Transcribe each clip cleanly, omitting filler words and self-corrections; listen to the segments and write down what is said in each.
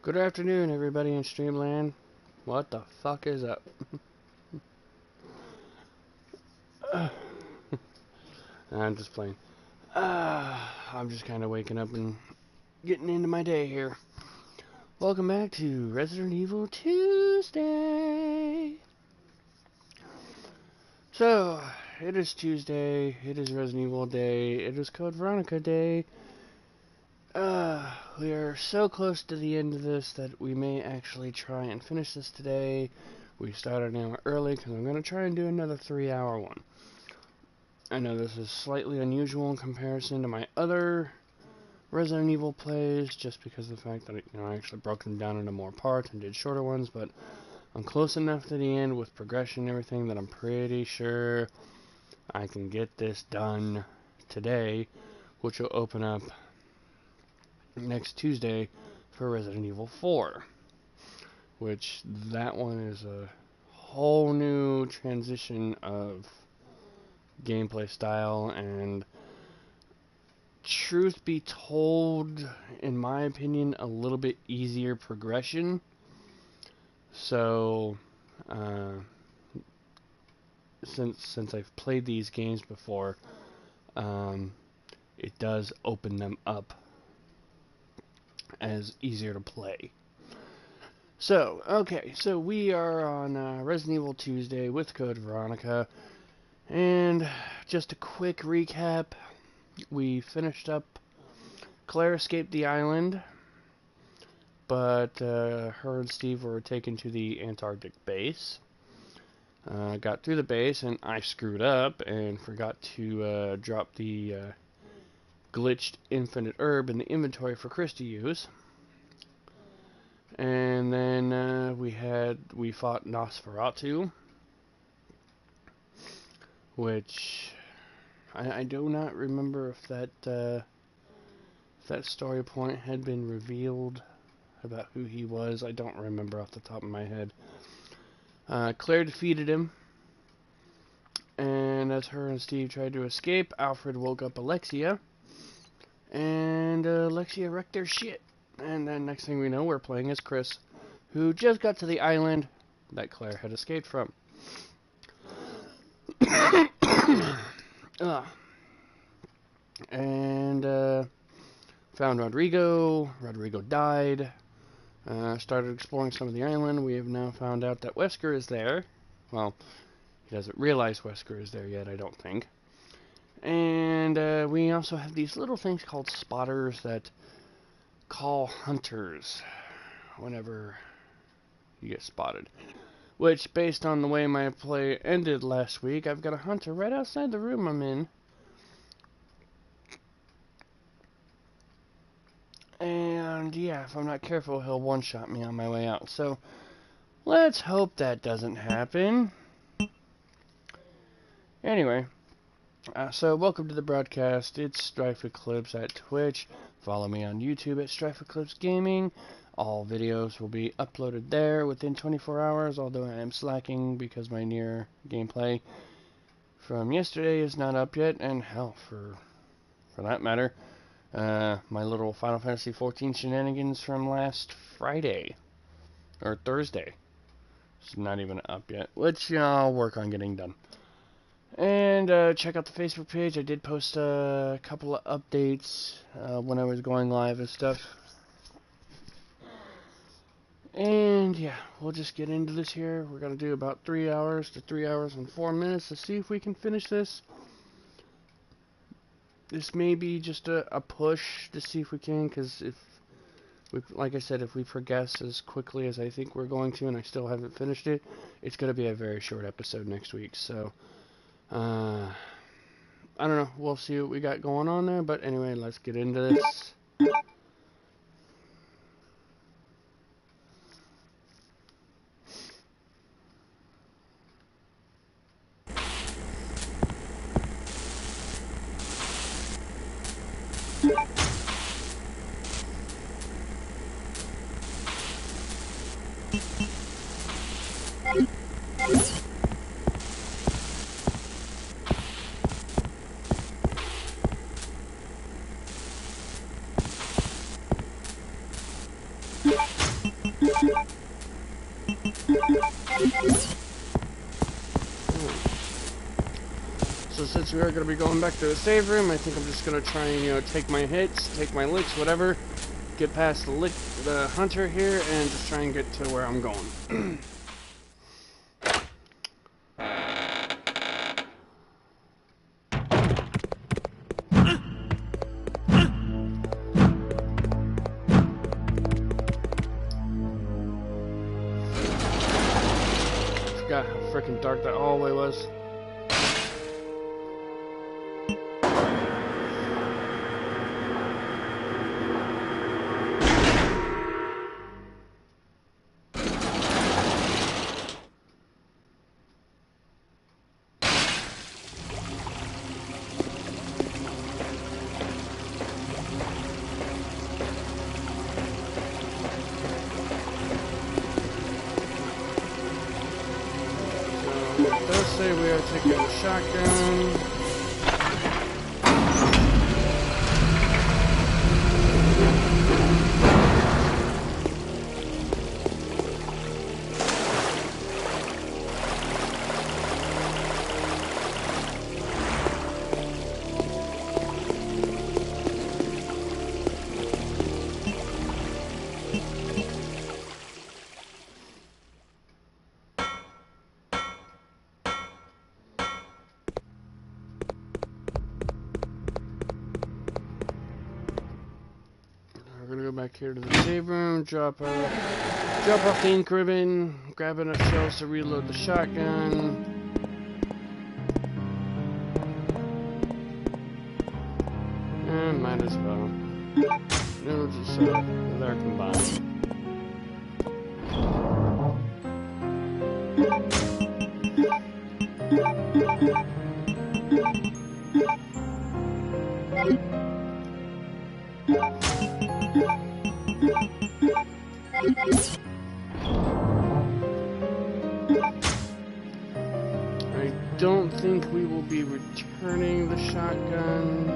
Good afternoon, everybody in Streamland. What the fuck is up? I'm just playing. I'm just kind of waking up and getting into my day here. Welcome back to Resident Evil Tuesday. So, it is Tuesday. It is Resident Evil Day. It is Code Veronica Day. We are so close to the end of this that we may actually try and finish this today. We started an hour early because I'm going to try and do another 3-hour one. I know this is slightly unusual in comparison to my other Resident Evil plays, just because of the fact that I actually broke them down into more parts and did shorter ones, but I'm close enough to the end with progression and everything that I'm pretty sure I can get this done today, which will open up next Tuesday for Resident Evil 4, which that one is a whole new transition of gameplay style, and truth be told, in my opinion, a little bit easier progression. So since I've played these games before, it does open them up as easier to play. So, okay, so we are on Resident Evil Tuesday with Code Veronica, and just a quick recap, we finished up, Claire escaped the island, but her and Steve were taken to the Antarctic base. Got through the base, and I screwed up and forgot to drop the glitched infinite herb in the inventory for Chris to use. And then we fought Nosferatu, which I do not remember if that story point had been revealed about who he was. I don't remember off the top of my head. Claire defeated him, and as her and Steve tried to escape, Alfred woke up Alexia, and Alexia wrecked their shit. And then next thing we know, we're playing as Chris, who just got to the island that Claire had escaped from. And found Rodrigo. Rodrigo died. Started exploring some of the island. We have now found out that Wesker is there. Well, he doesn't realize Wesker is there yet, I don't think. And we also have these little things called spotters that call hunters whenever you get spotted. Which, based on the way my play ended last week, I've got a hunter right outside the room I'm in. And yeah, if I'm not careful, he'll one-shot me on my way out. So, let's hope that doesn't happen. Anyway, so welcome to the broadcast. It's StrifeEclipse at Twitch. Follow me on YouTube at StrifeEclipseGaming. All videos will be uploaded there within 24 hours, although I am slacking because my near gameplay from yesterday is not up yet, and hell, for that matter, my little Final Fantasy XIV shenanigans from last Friday, or Thursday, it's not even up yet, which I'll work on getting done. And check out the Facebook page. I did post a couple of updates when I was going live and stuff. And yeah, we'll just get into this here. We're going to do about 3 hours to 3 hours and 4 minutes to see if we can finish this. This may be just a push to see if we can, because like I said, if we progress as quickly as I think we're going to, and I still haven't finished it, it's going to be a very short episode next week. So, I don't know. We'll see what we got going on there. But anyway, let's get into this. So since we are going to be going back to the save room, I think I'm just going to try and, you know, take my hits, take my licks, whatever. Get past the hunter here and just try and get to where I'm going. Forgot how freaking dark that hallway was. Let's say we are taking the shotgun. We're gonna go back here to the save room, drop off the ink ribbon, grab enough shells to reload the shotgun. And might as well. We'll just they're combined. I don't think we will be returning the shotgun.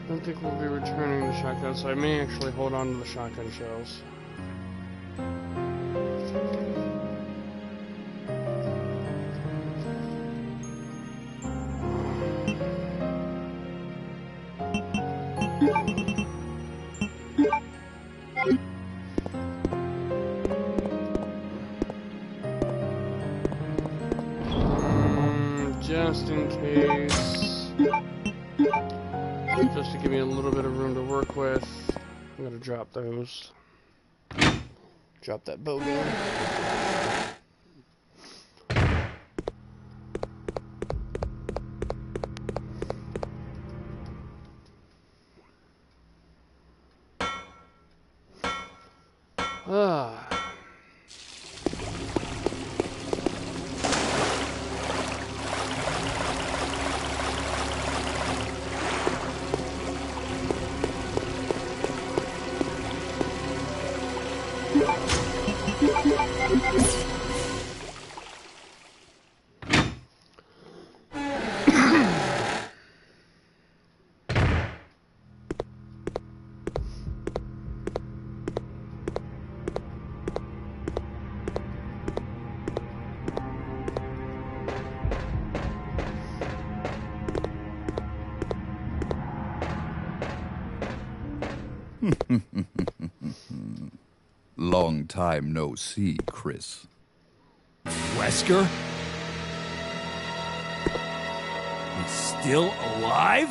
I don't think we'll be returning the shotgun, so I may actually hold on to the shotgun shells. Just in case, just to give me a little bit of room to work with, I'm gonna drop those. Drop that bow gun. Long time no see, Chris. Wesker? He's still alive?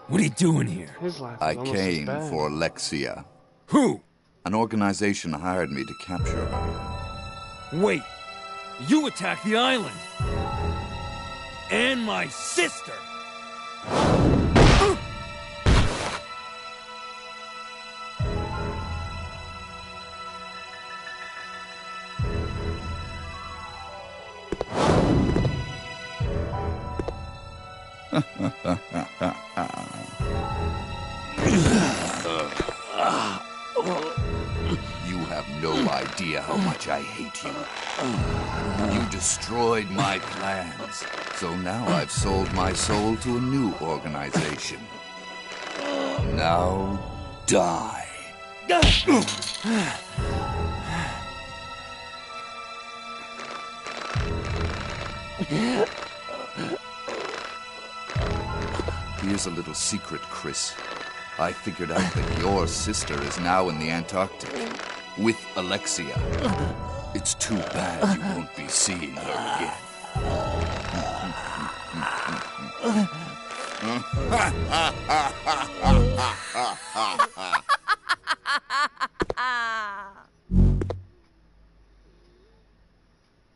What are you doing here? His life is I almost came as bad. for Alexia. Who? An organization hired me to capture her. Wait, you attacked the island! And my sister! You have no idea how much I hate you. You destroyed my plans, so now I've sold my soul to a new organization. Now, die. Here's a little secret, Chris. I figured out that your sister is now in the Antarctic with Alexia. It's too bad you won't be seeing her again.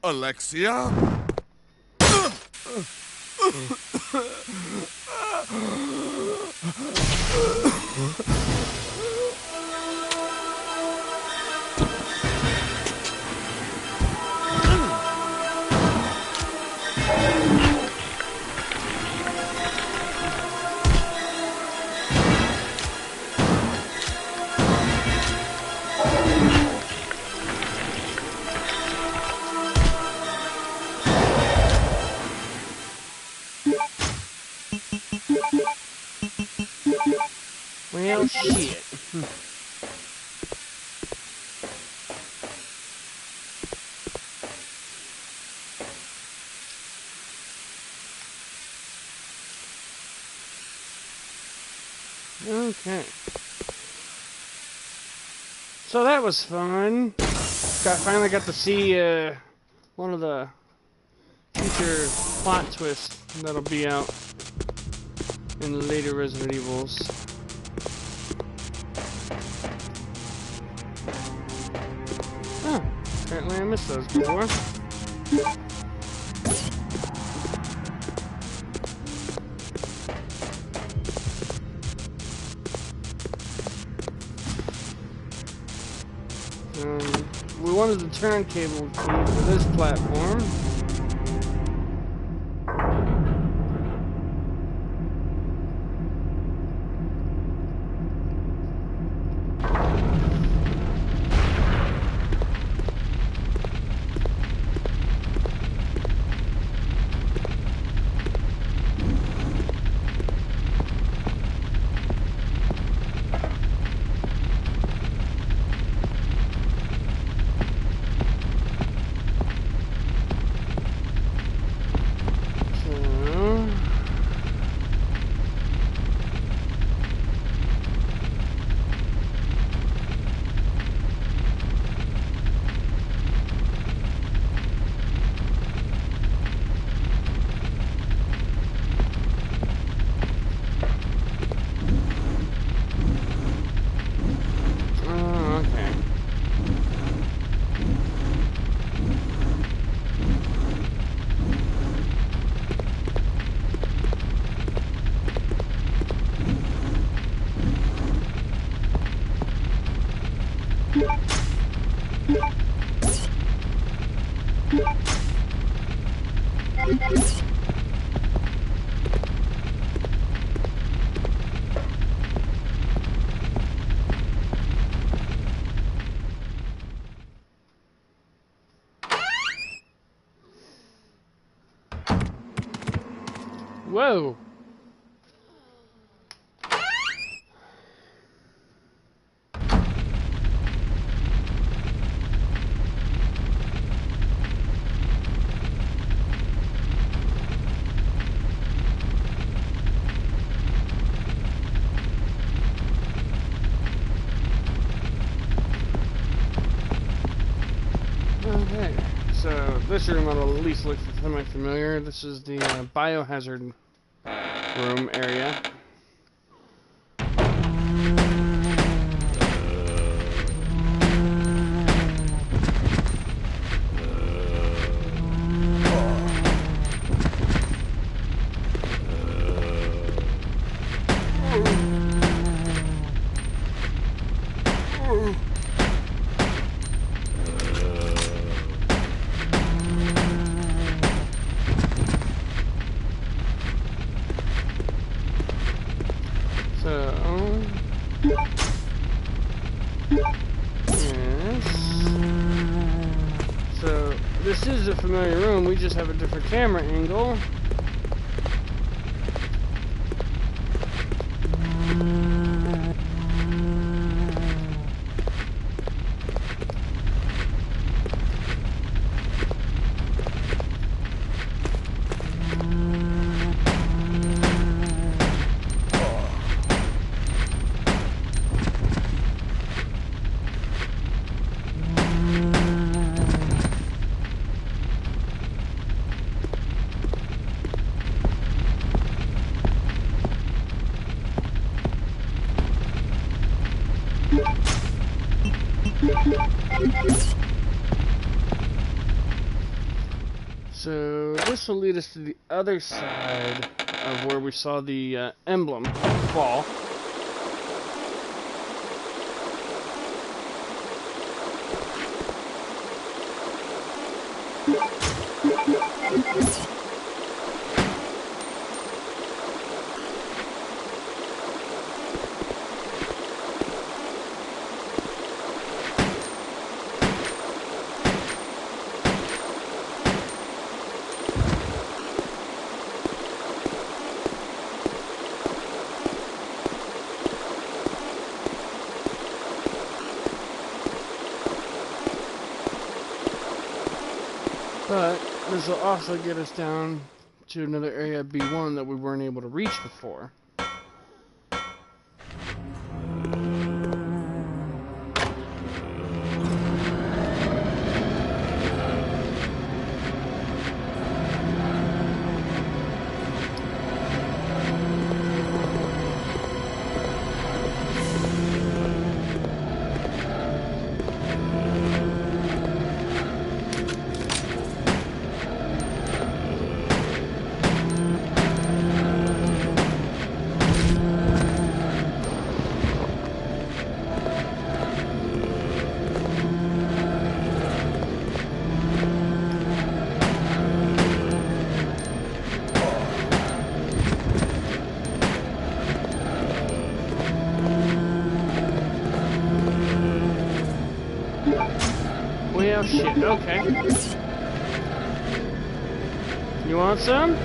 Alexia? Well, shit. Okay. So that was fun. Finally got to see one of the future plot twists that'll be out in later Resident Evils. Huh. Apparently I missed those before. We wanted the turntable key for this platform. Whoa! Okay, so this room will at least look semi-familiar. This is the biohazard room area. This is a familiar room, we just have a different camera angle. So this will lead us to the other side of where we saw the emblem fall. But this will also get us down to another area, B1, that we weren't able to reach before. Well, shit, okay. You want some?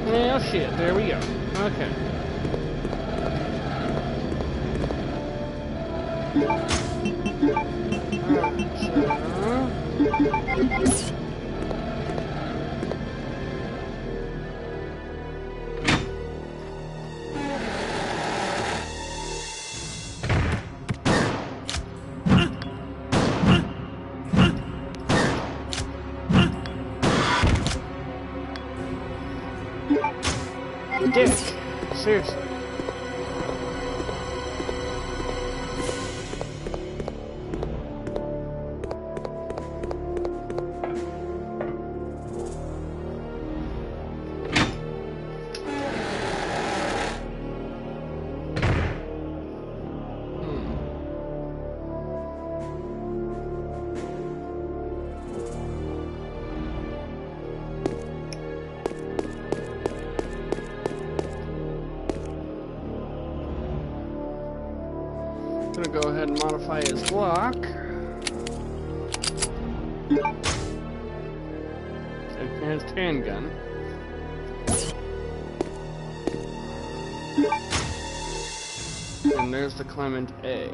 Well, shit, there we go. Okay. Dick. Seriously. Gonna go ahead and modify his block. And his handgun. And there's the Clement A.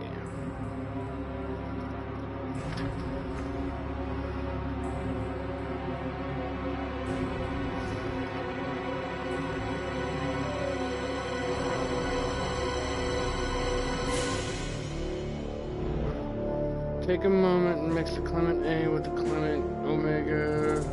Take a moment and mix the Clement A with the Clement Omega.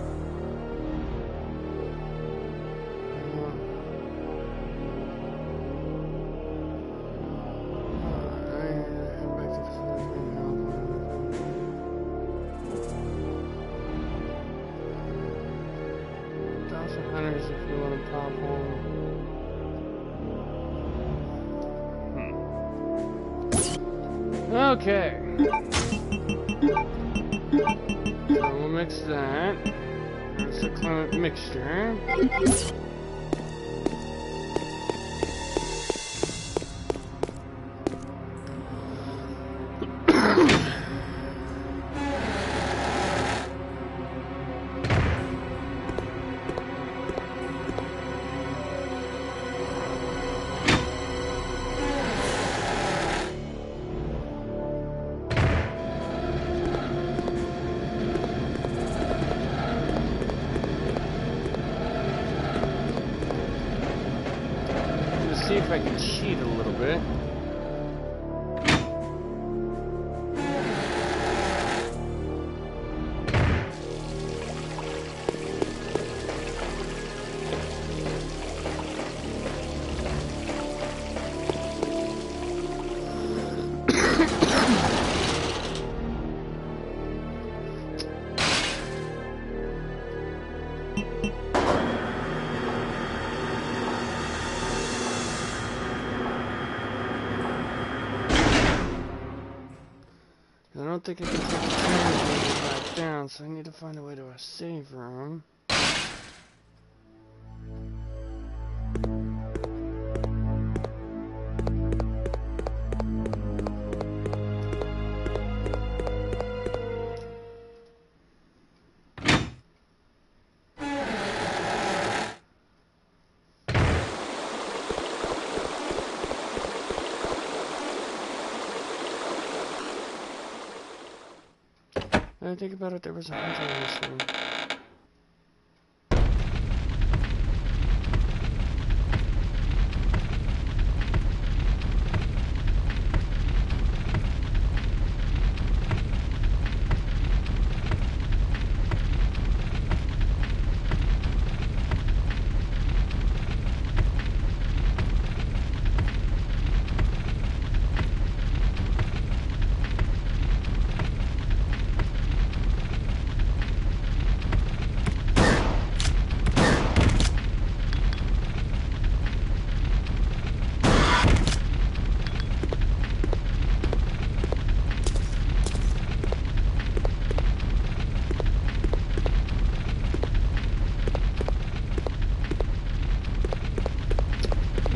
top hole. Okay. So we'll mix that. That's the climate mixture. See if I can cheat a little bit. I don't think I can take the camera back down, so I need to find a way to a save room. When I think about it, there was a hunter in this room.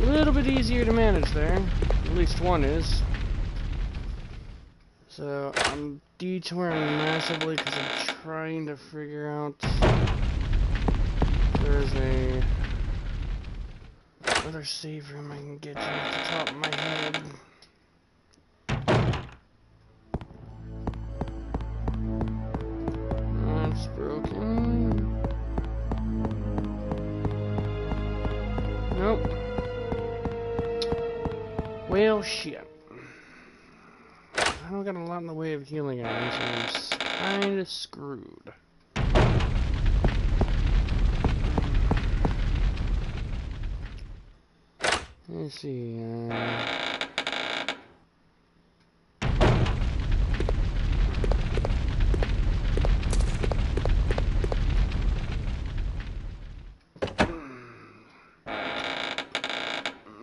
A little bit easier to manage there. At least one is. So I'm detouring massively because I'm trying to figure out if there's another save room I can get to off the top of my head. That's broken. Nope. Well, shit. I don't got a lot in the way of healing items, so I'm kinda screwed. Let's see,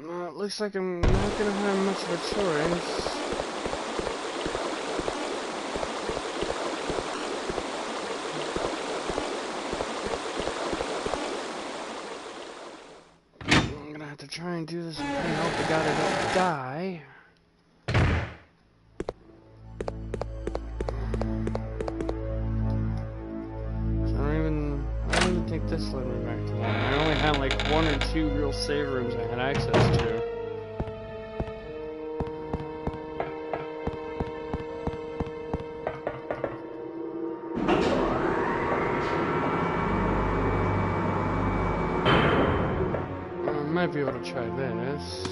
well, it looks like I'm not gonna have much of a choice. Try and do this and pray and hope to God I don't die. So I don't even think this led me back to one. I only had like one or two real save rooms I had access to. Might be able to try this.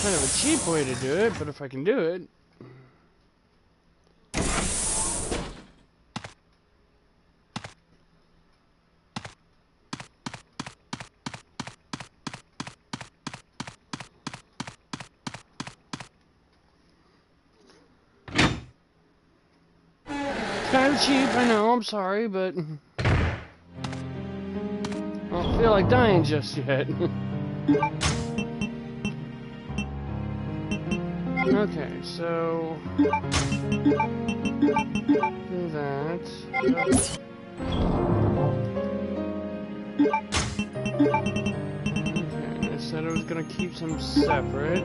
Kind of a cheap way to do it, but if I can do it. cheap, I know, I'm sorry, but I don't feel like dying just yet. Okay, so do that. Okay, I said I was gonna keep them separate.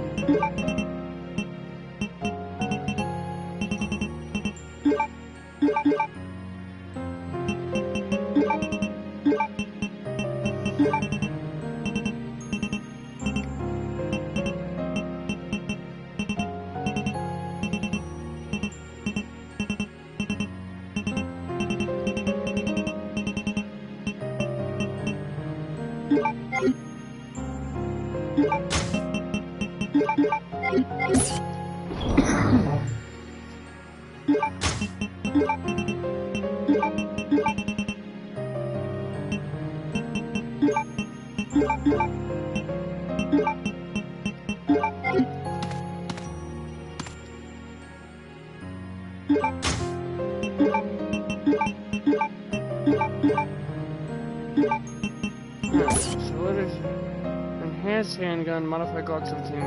Handgun, modified Glock 17,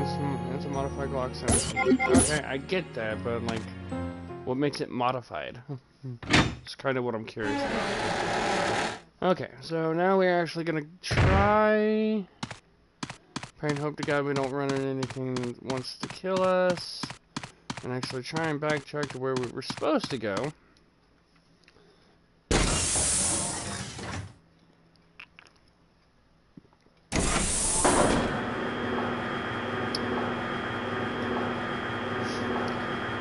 it's a modified Glock 17. Okay, I get that, but like, what makes it modified? It's kind of what I'm curious about. Okay, so now we're actually gonna try. Pray and hope to God we don't run into anything that wants to kill us. And actually try and backtrack to where we were supposed to go.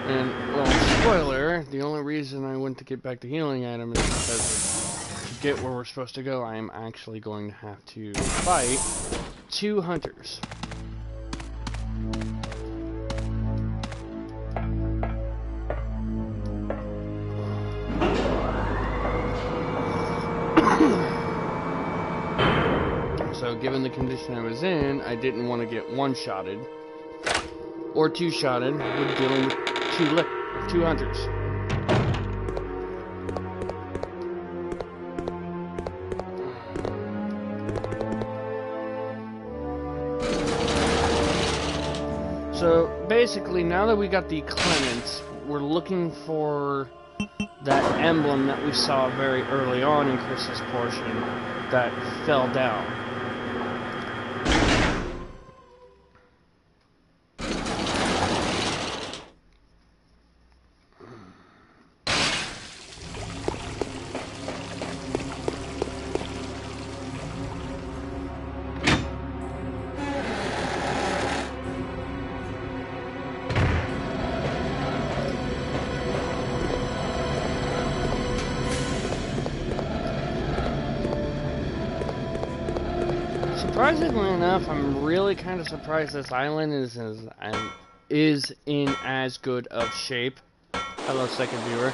And, well, spoiler, the only reason I went to get back the healing item is because to get where we're supposed to go, I am actually going to have to fight 2 hunters. So, given the condition I was in, I didn't want to get one-shotted or two-shotted with dealing with two hunters. So basically, now that we got the Clements, we're looking for that emblem that we saw very early on in Chris's portion that fell down. Surprisingly enough, I'm really kind of surprised this island is in as good of shape. Hello, second viewer.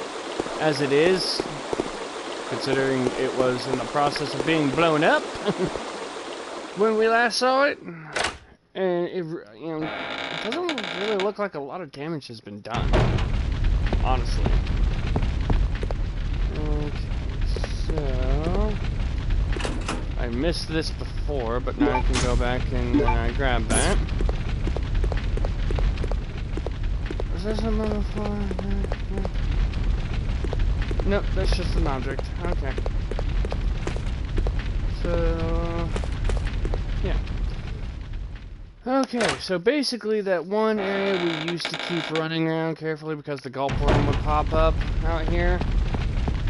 As it is, considering it was in the process of being blown up when we last saw it, and it doesn't really look like a lot of damage has been done. Honestly. Okay, so I missed this before, but now I can go back and grab that. Is this a motherfucker? Nope, that's just an object. Okay. So, yeah. Okay, so basically that one area we used to keep running around carefully because the gulp worm would pop up out here.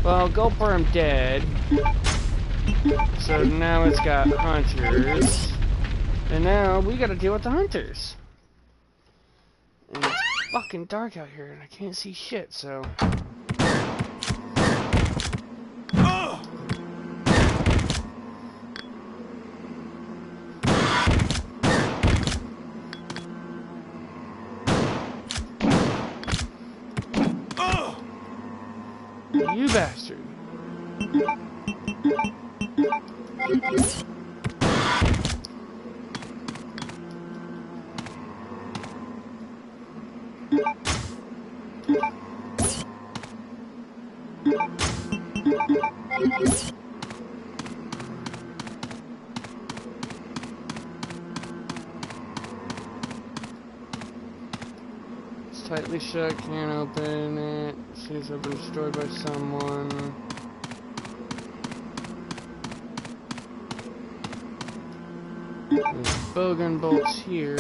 Well, gulp worm dead. So now it's got hunters, and now we gotta deal with the hunters. And it's fucking dark out here, and I can't see shit, so... You bastard. It's tightly shut, can't open it. Seems to have been destroyed by someone. There's bowgun bolts here.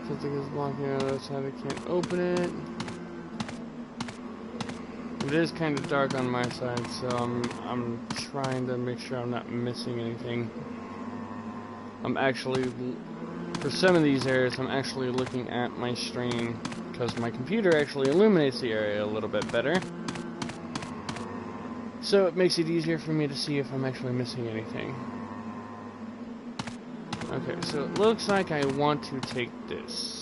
Something is blocking on the other side, I can't open it. It is kind of dark on my side, so I'm trying to make sure I'm not missing anything. I'm actually, for some of these areas, I'm actually looking at my screen because my computer actually illuminates the area a little bit better. So it makes it easier for me to see if I'm actually missing anything. Okay, so it looks like I want to take this.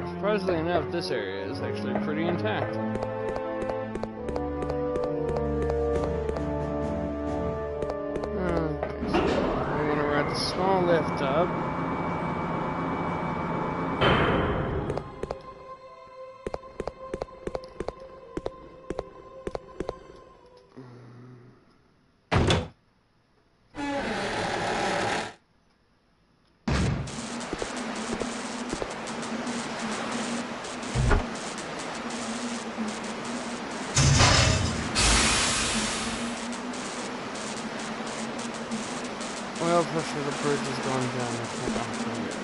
Surprisingly enough, this area is actually pretty intact. Okay, so we want to ride the small lift up. Oil pressure, the bridge is going down. I can't operate it.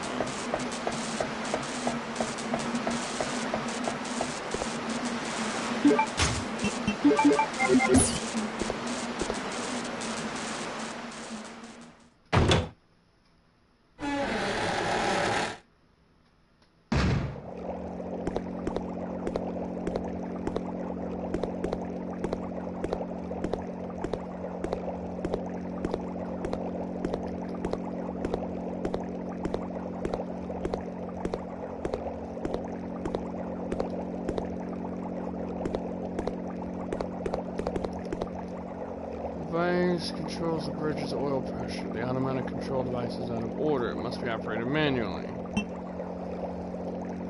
Device controls the bridge's oil pressure. The automatic control device is out of order. It must be operated manually.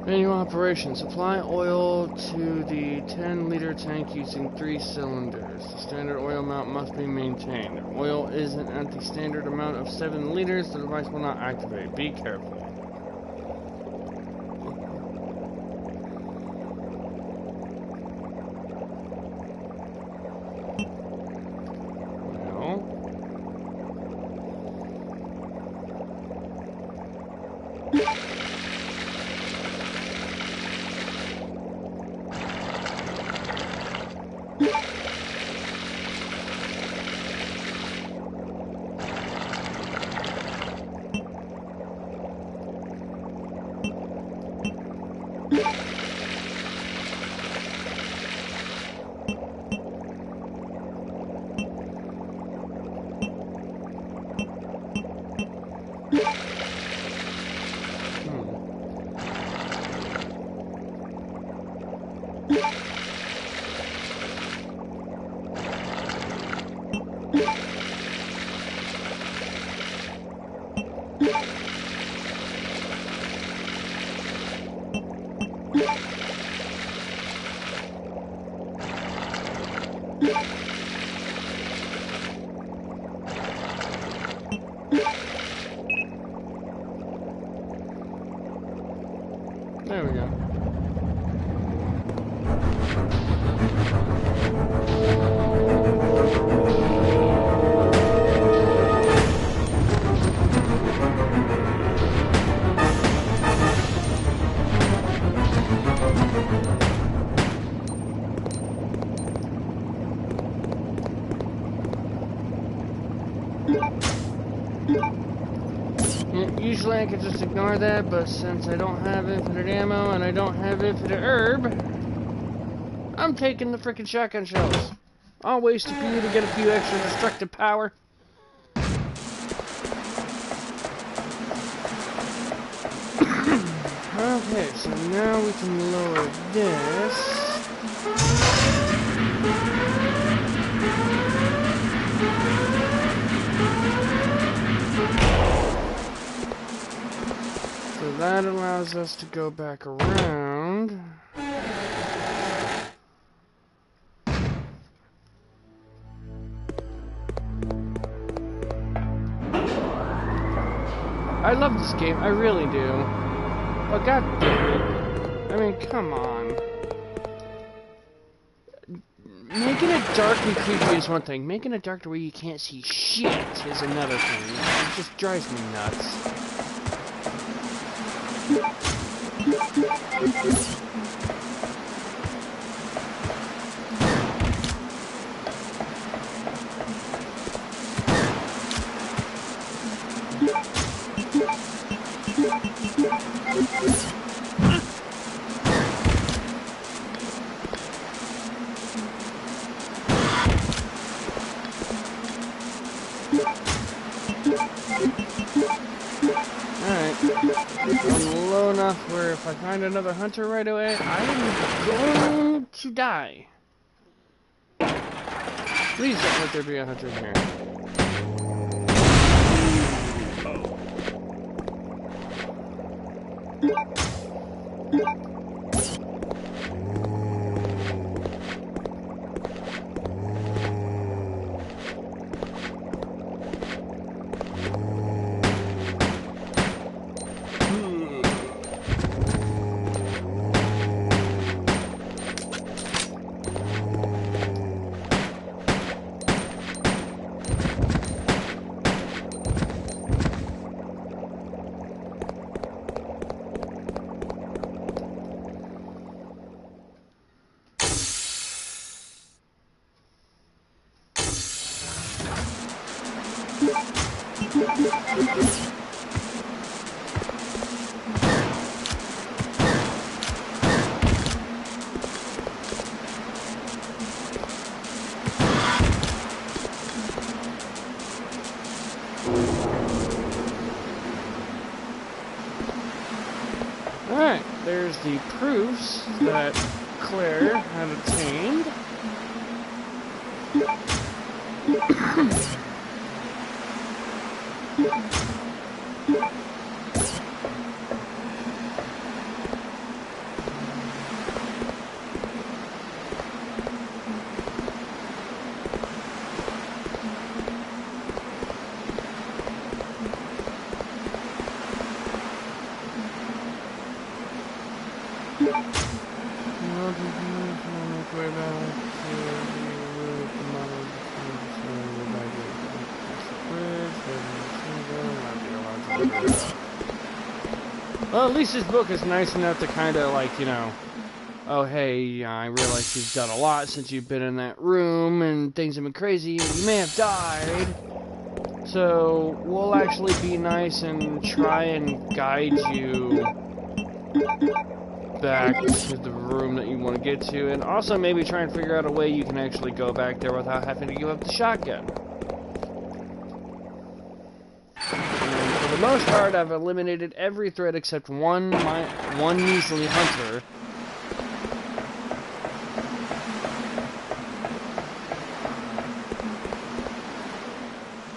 Manual operation. Supply oil to the 10-liter tank using 3 cylinders. The standard oil amount must be maintained. If oil isn't at the standard amount of 7 liters, the device will not activate. Be careful. There we go. Usually I could just ignore that, but since I don't have infinite ammo and I don't have infinite herb, I'm taking the frickin' shotgun shells. I'll waste a few to get a few extra destructive power. Okay, so now we can lower this. So that allows us to go back around. I love this game, I really do. But god damn it. I mean, come on. Making it dark and creepy is one thing. Making it dark to where you can't see shit is another thing. It just drives me nuts. I'm low enough where if I find another hunter right away, I am going to die. Please don't let there be a hunter in here. Alright, there's the proofs that Claire had obtained. Well, at least this book is nice enough to kind of like, you know, oh hey, I realize you've done a lot since you've been in that room and things have been crazy and you may have died. So we'll actually be nice and try and guide you back to the room that you want to get to, and also maybe try and figure out a way you can actually go back there without having to give up the shotgun. And for the most part, I've eliminated every threat except one measly hunter.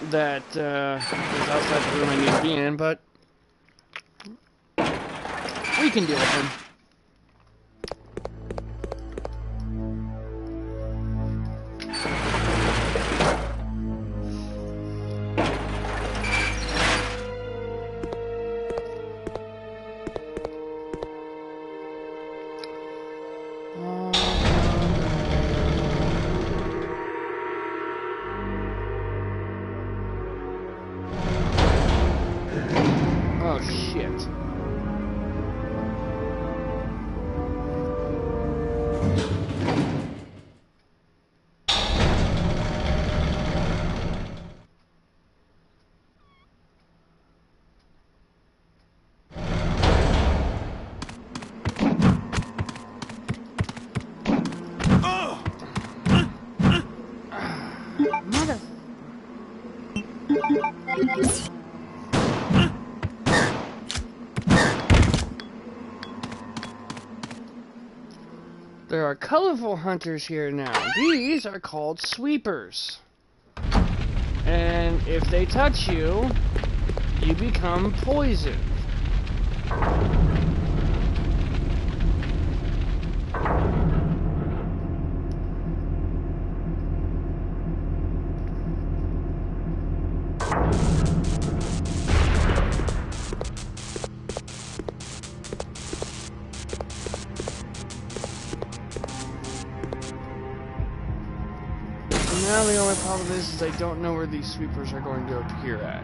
That is outside the room I need to be in, but we can deal with him. There are colorful hunters here now. These are called sweepers. And if they touch you, you become poisoned. Now the only problem is I don't know where these sweepers are going to appear at.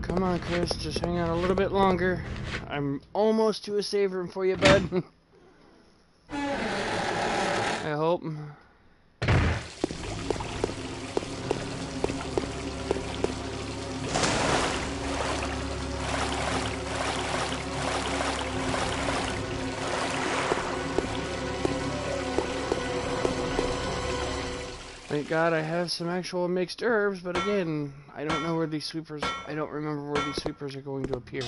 Come on, Chris, just hang out a little bit longer. I'm almost to a save room for you, bud. I hope. Thank God I have some actual mixed herbs, but again, I don't know where these sweepers, I don't remember where these sweepers are going to appear.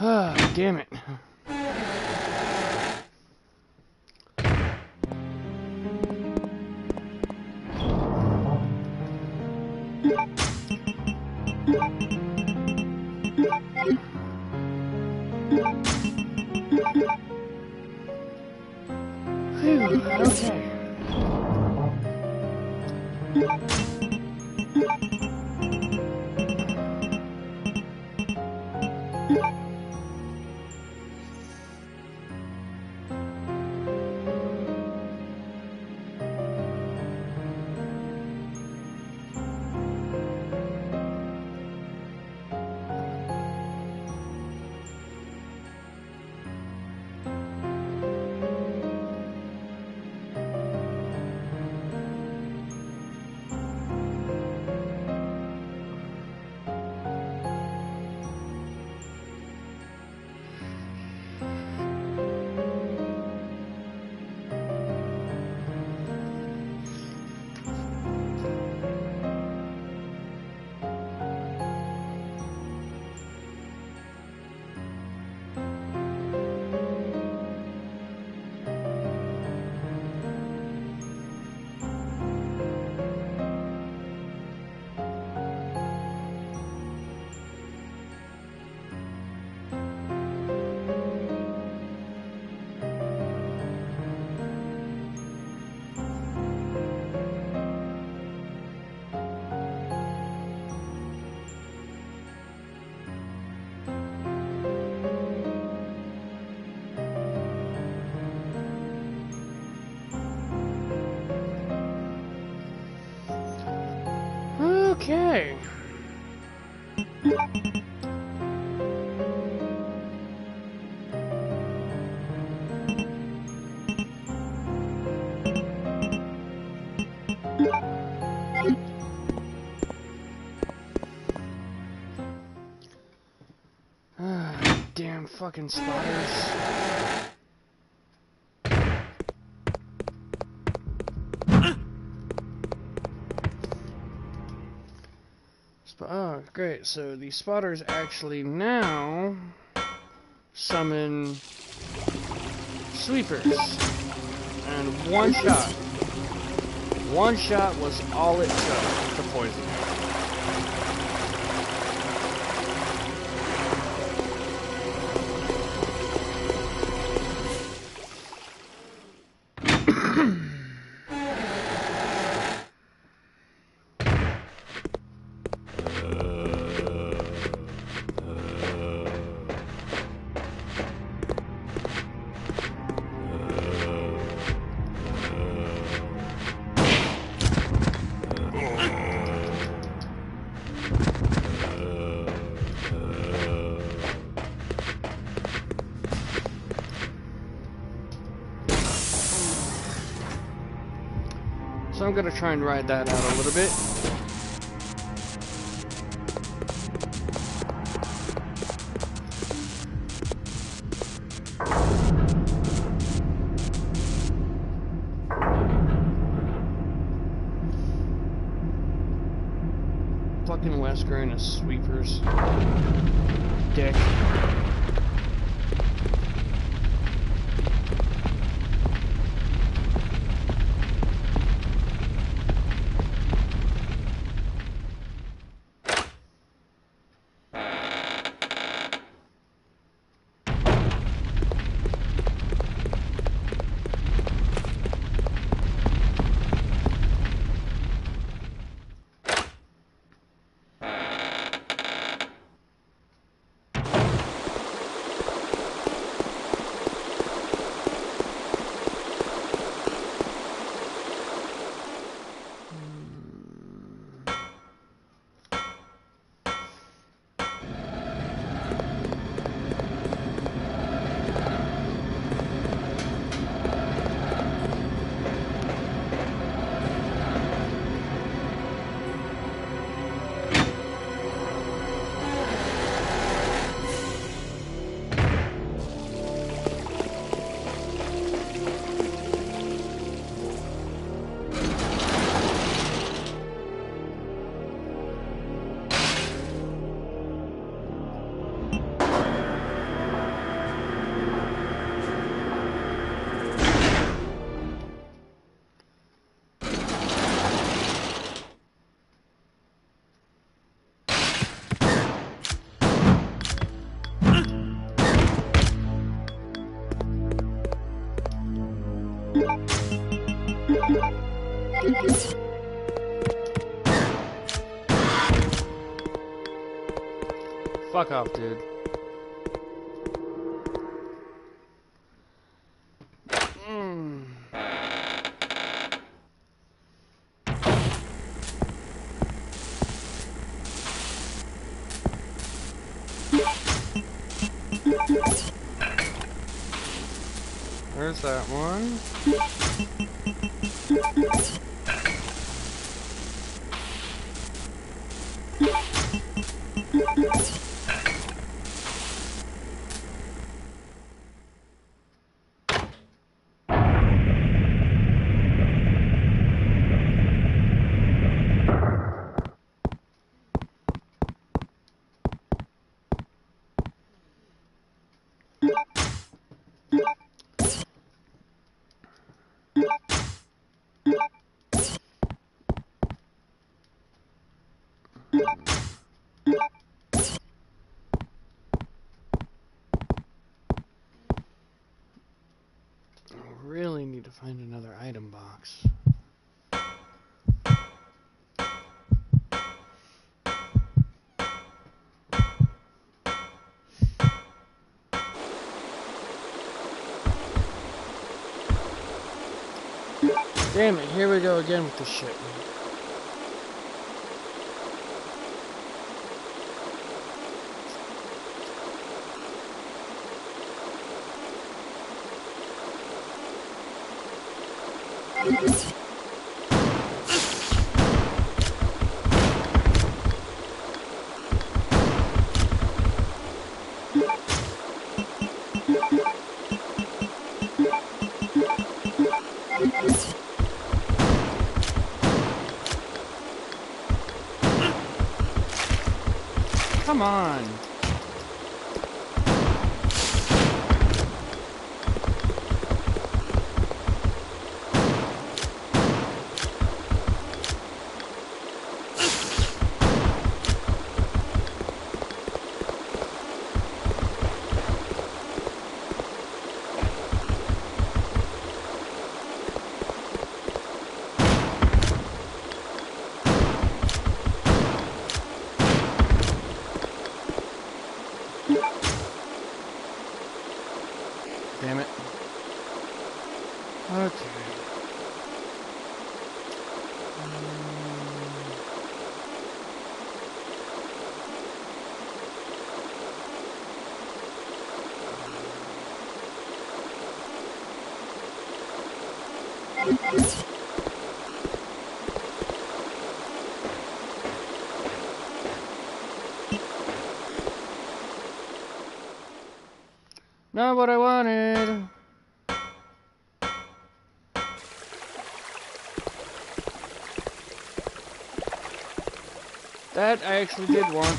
Ah, damn it. Phew, okay. Okay. Damn fucking spotters. Oh, great. So the spotters actually now summon sweepers. And one shot. One shot was all it took to poison him. So I'm gonna try and ride that out a little bit. Fucking Wesker and his sweepers. Dick. Fuck off, dude. There's that one. Really need to find another item box. Damn it, here we go again with this shit. Come on. Damn it. Okay. Not what I wanted. That I actually did want.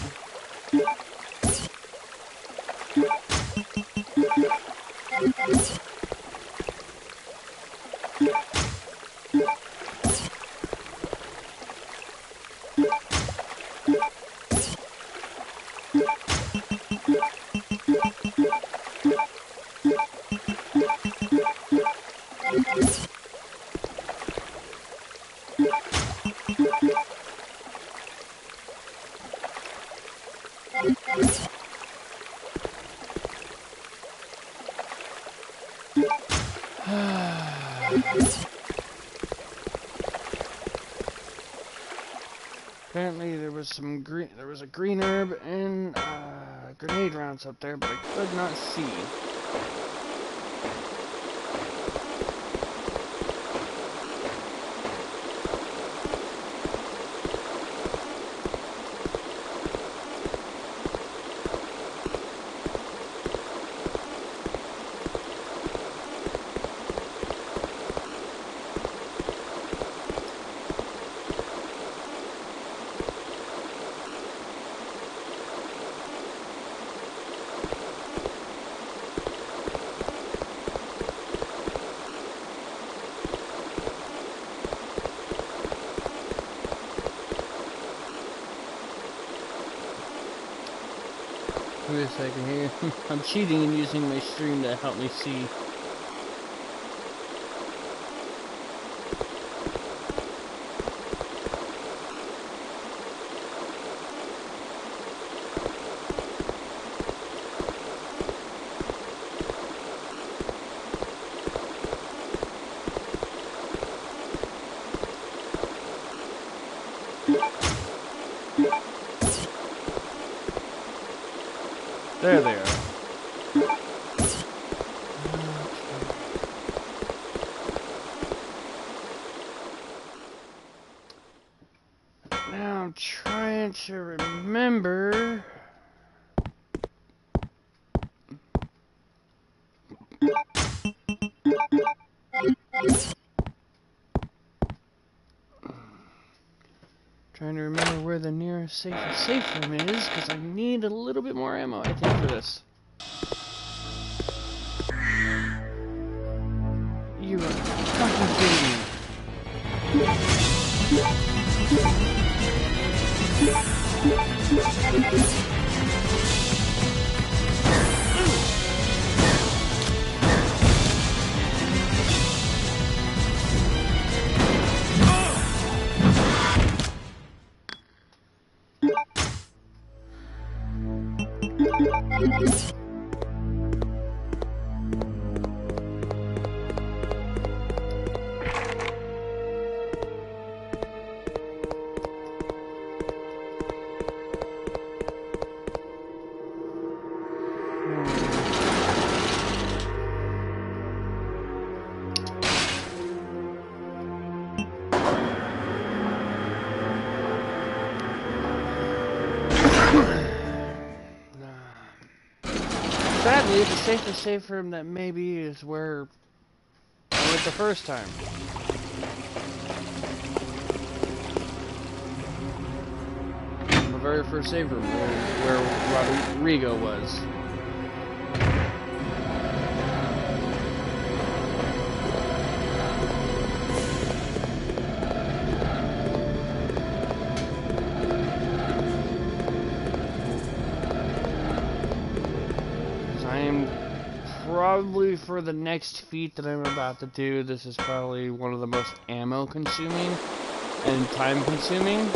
Apparently there was a green herb and grenade rounds up there, but I could not see. Wait a second here. I'm cheating and using my stream to help me see. There they are. Now I'm trying to remember. Trying to remember where the nearest safe room is, because I need a little bit more ammo, I think, for this. You are fucking kidding me. Sadly, the safest safe room that maybe is where I went the first time. The very first safe room where Rodrigo was. Probably for the next feat that I'm about to do, this is probably one of the most ammo consuming and time consuming.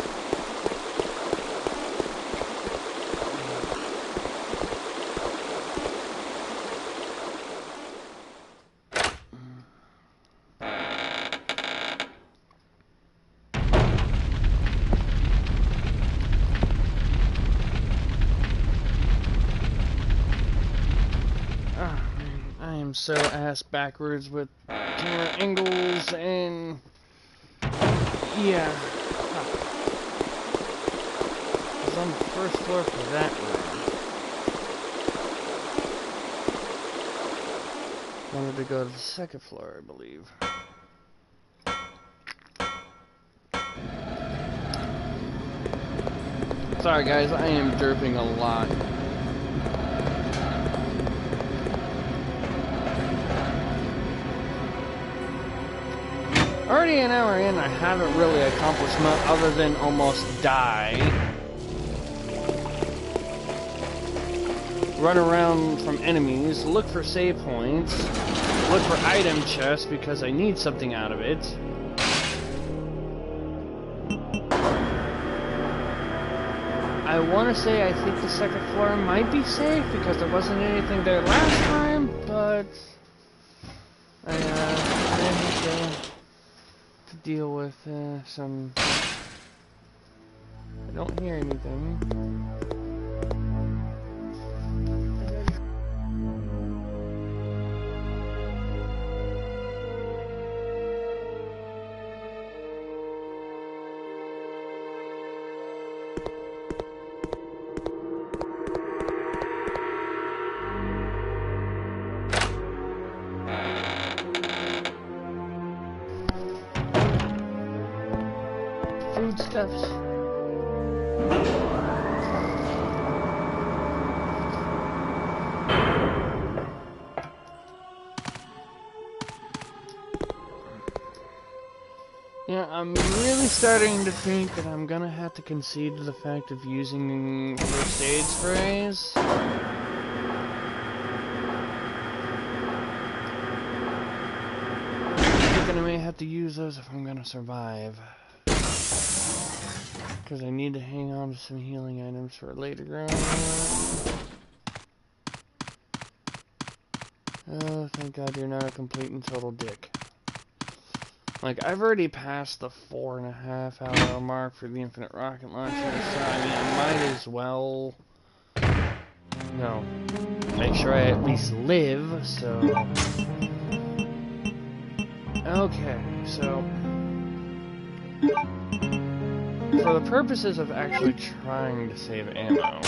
So ass backwards with camera angles and yeah. It's on the first floor for that room. wanted to go to the second floor, I believe. Sorry guys, I am derping a lot. Already an hour in, I haven't really accomplished much other than almost die. Run around from enemies, look for save points, look for item chests because I need something out of it. I want to say I think the second floor might be safe because there wasn't anything there last time, but I had to deal with some... I don't hear anything. Foodstuffs. Yeah, I'm really starting to think that I'm gonna have to concede to the fact of using first aid sprays. I think I may have to use those if I'm gonna survive. Because I need to hang on to some healing items for later on. Oh, thank God you're not a complete and total dick. Like, I've already passed the 4.5 hour mark for the infinite rocket launcher, so I mean, I might as well, you know, make sure I at least live, so... Okay, so... For the purposes of actually trying to save ammo...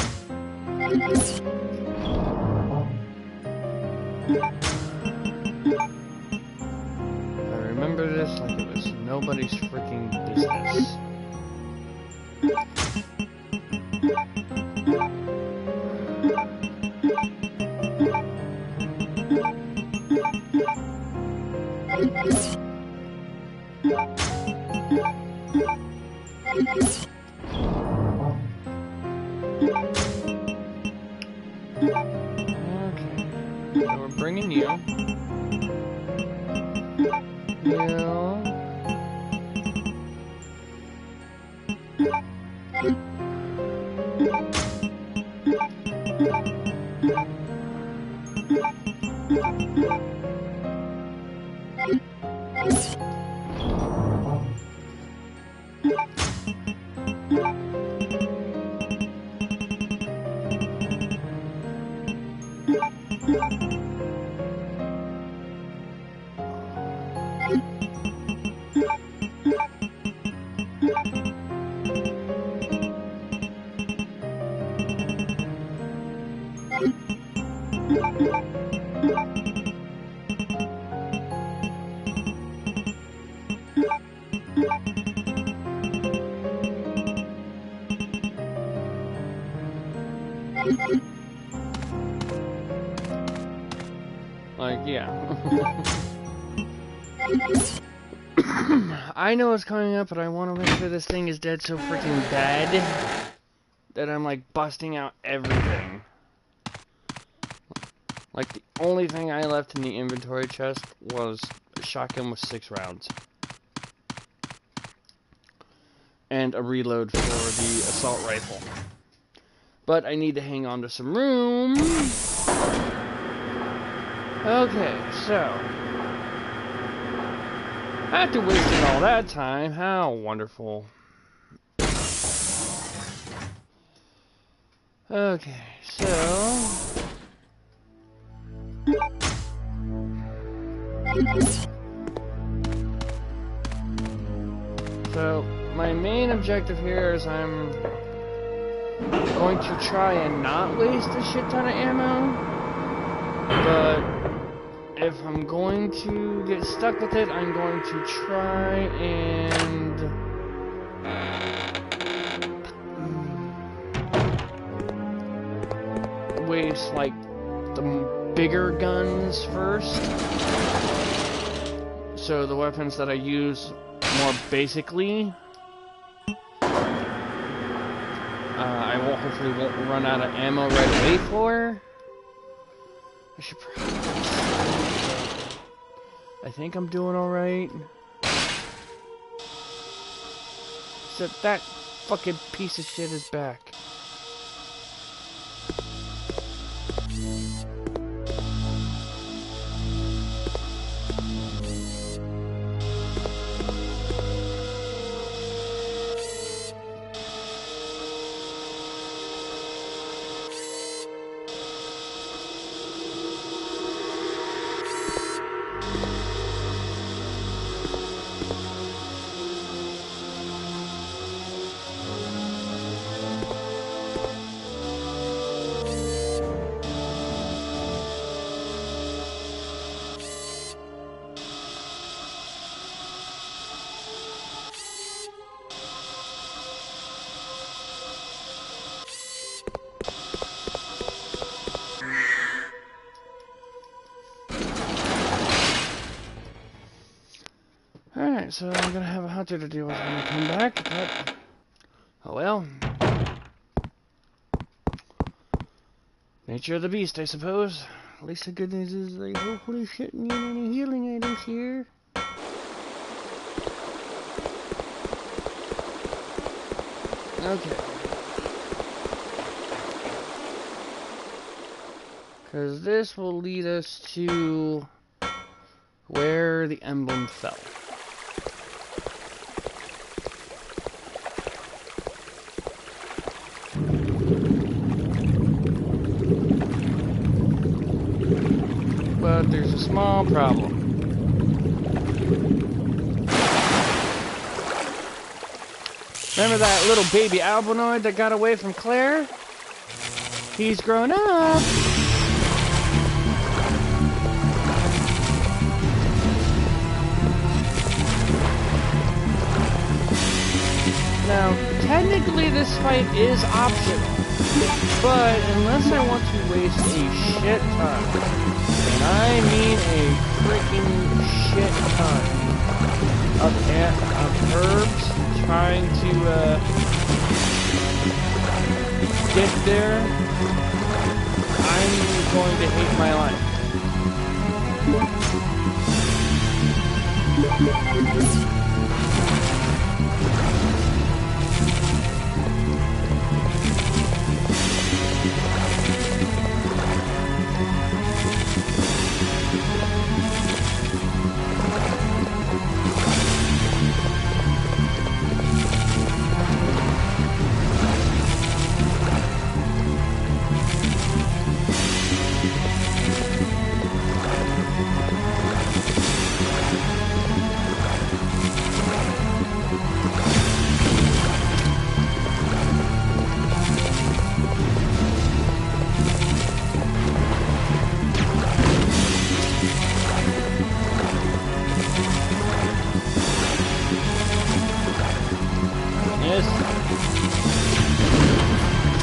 I remember this like it was nobody's freaking business. Okay, so we're bringing you. Like, yeah. I know it's coming up, but I want to make sure this thing is dead so freaking bad that I'm, like, busting out everything. Like, the only thing I left in the inventory chest was a shotgun with 6 rounds. And a reload for the assault rifle. But I need to hang on to some room. Okay, so after wasting all that time, how wonderful. Okay, so my main objective here is I'm going to try and not waste a shit ton of ammo, but if I'm going to get stuck with it, I'm going to try and waste like the bigger guns first. So the weapons that I use more basically, I hopefully won't run out of ammo right away for. I should probably. I think I'm doing alright. Except that fucking piece of shit is back. Alright, so I'm gonna have a hunter to deal with when I come back, but oh well. Nature of the beast, I suppose. At least the good news is they hopefully shouldn't get any healing items here. Okay. Because this will lead us to where the emblem fell. But there's a small problem. Remember that little baby albinoid that got away from Claire? He's grown up. Now, technically this fight is optional, but unless I want to waste a shit ton, and I mean a freaking shit ton of herbs trying to get there, I'm going to hate my life.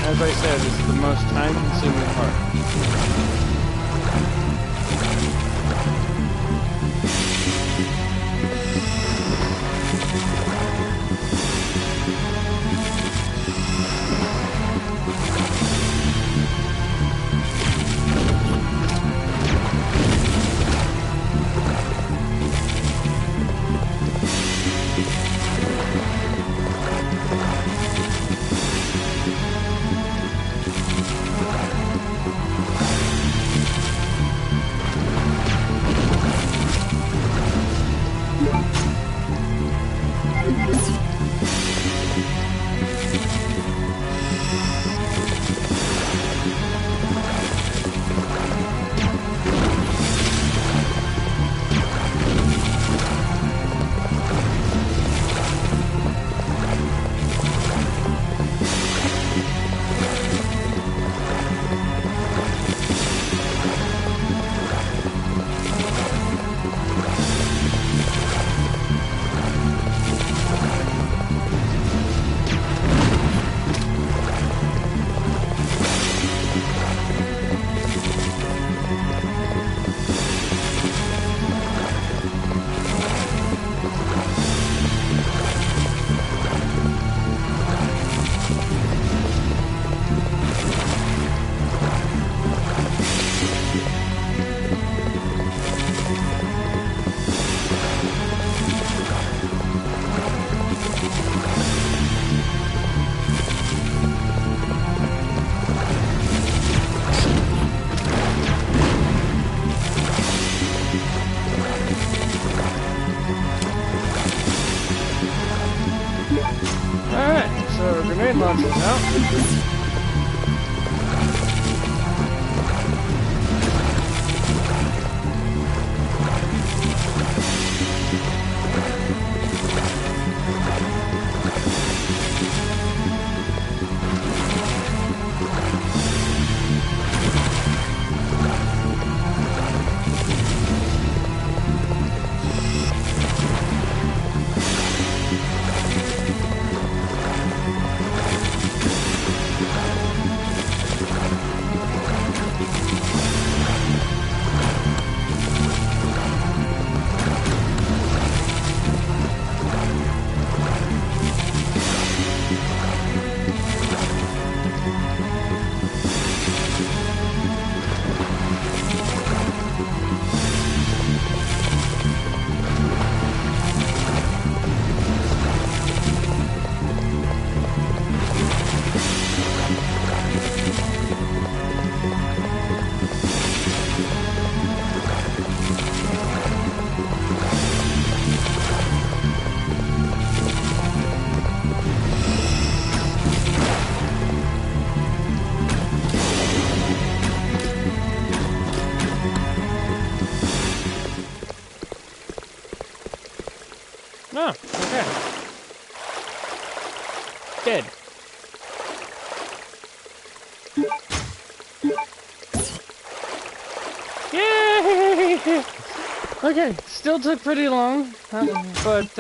As I said, this is the most time-consuming part. grenade launchers out. Oh, okay. Dead. Yay! Okay, still took pretty long, but,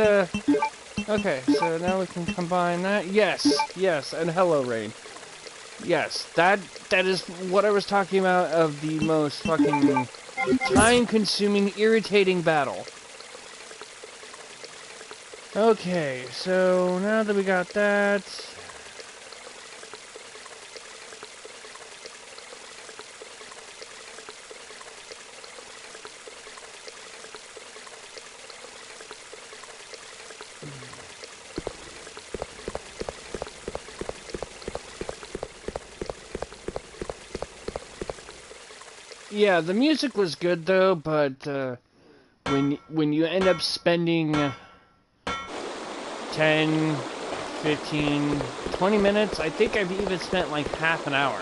okay, so now we can combine that. Yes, yes, and hello, Rain. Yes, that is what I was talking about of the most fucking time-consuming, irritating battle. Okay, so now that we got that... Yeah, the music was good though, but when you end up spending 10, 15, 20 minutes, I think I've even spent like half an hour.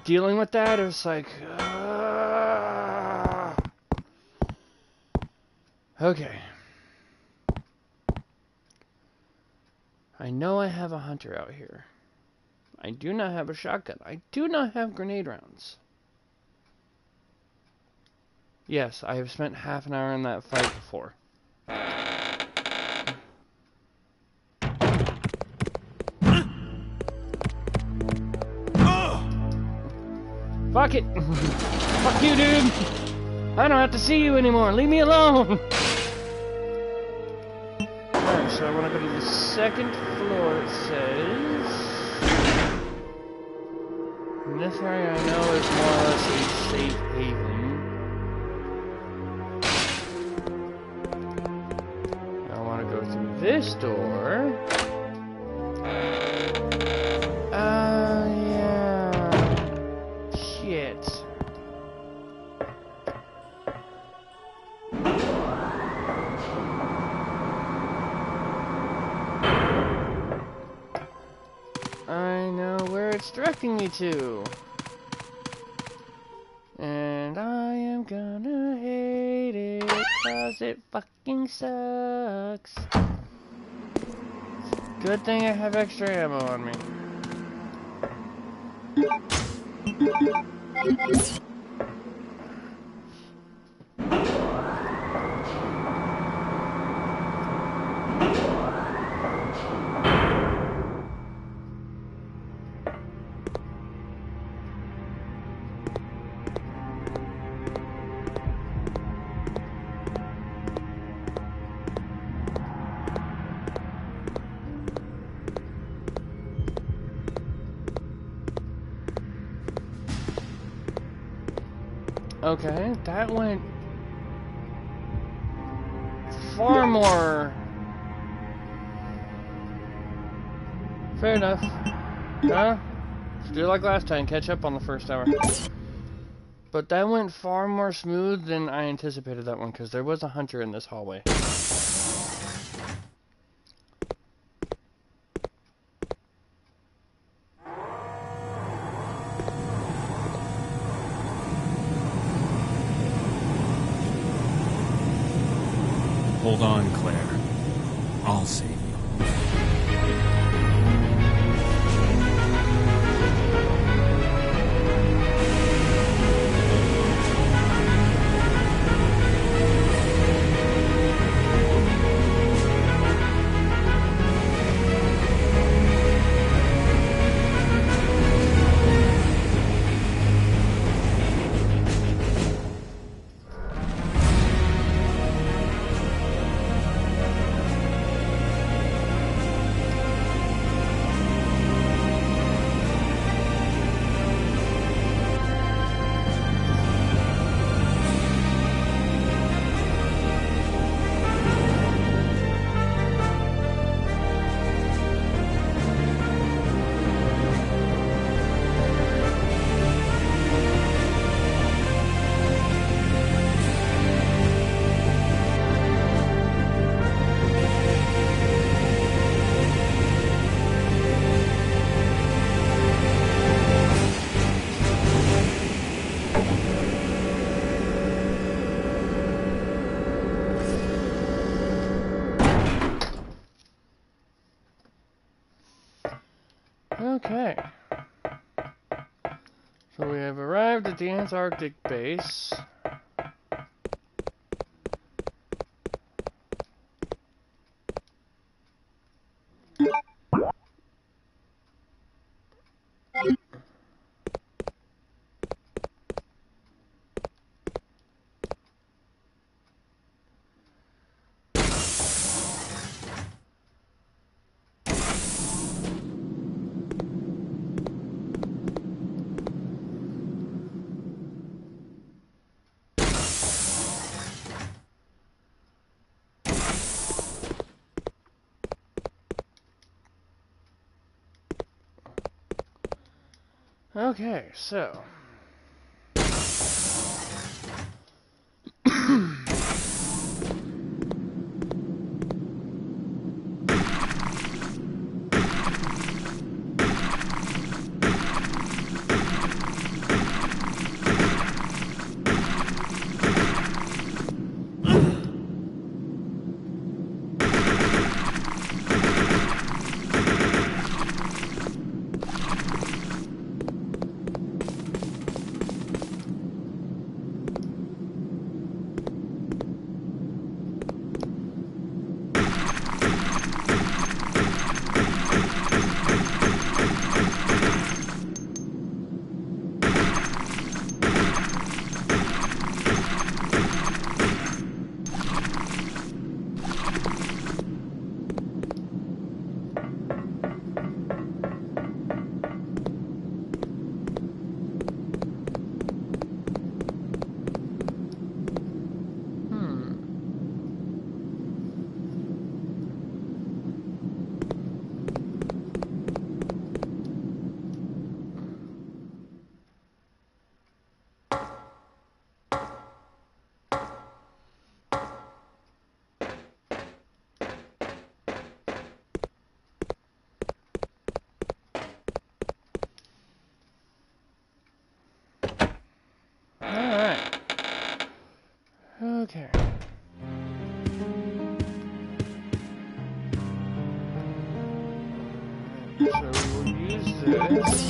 Dealing with that, it was like... Okay. I know I have a hunter out here. I do not have a shotgun. I do not have grenade rounds. Yes, I have spent half an hour in that fight before. Fuck it! Fuck you, dude! I don't have to see you anymore. Leave me alone! Alright, so I want to go to the second floor, it says. In this area I know is more or less a safe haven. I want to go through this door. Yeah. Shit. I know where it's directing me to. And I am gonna hate it, 'cause it fucking sucks. Good thing I have extra ammo on me. Okay, that went far more. Fair enough. Huh? Do like last time, catch up on the first hour. But that went far more smooth than I anticipated that one, because there was a hunter in this hallway. Hold on, Claire. I'll save you. Okay. So we have arrived at the Antarctic base. Okay, so okay. So we will use this.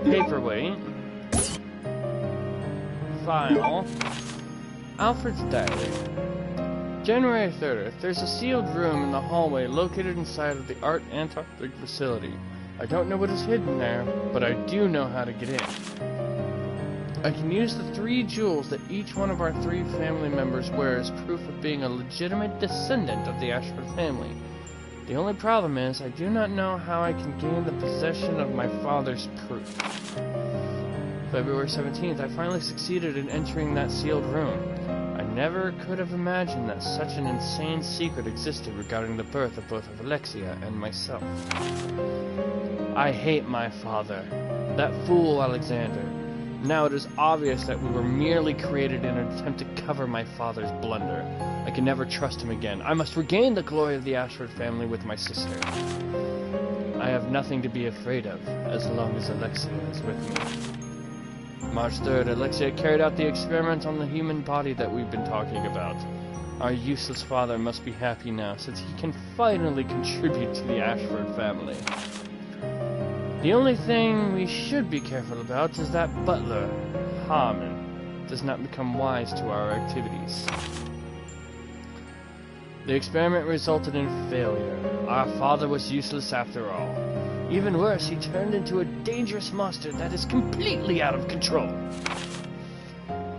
Paperweight. File. Alfred's diary. January 30th. There's a sealed room in the hallway located inside of the Art Antarctic facility. I don't know what is hidden there, but I do know how to get in. I can use the 3 jewels that each one of our 3 family members wear as proof of being a legitimate descendant of the Ashford family. The only problem is, I do not know how I can gain the possession of my father's proof. February 17th, I finally succeeded in entering that sealed room. I never could have imagined that such an insane secret existed regarding the birth of both of Alexia and myself. I hate my father, that fool Alexander. Now it is obvious that we were merely created in an attempt to cover my father's blunder. I can never trust him again. I must regain the glory of the Ashford family with my sister. I have nothing to be afraid of, as long as Alexia is with me. March 3rd, Alexia carried out the experiment on the human body that we've been talking about. Our useless father must be happy now, since he can finally contribute to the Ashford family. The only thing we should be careful about is that butler, Harmon, does not become wise to our activities. The experiment resulted in failure. Our father was useless after all. Even worse, he turned into a dangerous monster that is completely out of control.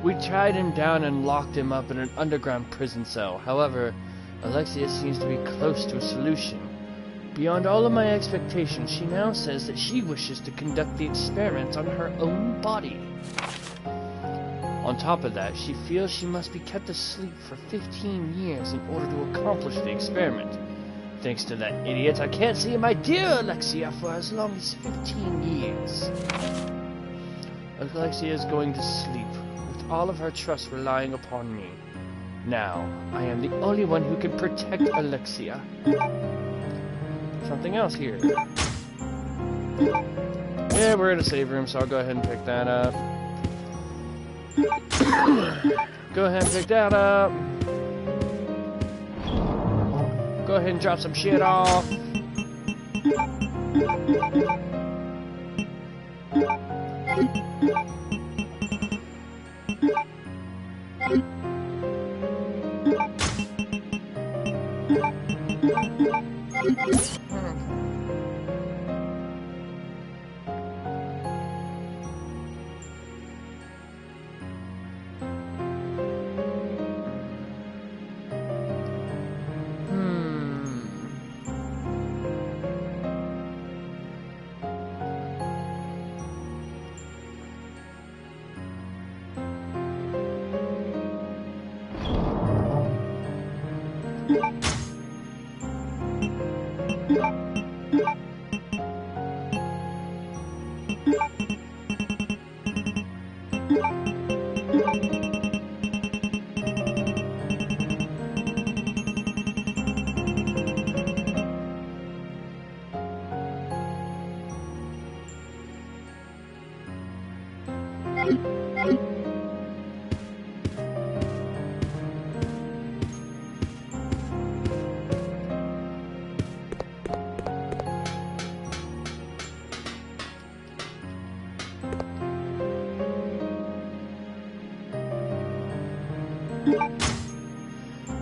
We tied him down and locked him up in an underground prison cell. However, Alexia seems to be close to a solution. Beyond all of my expectations, she now says that she wishes to conduct the experiment on her own body. On top of that, she feels she must be kept asleep for 15 years in order to accomplish the experiment. Thanks to that idiot, I can't see my dear Alexia for as long as 15 years. Alexia is going to sleep, with all of her trust relying upon me. Now, I am the only one who can protect Alexia. Something else here. Yeah, we're in a save room, so I'll go ahead and pick that up. Go ahead and pick that up. Go ahead and drop some shit off.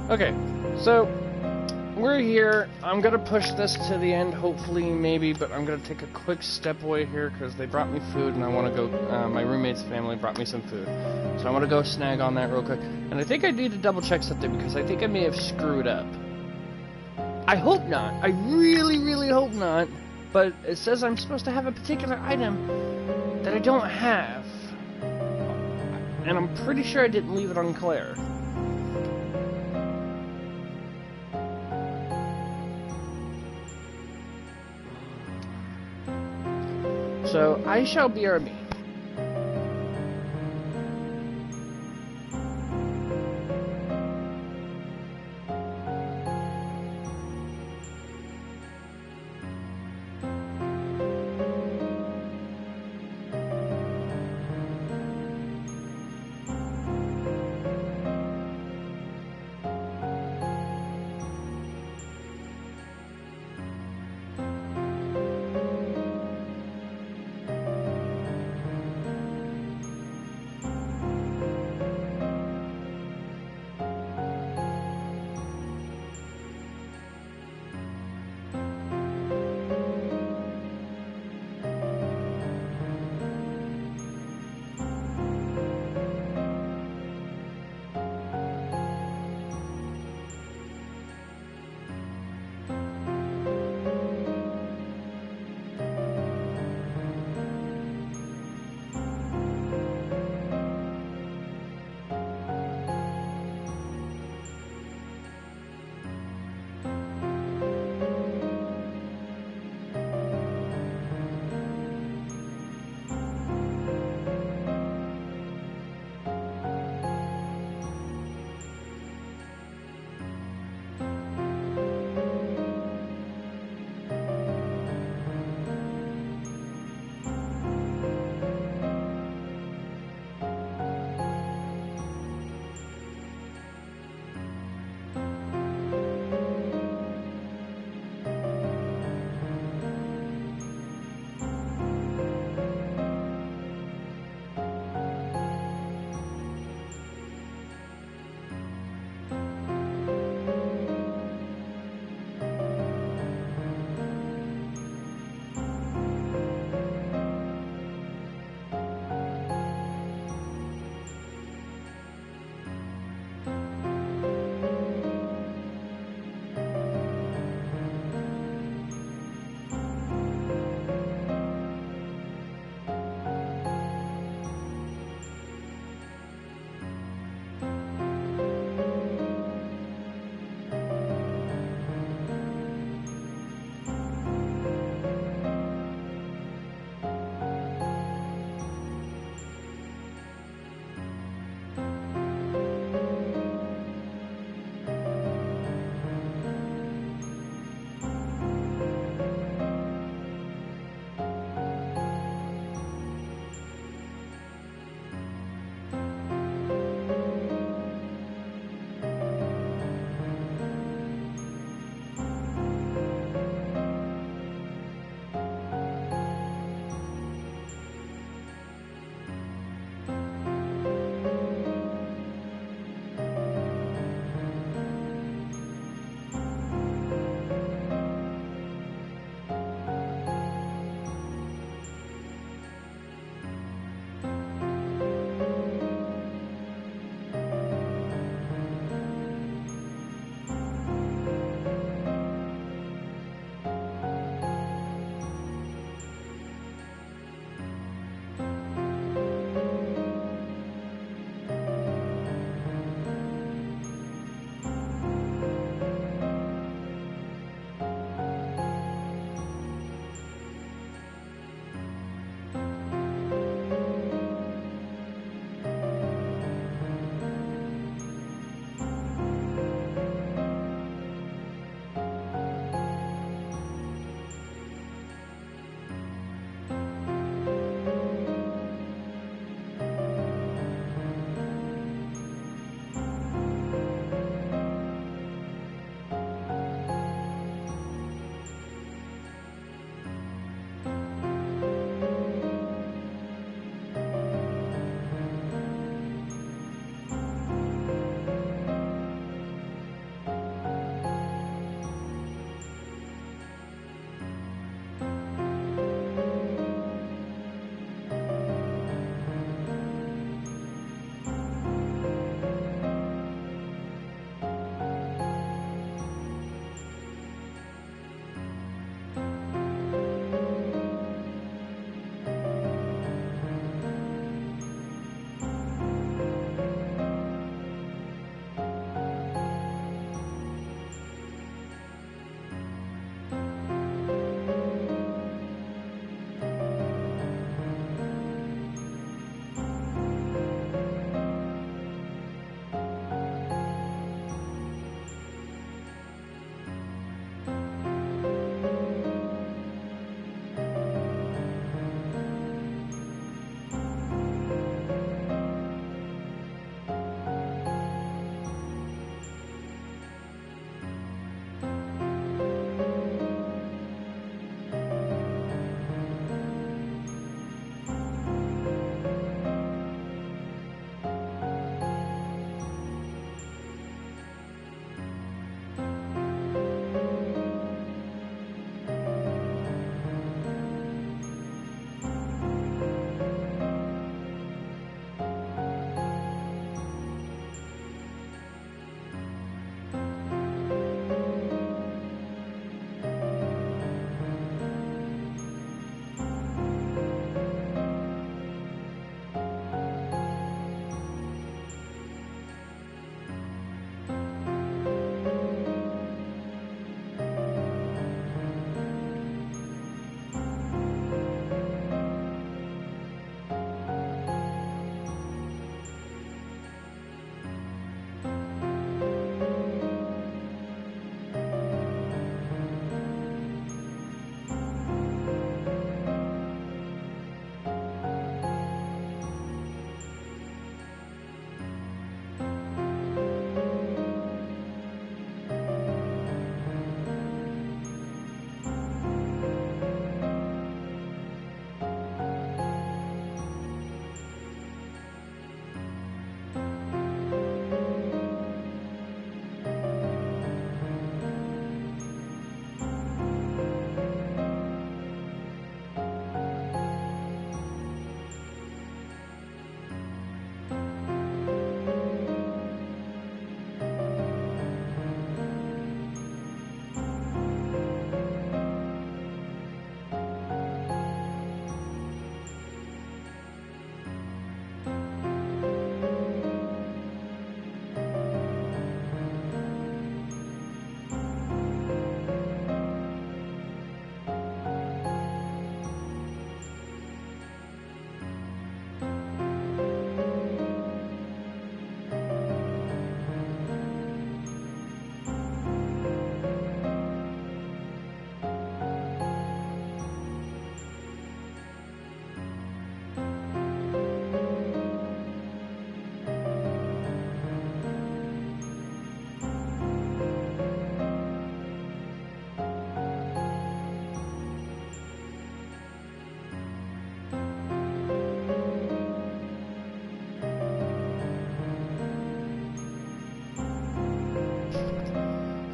Okay, so we're here. I'm gonna push this to the end, hopefully, maybe, but I'm gonna take a quick step away here because they brought me food and I want to go. My roommate's family brought me some food, so I want to go snag on that real quick. And I think I need to double check something because I think I may have screwed up. I hope not. I really, really hope not. But it says I'm supposed to have a particular item that I don't have, and I'm pretty sure I didn't leave it on Claire. So, I shall BRB.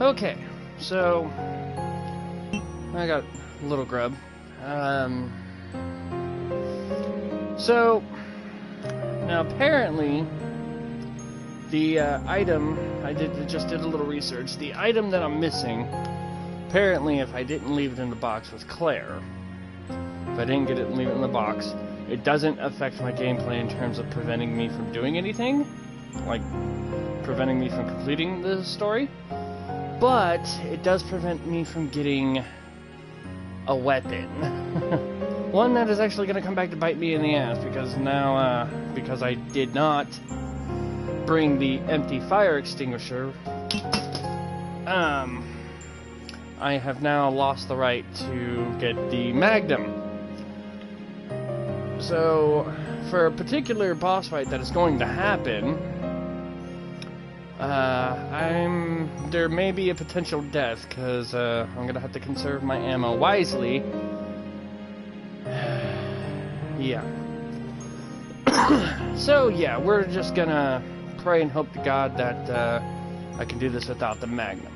Okay, so I got a little grub. So now apparently the item just did a little research. The item that I'm missing, apparently, if I didn't leave it in the box with Claire, if I didn't get it and leave it in the box, it doesn't affect my gameplay in terms of preventing me from doing anything, like preventing me from completing the story. But it does prevent me from getting a weapon. One that is actually going to come back to bite me in the ass, because now, because I did not bring the empty fire extinguisher, I have now lost the right to get the Magnum. So, for a particular boss fight that is going to happen, there may be a potential death, because I'm gonna have to conserve my ammo wisely. Yeah. So yeah, we're just gonna pray and hope to God that I can do this without the Magnum.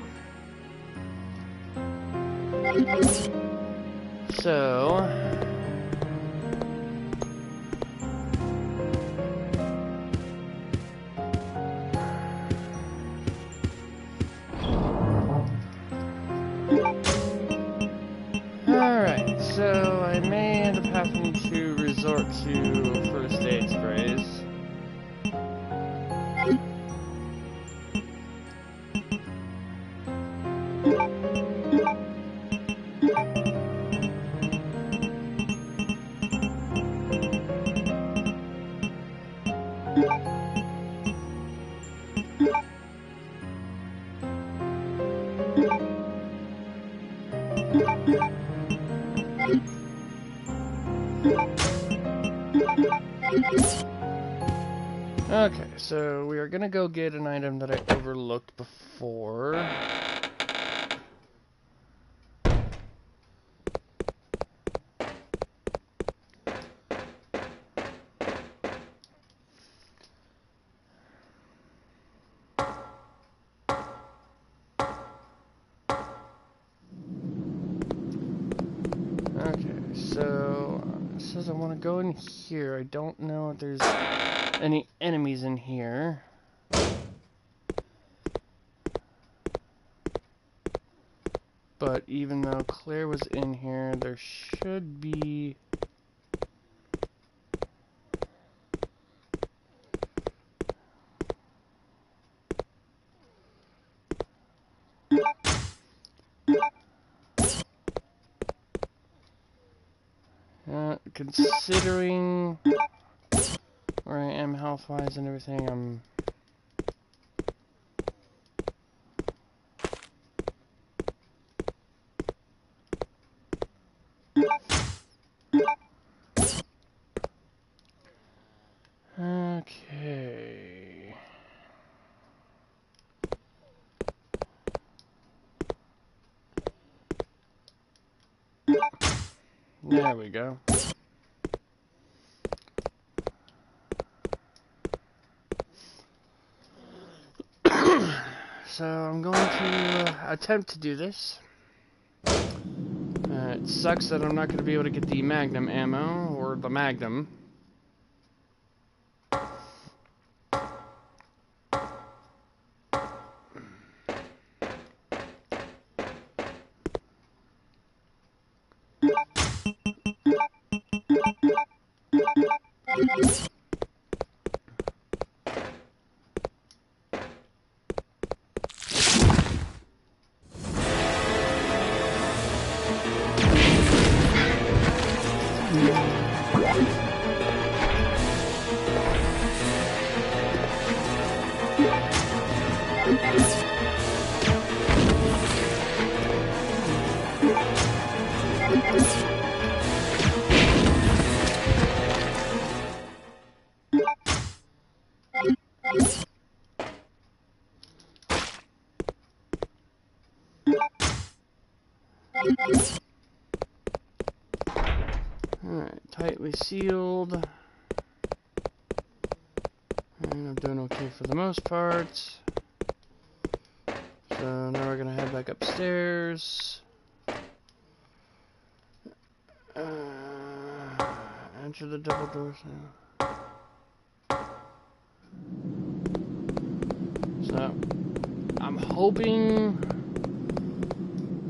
So alright, so I may end up having to resort to first aid sprays. Okay, so we are gonna go get an item that I overlooked before. Okay, so it says I want to go in here. I don't know if there's any enemies in here. But even though Claire was in here, there should be... considering where I am health-wise and everything, I'm... Okay... There we go. So I'm going to attempt to do this. It sucks that I'm not going to be able to get the Magnum ammo, or the Magnum. Alright, tightly sealed. And I'm doing okay for the most part. So now we're gonna head back upstairs. Enter the double doors now. So, I'm hoping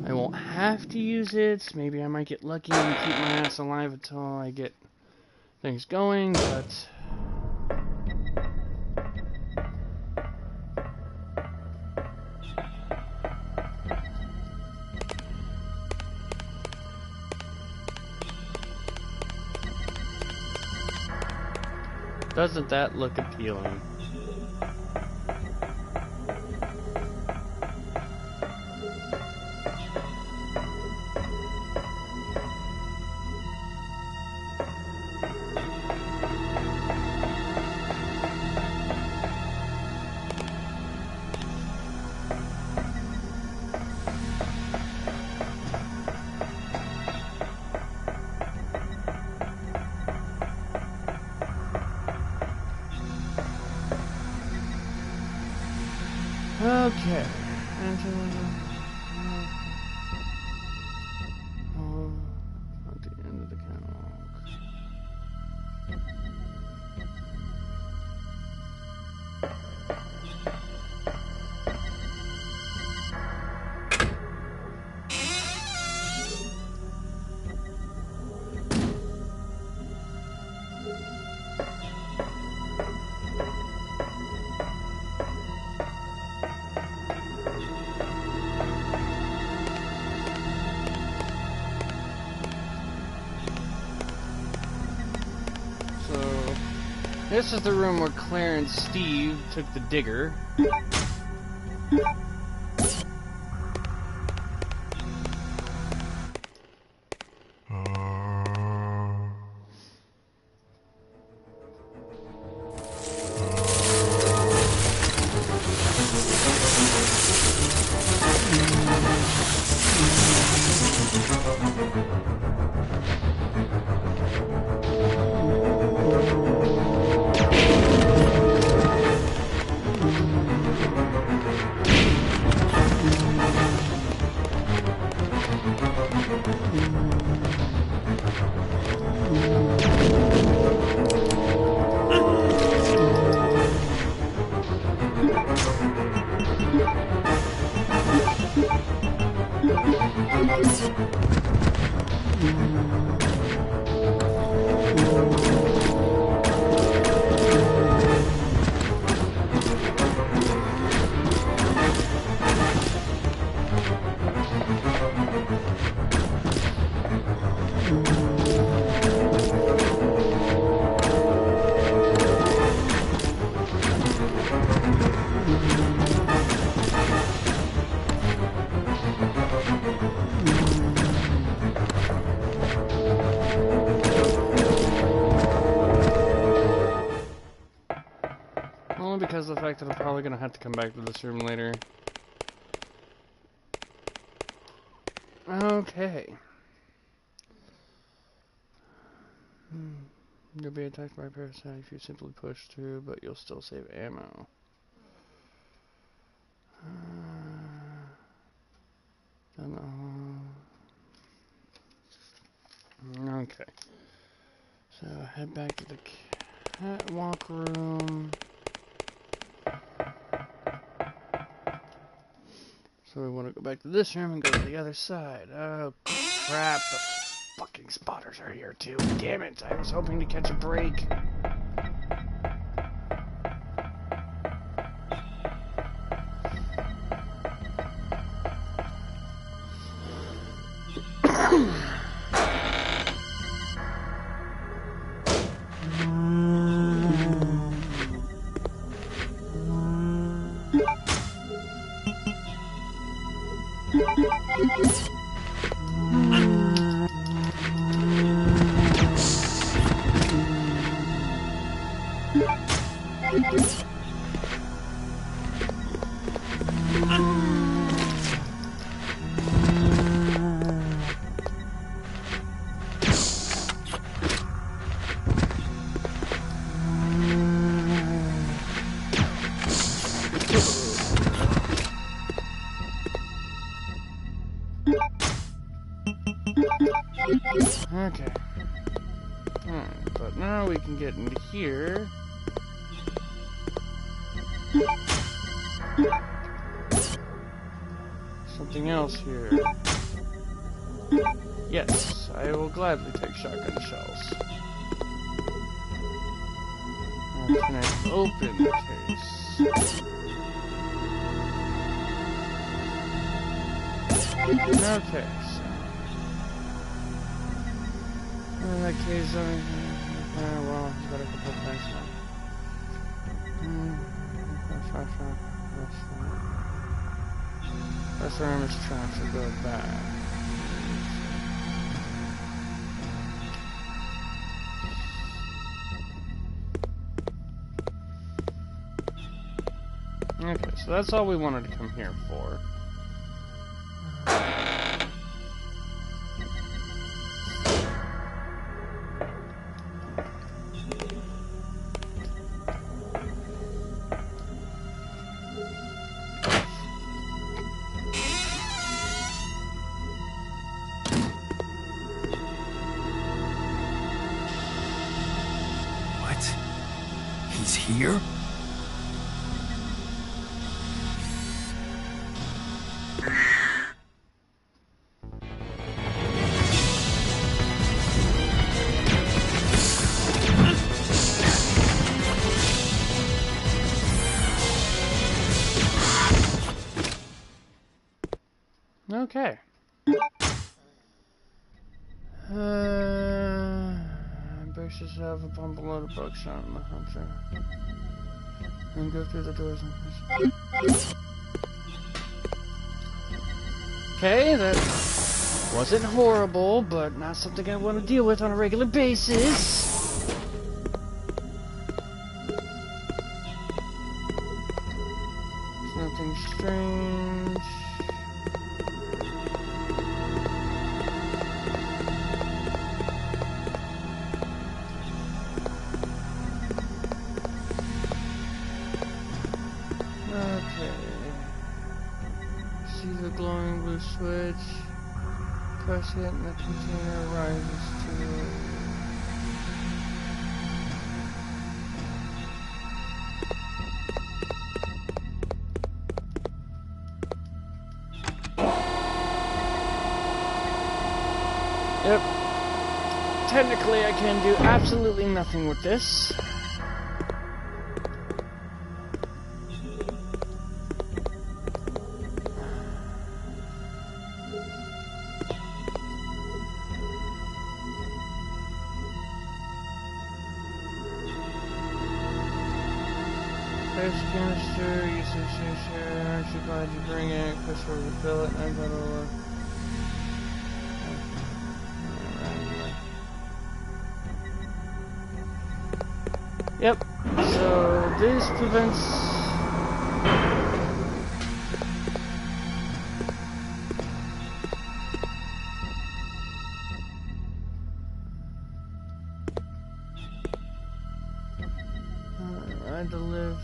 I won't have to use it. Maybe I might get lucky and keep my ass alive until I get things going, but... Doesn't that look appealing? Okay. At the end of the catalog. This is the room where Claire and Steve took the digger. Because of the fact that I'm probably gonna have to come back to this room later. Okay. You'll be attacked by a parasite if you simply push through, but you'll still save ammo. Okay. So head back to the catwalk room. So we want to go back to this room and go to the other side. Oh, crap. The fucking spotters are here, too. Damn it. I was hoping to catch a break. Okay. But now we can get into here. Something else here. Yes, I will gladly take shotgun shells. Now, can I open the case? Okay, so in that case, well, he's got a couple of things now. That's where I'm just trying to go back. Okay, so that's all we wanted to come here for. What? He's here? Okay. Brace yourself upon below the buckshot and the hunter. And go through the doors. Okay, that wasn't horrible, but not something I want to deal with on a regular basis. It's nothing strange. Glowing blue switch. Press it and the container rises to... Yep. Technically I can do absolutely nothing with this. Canister, use the share, aren't you glad you bring it? Push her to fill it, and I gotta Yep, so this prevents ride the lift.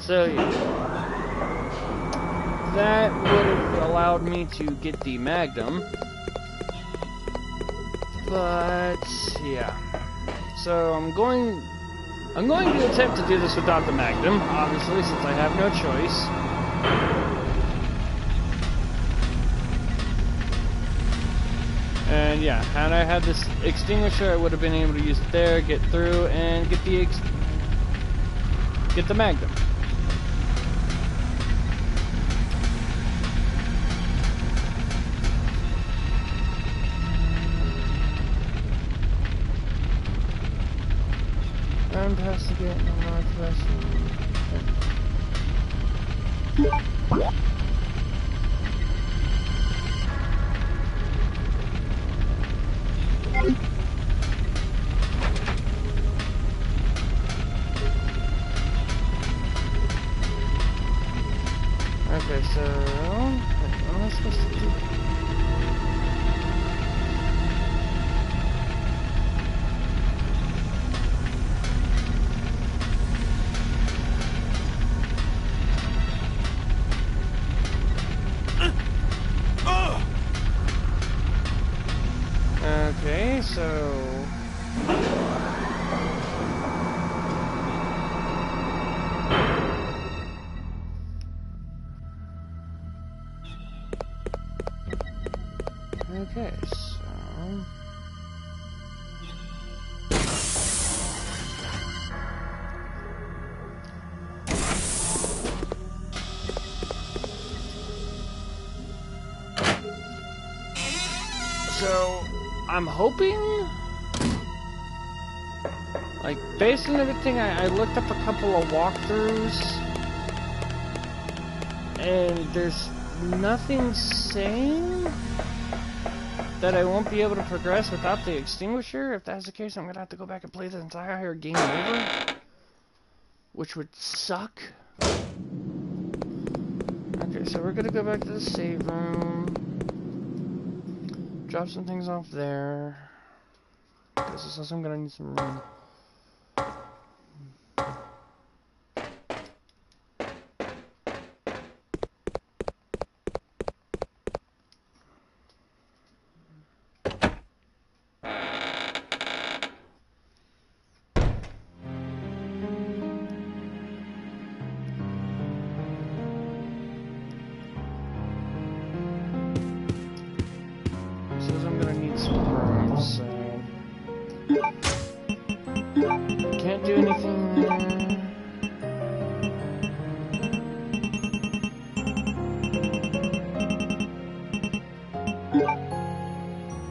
So yeah, that would have allowed me to get the Magnum, but yeah. So I'm going to attempt to do this without the Magnum, obviously, since I have no choice. And yeah, had I had this extinguisher, I would have been able to use it there, get through, and get the Magnum. I'm past the gate in the northwest. Okay, so what am I supposed to do? Okay, so... So, I'm hoping... Like, based on everything, I looked up a couple of walkthroughs, and there's nothing saying that I won't be able to progress without the extinguisher. If that's the case, I'm gonna have to go back and play the entire game over, which would suck. Okay, so we're gonna go back to the save room, drop some things off there, because this is also gonna need some room. I'm gonna need some room, so can't do anything there.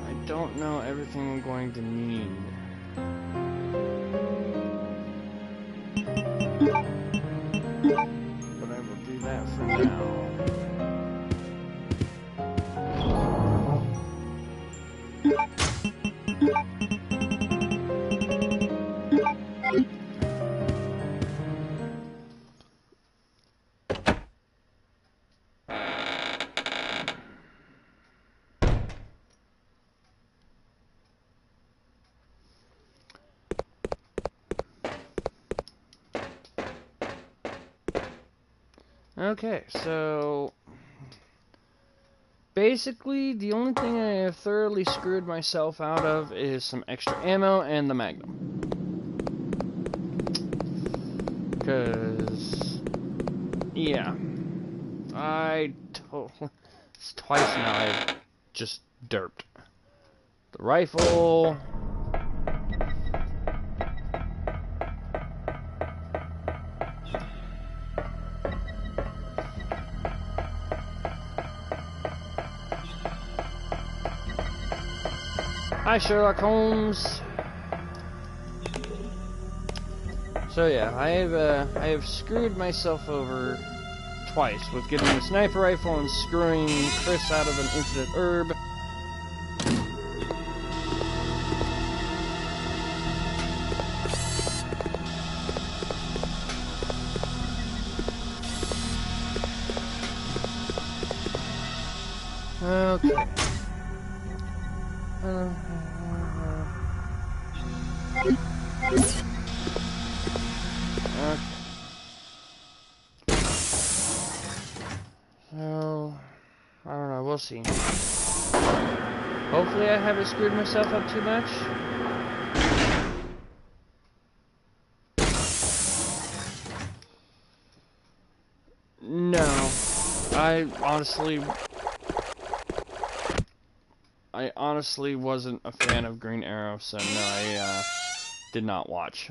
I don't know everything I'm going to need. But I will do that for now. Okay, so basically the only thing I have thoroughly screwed myself out of is some extra ammo and the Magnum. Because, yeah, it's twice now I've just derped. The rifle... Hi, Sherlock Holmes. So yeah, I have screwed myself over twice with getting the sniper rifle and screwing Chris out of an infinite herb. Okay. So, I don't know, we'll see. Hopefully I haven't screwed myself up too much. No. I honestly wasn't a fan of Green Arrow, so no, I did not watch.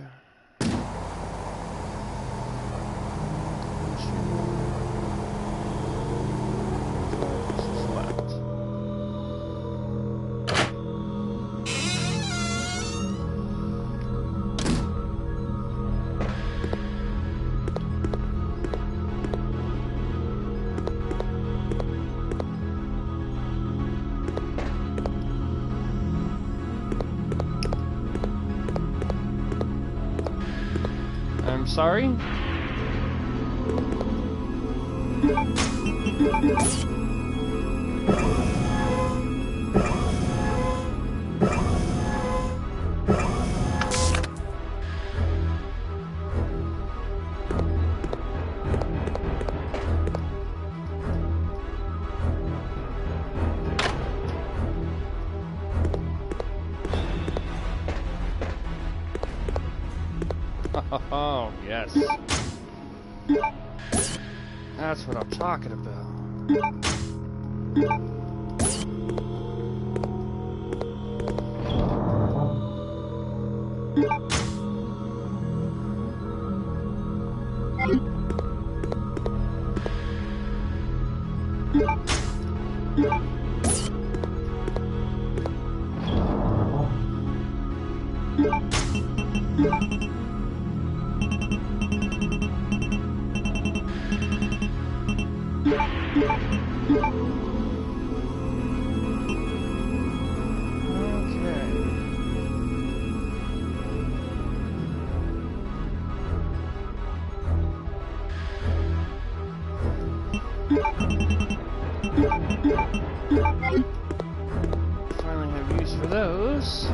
I'm sorry? Oh, yes. That's what I'm talking about. Finally have use for those.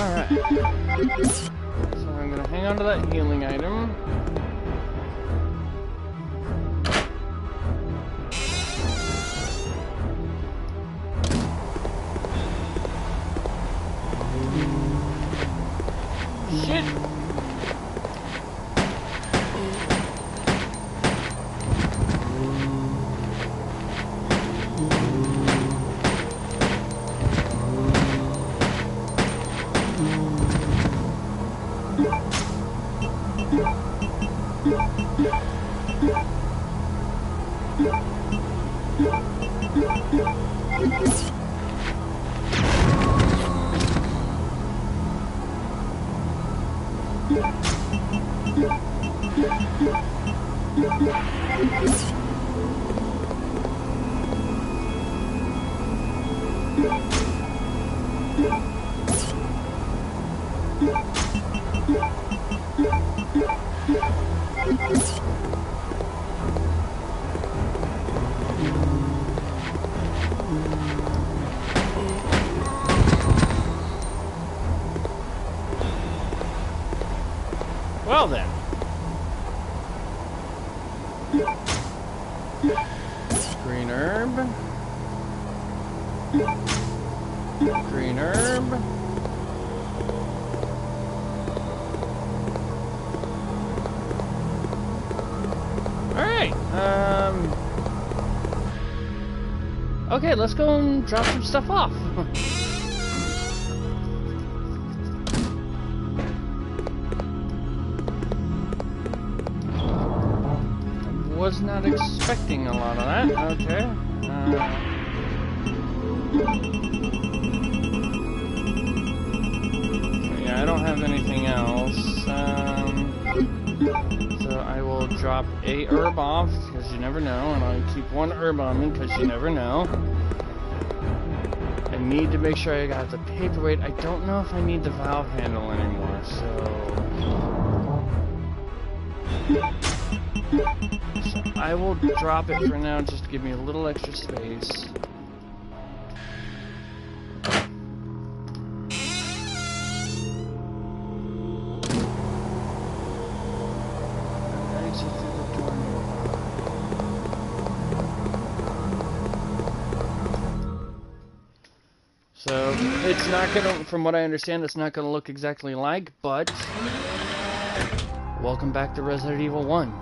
Alright. So I'm gonna hang on to that healing item. Shit! Well then. Green herb. Green herb. Alright, okay, let's go and drop some stuff off. Was not expecting a lot of that. Okay. Yeah, I don't have anything else. So I will drop a herb off, because you never know, and I'll keep one herb on me, because you never know. I need to make sure I got the paperweight. I don't know if I need the valve handle anymore, so I will drop it for now, just to give me a little extra space. Exit through the door nearby. So it's not gonna, from what I understand, it's not gonna look exactly like, but welcome back to Resident Evil 1.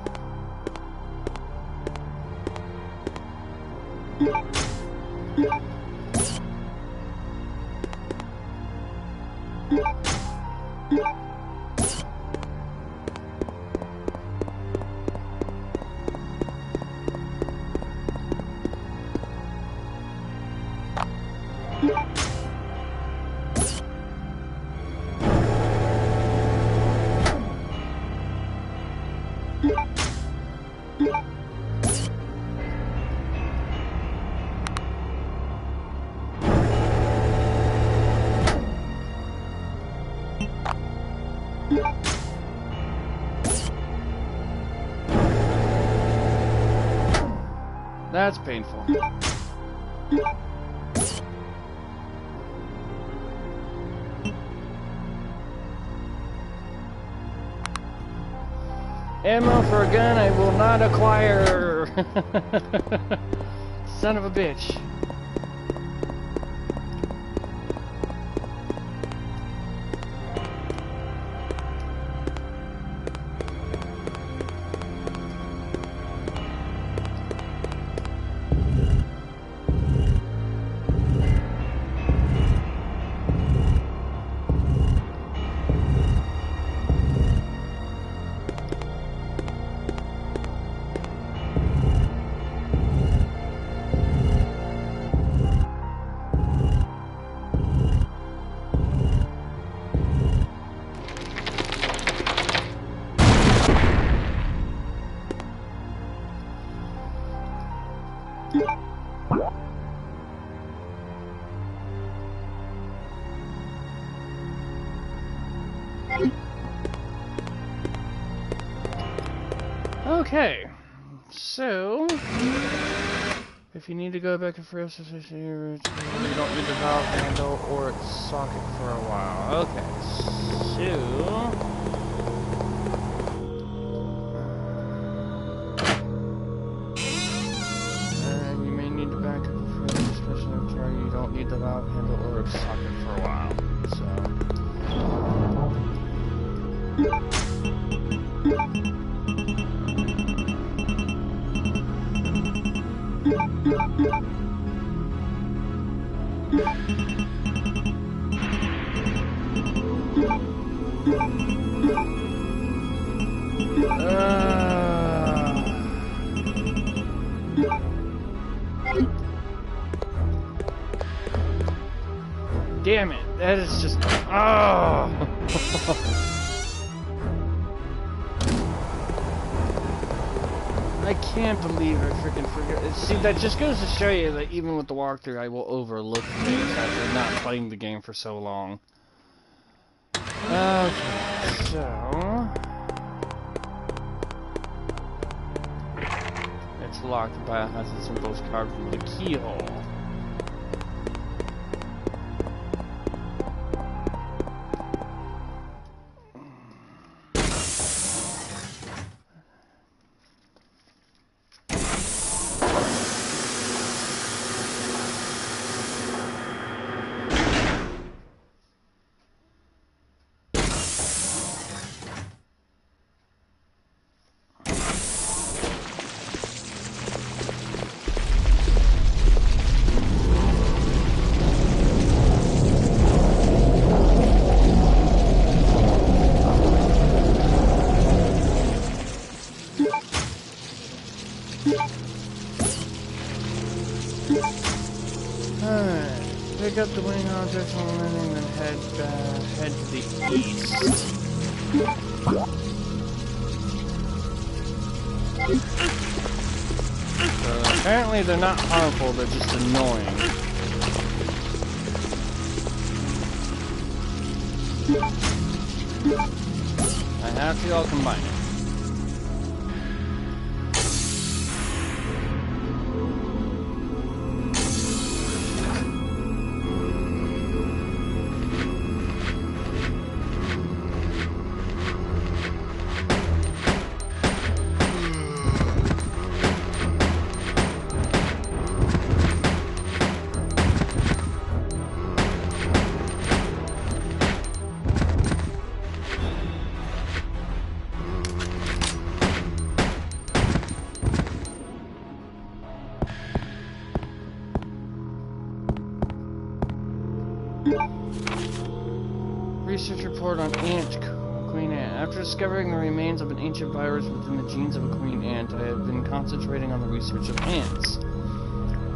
that's painful. Ammo for a gun I will not acquire! Son of a bitch. Okay, so if you need to go back and forth, you don't need the valve handle or its socket for a while. Okay, so you may need to back up and forth this person of turn. You don't need the valve handle or its socket for a while. Damn it, that is just... Oh! I can't believe I freaking forgot. See, that just goes to show you that even with the walkthrough, I will overlook things after not playing the game for so long. Okay, so... It's locked. The biohazard symbols carved from the keyhole. Pick up the wing objects on landing, then head to the east. So apparently they're not harmful, they're just annoying. I have to all combine it. Research report on Queen Ant. After discovering the remains of an ancient virus within the genes of a queen ant, I have been concentrating on the research of ants.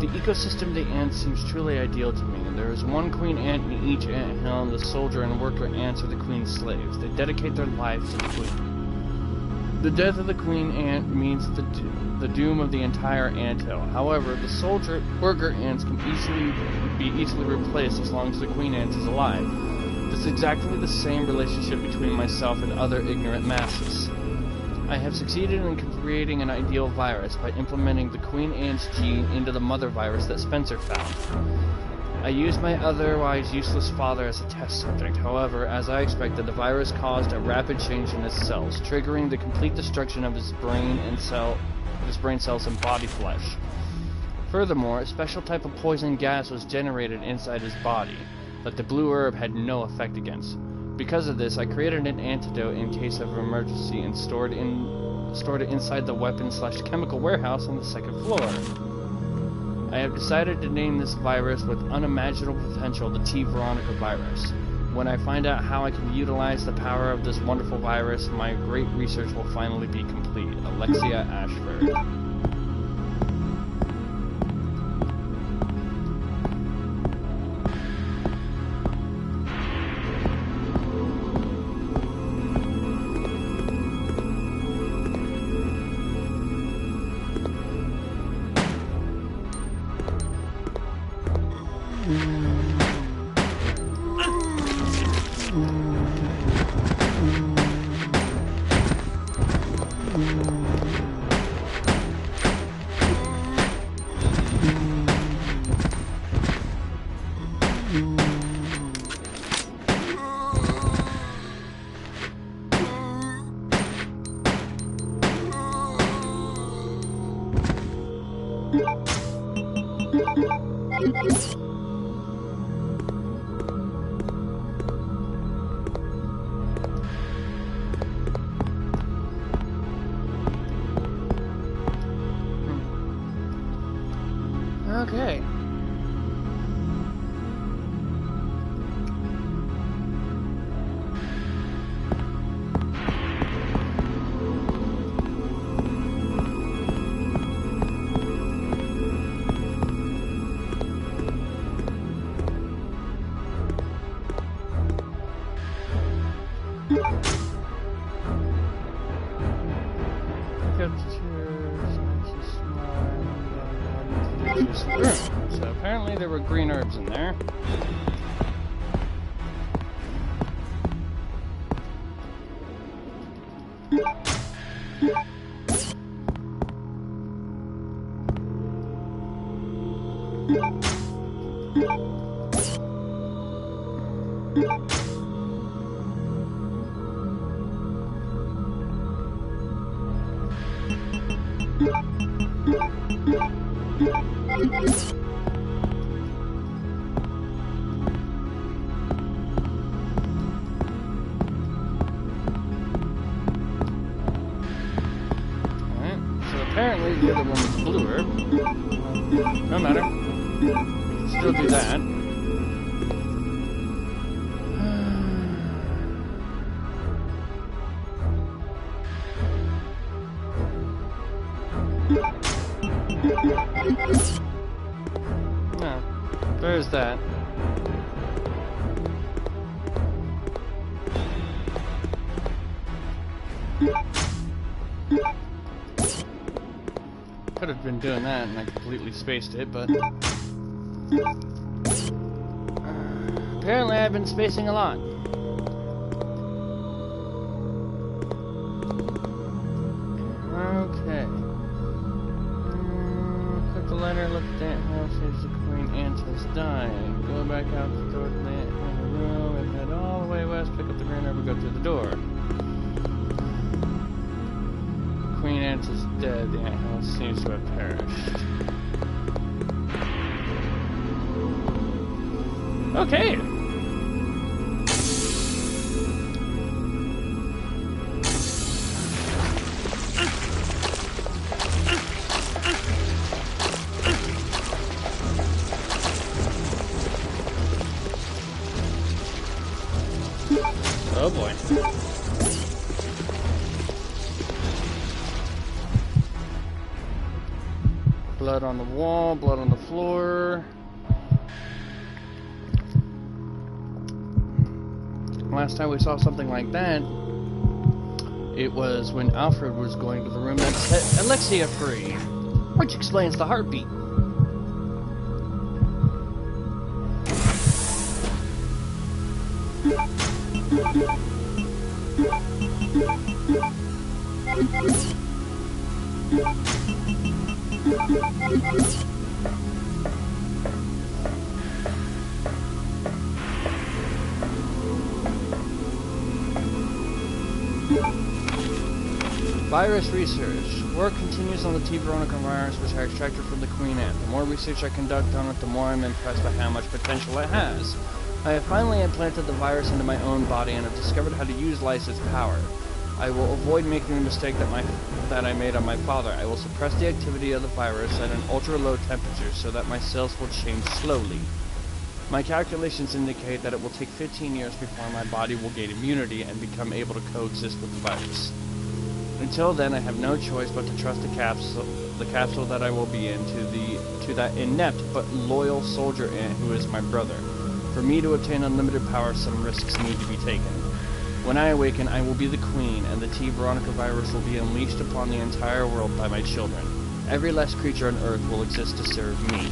The ecosystem of the ants seems truly ideal to me. There is one queen ant in each ant hill, and the soldier and worker ants are the queen's slaves. They dedicate their lives to the queen. The death of the queen ant means the doom of the entire ant hill. However, the soldier worker ants can be easily replaced as long as the queen ant is alive. This is exactly the same relationship between myself and other ignorant masses. I have succeeded in creating an ideal virus by implementing the Queen Ant's gene into the mother virus that Spencer found. I used my otherwise useless father as a test subject. However, as I expected, the virus caused a rapid change in his cells, triggering the complete destruction of his brain cells and body flesh. Furthermore, a special type of poison gas was generated inside his body that the blue herb had no effect against. Because of this, I created an antidote in case of emergency and stored it inside the weapon/chemical warehouse on the second floor. I have decided to name this virus with unimaginable potential the T. Veronica virus. When I find out how I can utilize the power of this wonderful virus, my great research will finally be complete. Alexia Ashford. Okay. So apparently there were green herbs in there. Apparently the other one was blue herb. No matter. Still do that. No. There's that. Could have been doing that and I completely spaced it, but apparently I've been spacing a lot. Okay. Click the letter, look at the ant house, here's the Queen Ant has died. Go back out the door to the ant room and head all the way west, pick up the green herb and go through the door. Queen Ant is dead. The ant house seems to have perished. Okay. Oh boy. Blood on the wall, blood on the floor. Last time we saw something like that, it was when Alfred was going to the room that set Alexia free, which explains the heartbeat. Virus research. Work continues on the T. Veronica virus, which I extracted from the Queen Ant. The more research I conduct on it, the more I'm impressed by how much potential it has. I have finally implanted the virus into my own body and have discovered how to utilize its power. I will avoid making the mistake that I made on my father. I will suppress the activity of the virus at an ultra-low temperature so that my cells will change slowly. My calculations indicate that it will take 15 years before my body will gain immunity and become able to coexist with the virus. Until then, I have no choice but to trust the capsule that I will be in, to that inept but loyal soldier ant who is my brother. For me to obtain unlimited power, some risks need to be taken. When I awaken, I will be the Queen, and the T. Veronica virus will be unleashed upon the entire world by my children. Every last creature on Earth will exist to serve me.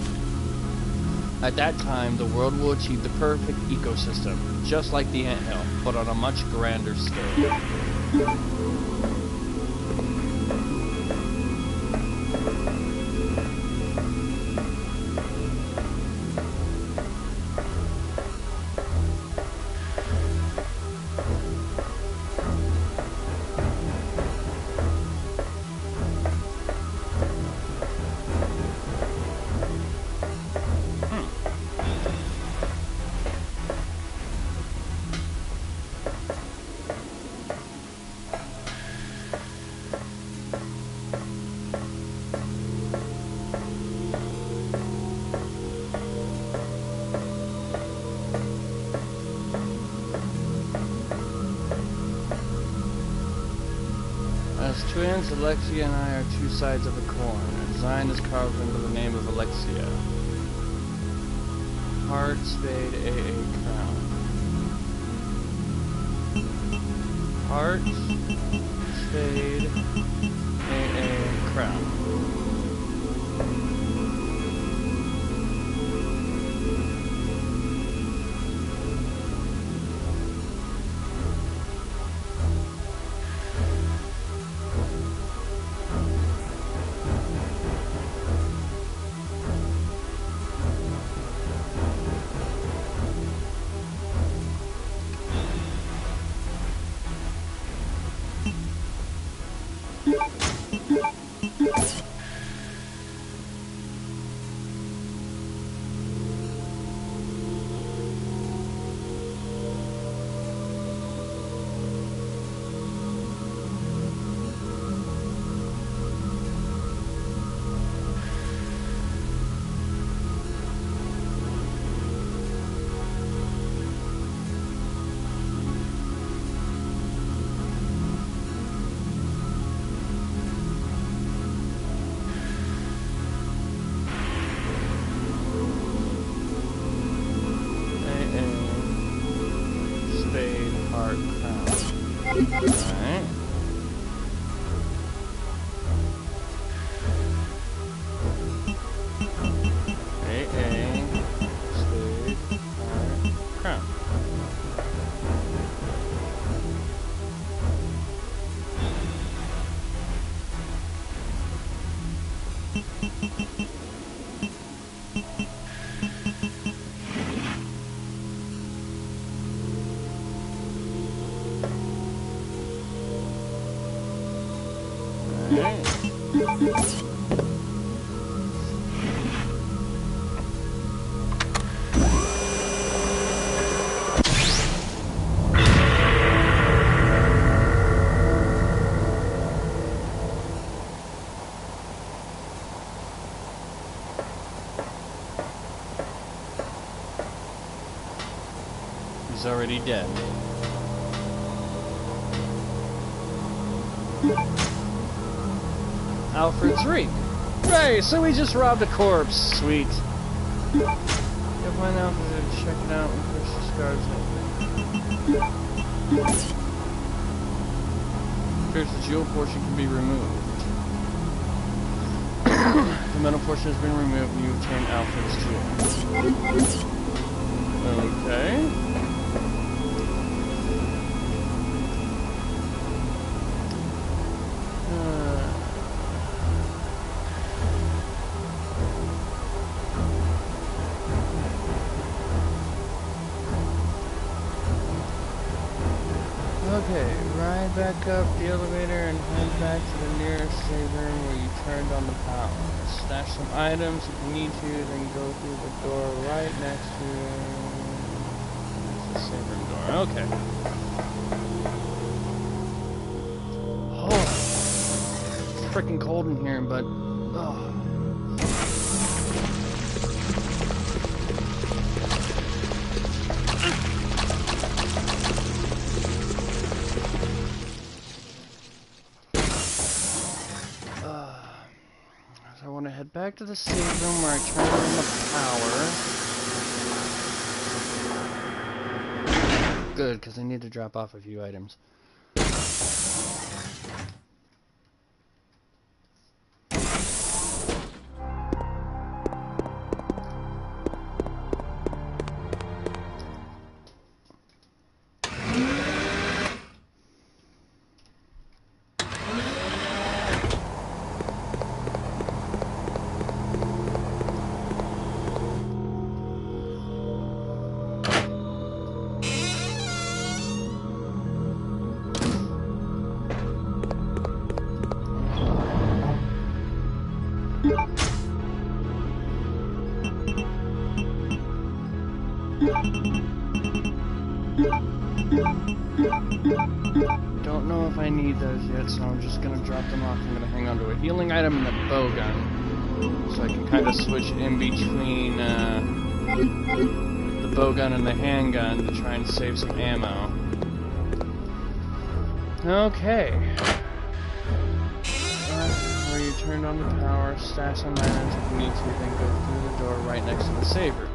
At that time, the world will achieve the perfect ecosystem, just like the anthill, but on a much grander scale. As twins, Alexia and I are two sides of a coin. A design is carved into the name of Alexia. Heart, spade, AA, crown. Heart, spade, AA, crown. Alright. AA, spade, heart, crown. He's already dead. Alfred's Reek. Right, so we just robbed a corpse. Sweet. You'll find Alfred and check it out and push the scars in. Here's the jewel portion can be removed. The metal portion has been removed and you obtain Alfred's jewel. Okay. Okay, ride back up the elevator and head back to the nearest save room where you turned on the power. Stash some items if you need to, then go through the door right next to the save room door. Okay. Oh, it's freaking cold in here, but oh. So I want to head back to the save room where I turned on the power. Good, because I need to drop off a few items. Don't know if I need those yet, so I'm just gonna drop them off. I'm gonna hang on to a healing item and a bow gun, so I can kind of switch in between the bow gun and the handgun to try and save some ammo. Okay. Where you turned on the power, stash some items if you need to, then go through the door right next to the save room.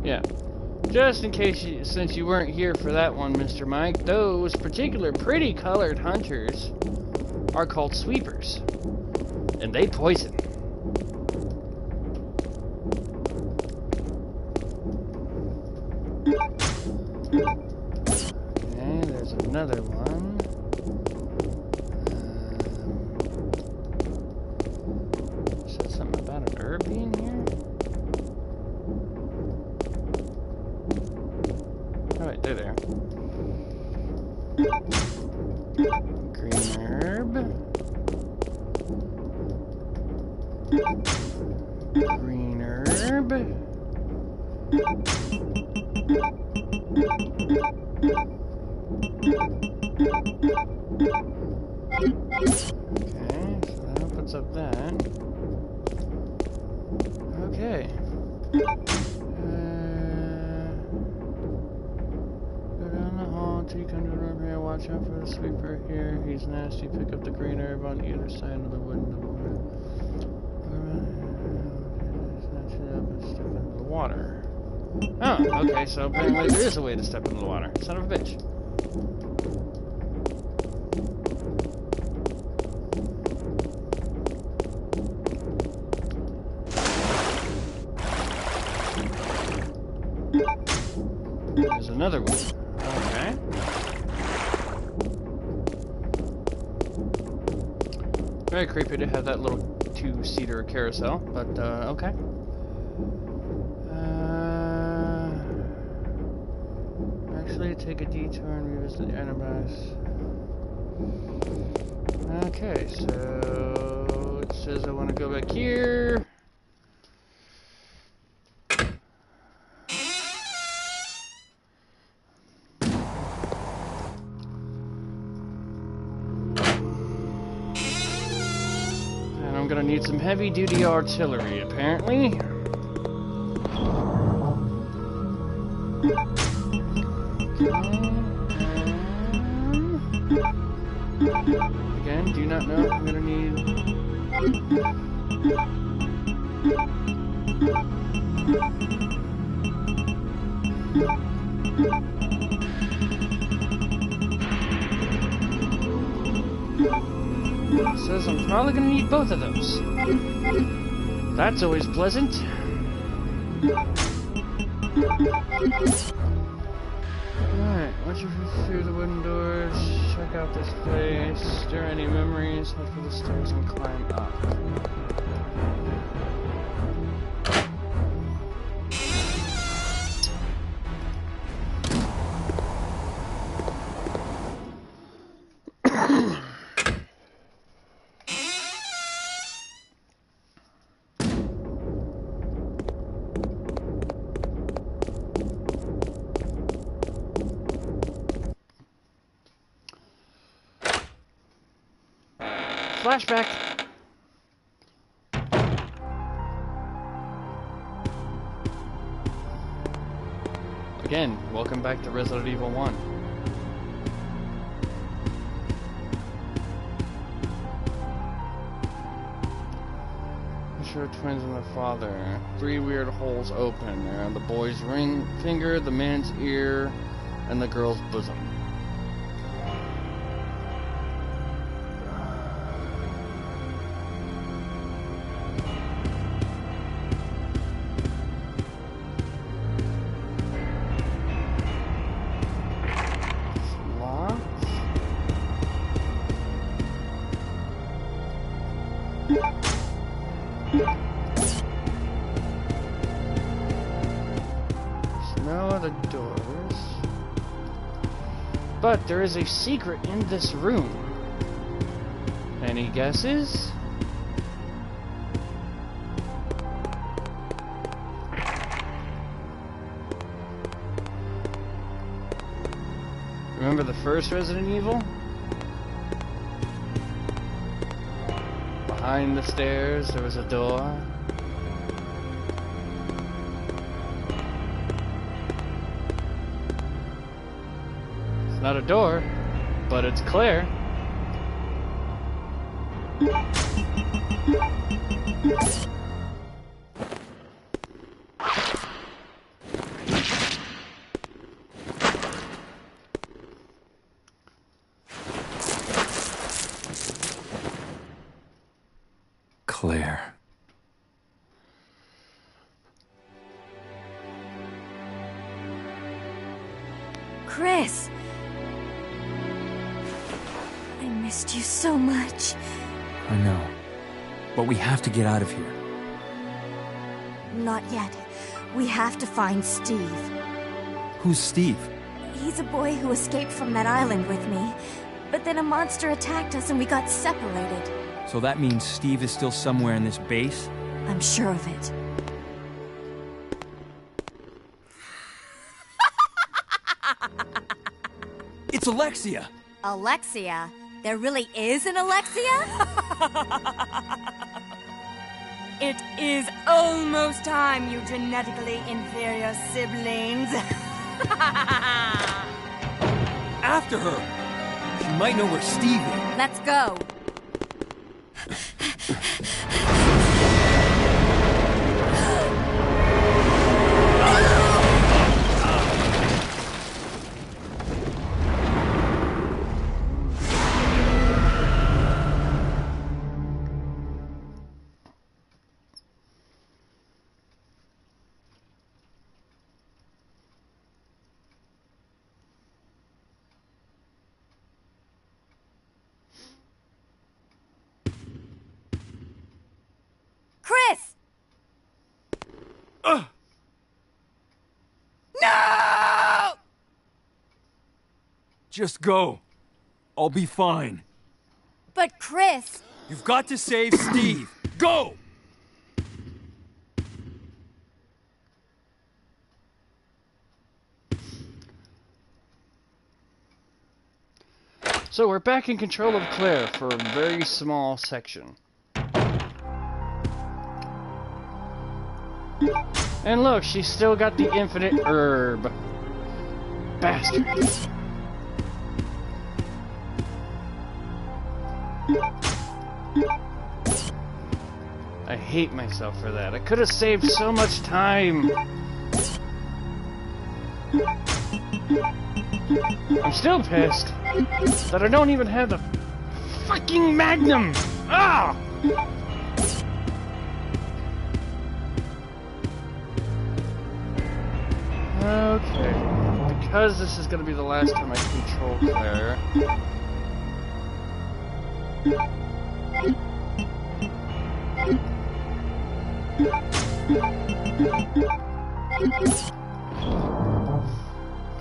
Yeah, just in case since you weren't here for that one, Mr. Mike, those particular pretty colored hunters are called sweepers, and they poison. Okay, there's another one. Said something about an herb being here? Alright, they're there. Green herb. Green herb. Okay, so that opens up that. Okay. You come to the room here, watch out for the sweeper here. He's nasty. Pick up the green herb on either side of the window. Step into the water. Oh, okay, so apparently there is a way to step into the water. Son of a bitch. There's another one. Okay. Very creepy to have that little two-seater carousel, but okay. Actually, take a detour and revisit the enterprise. Okay, so it says I want to go back here. I'm gonna need some heavy-duty artillery, apparently. Again, do not know if I'm gonna need... Says I'm probably gonna need both of those. That's always pleasant. Alright, once you move through the wooden doors, check out this place, stir any memories, head for the stairs and climb up. Flashback! Again, welcome back to Resident Evil 1. Sure, twins and the father. 3 weird holes open. They're on the boy's ring finger, the man's ear, and the girl's bosom. But there is a secret in this room. Any guesses? Remember the first Resident Evil? Behind the stairs there was a door. Not a door, but it's Claire. Claire. Chris! I missed you so much. I know. But we have to get out of here. Not yet. We have to find Steve. Who's Steve? He's a boy who escaped from that island with me. But then a monster attacked us and we got separated. So that means Steve is still somewhere in this base? I'm sure of it. It's Alexia! Alexia? There really is an Alexia? It is almost time, you genetically inferior siblings. After her! She might know where Steve is. Let's go. Chris! No! Just go. I'll be fine. But Chris... You've got to save Steve. Go! So we're back in control of Claire for a very small section. And look, she's still got the infinite herb. Bastard. I hate myself for that. I could have saved so much time. I'm still pissed that I don't even have the fucking Magnum! Ah! Okay. Because this is gonna be the last time I control Claire.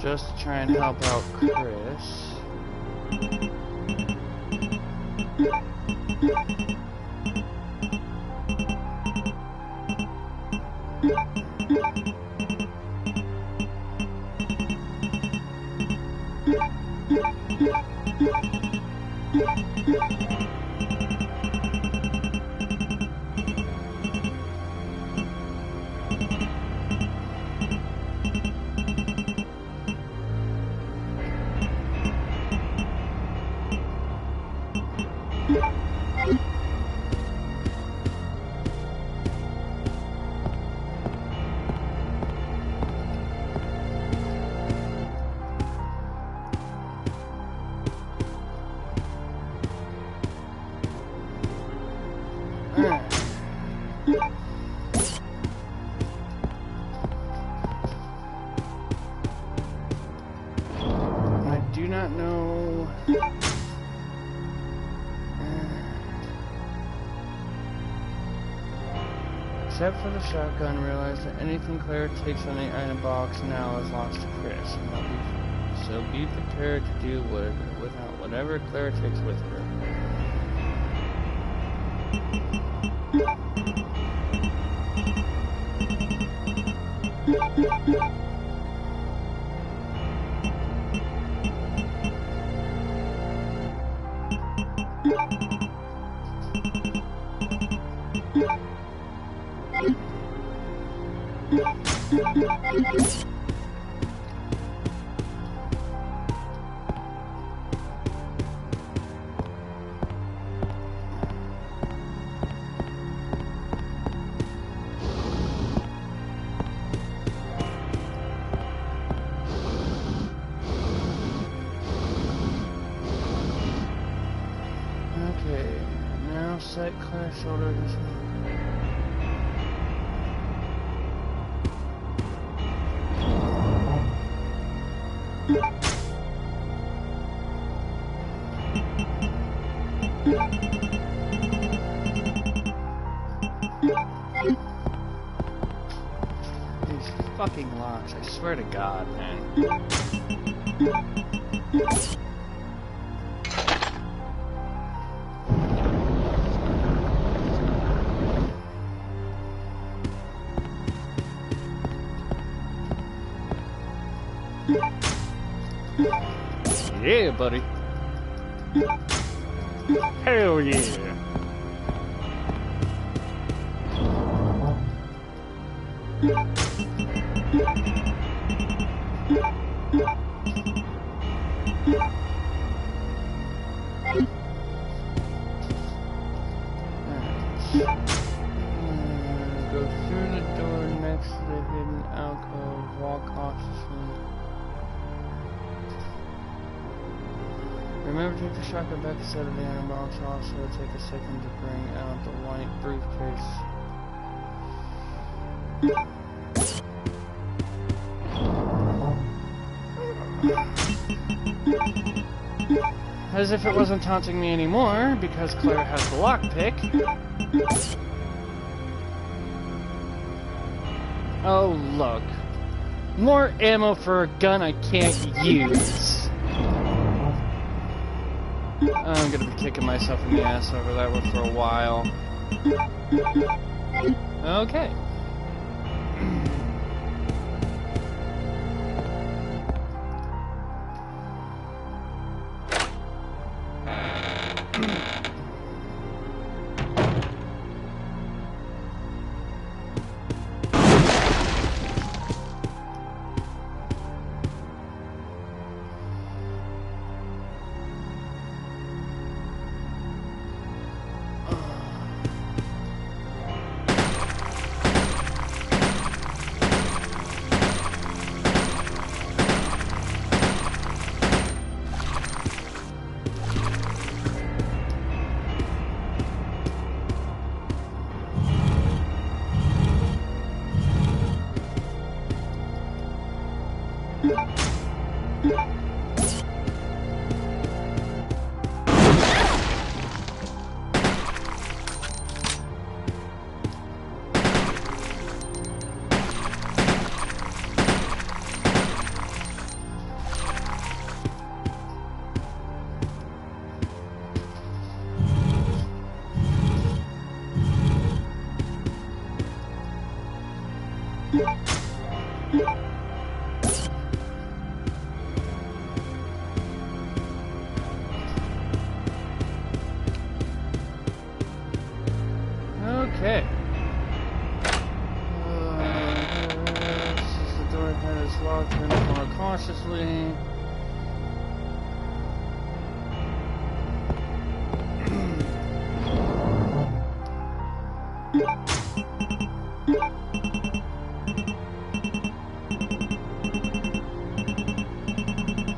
Just to try and help out Chris. I do not know. Except for the shotgun, realize that anything Claire takes on the item box now is lost to Chris. So be prepared to deal with whatever Claire takes with her. Okay, now set Claire's shoulder this way. These fucking locks, I swear to God, man. Yeah, buddy. Hell yeah. Go through the door next to the hidden alcove, walk cautiously. Remember to take the shotgun back instead of the iron box. Also, take a second to bring out the white briefcase. As if it wasn't taunting me anymore, because Claire has the lockpick. Oh, look. More ammo for a gun I can't use. I'm gonna be kicking myself in the ass over that one for a while. Okay. Okay. This is the door ahead is locked. Turn it more cautiously.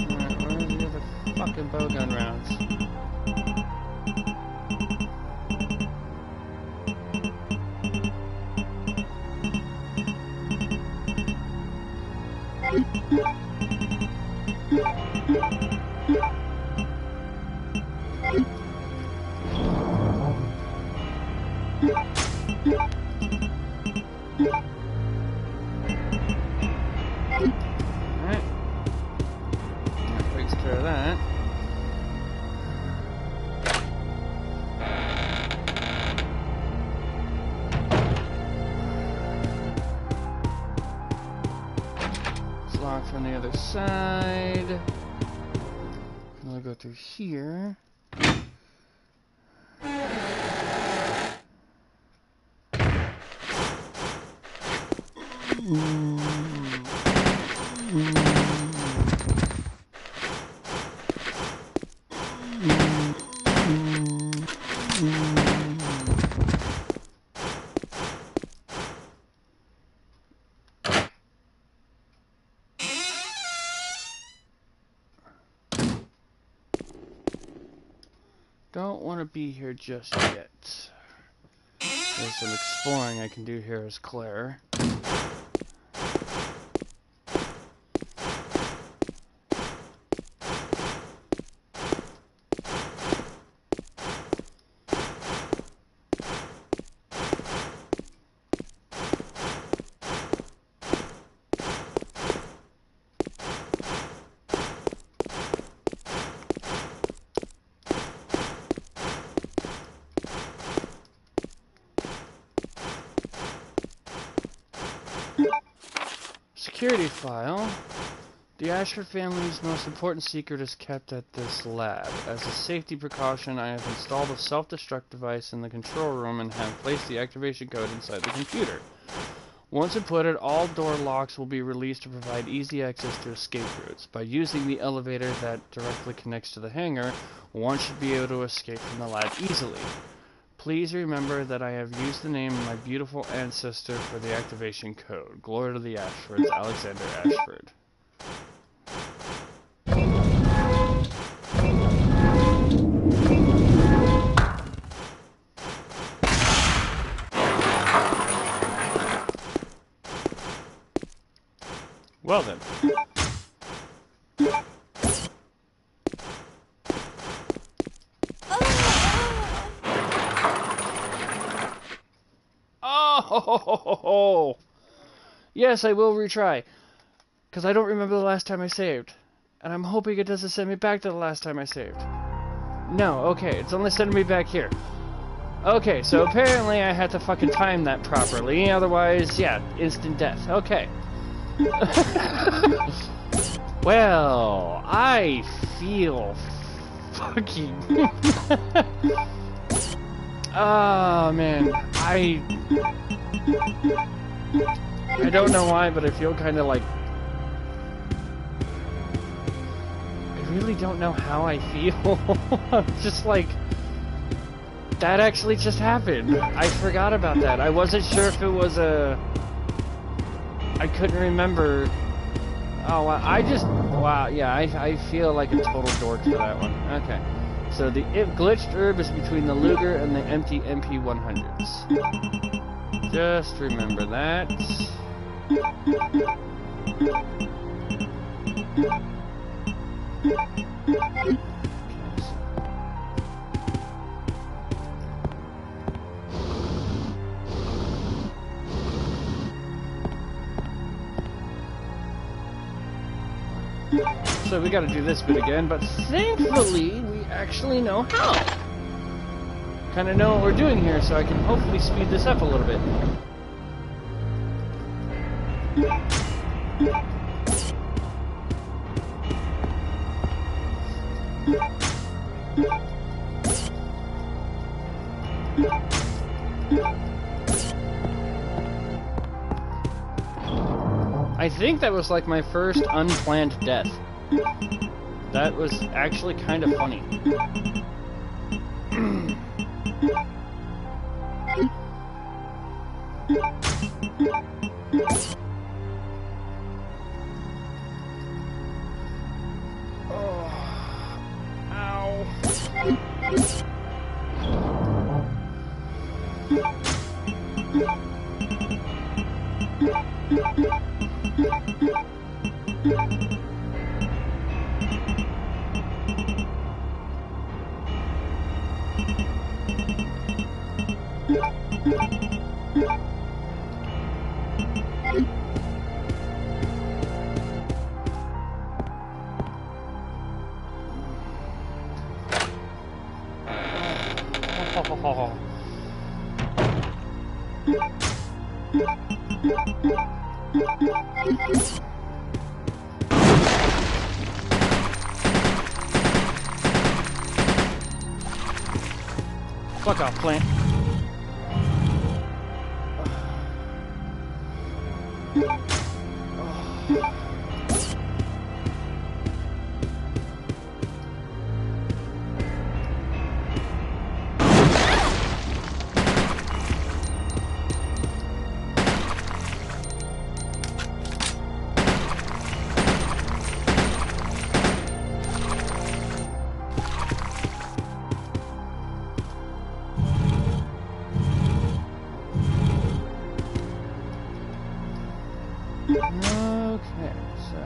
Alright, where are the other fucking bowgun rounds? Alright. That takes care of that. It's locked from the other side. I'm gonna go through here. Don't want to be here just yet. There's some exploring I can do here as Claire. Security file. The Ashford family's most important secret is kept at this lab. As a safety precaution, I have installed a self-destruct device in the control room and have placed the activation code inside the computer. Once inputted, all door locks will be released to provide easy access to escape routes. By using the elevator that directly connects to the hangar, one should be able to escape from the lab easily. Please remember that I have used the name of my beautiful ancestor for the activation code. Glory to the Ashfords, Alexander Ashford. Well then. Oh! Yes, I will retry. Because I don't remember the last time I saved. And I'm hoping it doesn't send me back to the last time I saved. No, okay, it's only sending me back here. Okay, so apparently I had to fucking time that properly. Otherwise, yeah, instant death. Okay. Well, I feel fucking... Oh, man. I don't know why, but I feel kind of like... I really don't know how I feel. I'm just like... That actually just happened. I forgot about that. I wasn't sure if it was a... I couldn't remember. Oh, I just... Wow, yeah, I feel like a total dork for that one. Okay. So the glitched herb is between the Luger and the empty MP100s. Just remember that. So we gotta do this bit again, but thankfully we actually know how. Kinda know what we're doing here, so I can hopefully speed this up a little bit. I think that was like my first unplanned death. That was actually kind of funny. Oh, ow. Oh. Fuck off, plant. Okay, so...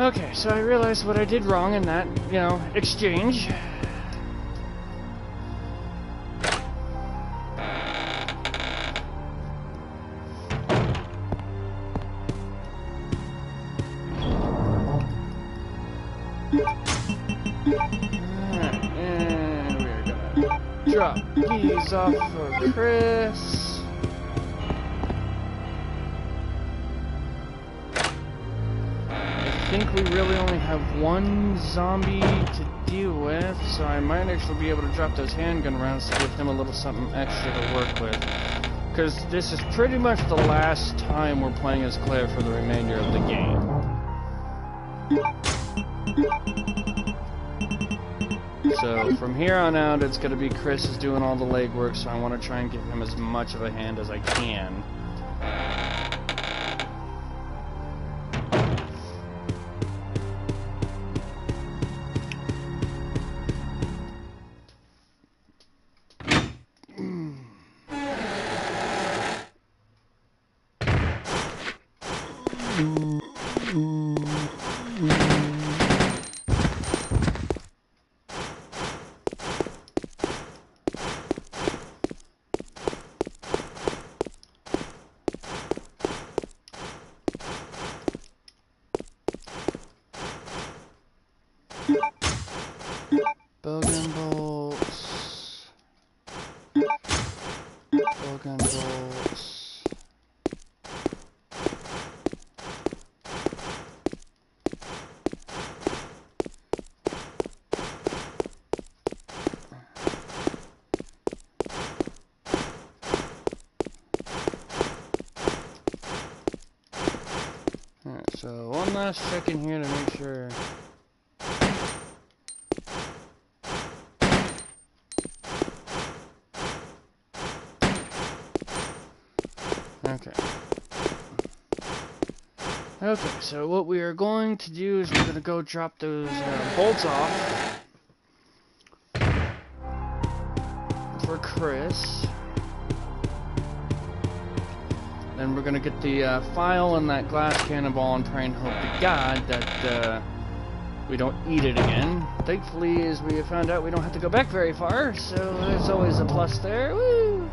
Okay, so I realized what I did wrong in that, exchange. And we're gonna drop these off for Chris. I think we really only have one zombie to deal with, so I might actually be able to drop those handgun rounds to give him a little something extra to work with. Because this is pretty much the last time we're playing as Claire for the remainder of the game. So from here on out, it's going to be Chris is doing all the legwork, so I want to try and give him as much of a hand as I can. Bowgun bolts. Bowgun bolts. Alright, so one last check in here to make sure. Okay. Okay, so what we are going to do is we're going to go drop those bolts off for Chris. Then we're going to get the file and that glass cannonball and try and hope to God that we don't eat it again. Thankfully, as we have found out, we don't have to go back very far, so there's always a plus there. Woo!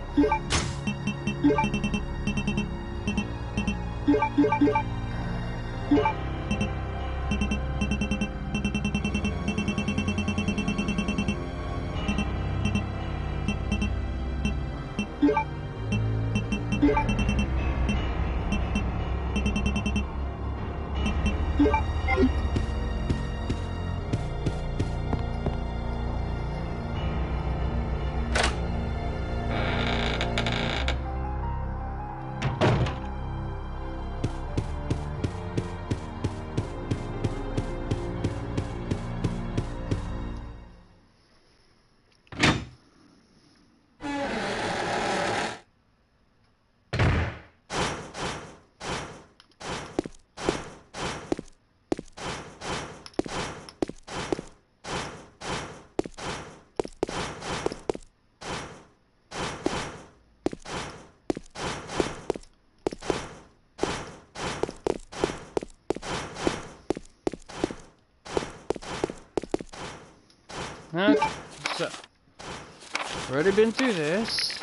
Okay, so, we've already been through this.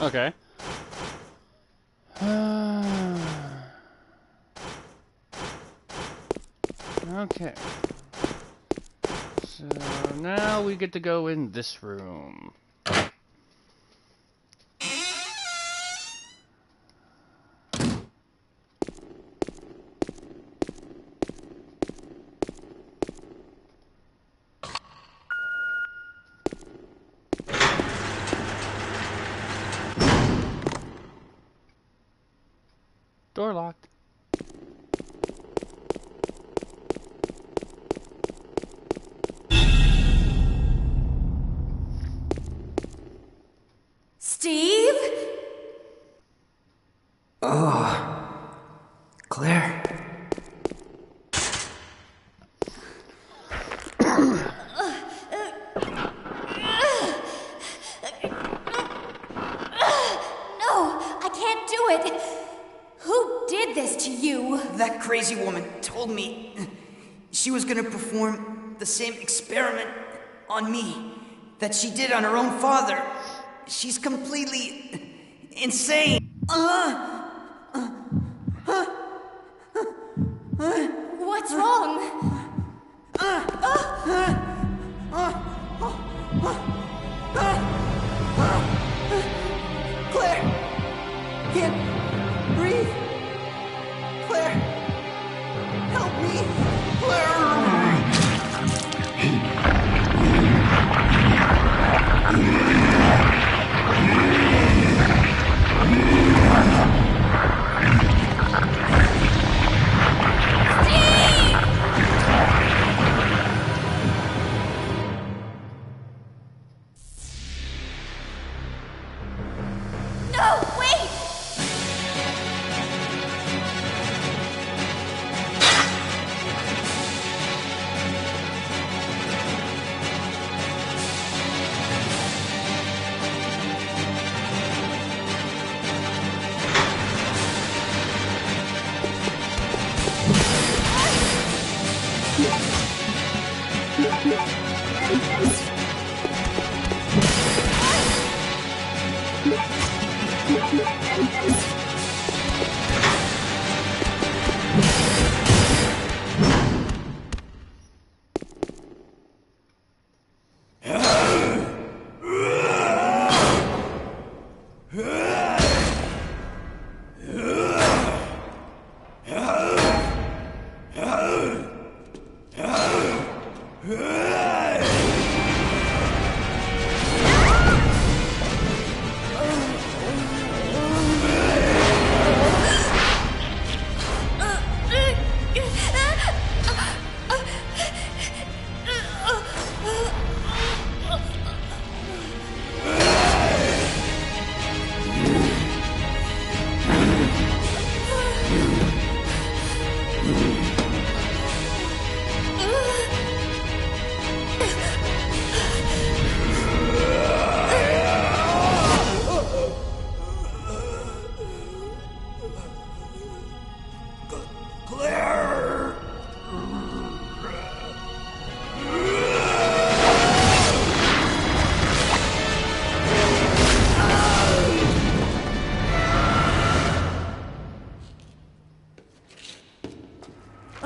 Okay. Okay. So now we get to go in this room. Door locked. Steve? Oh, Claire. No, I can't do it. Who did this to you? That crazy woman told me she was gonna perform the same experiment on me that she did on her own father. She's completely insane. What's wrong? Claire! Can't breathe! Claire! Help me! Claire! No, wait!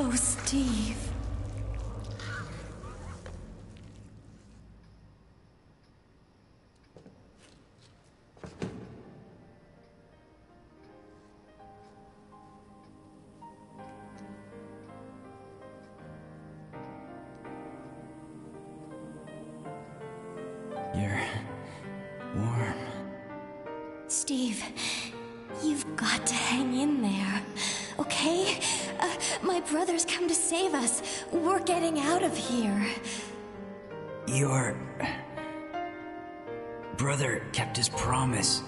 Oh, Steve. You're warm. Steve, you've got to hang in there, okay? My brother's come to save us. We're getting out of here. Your brother kept his promise.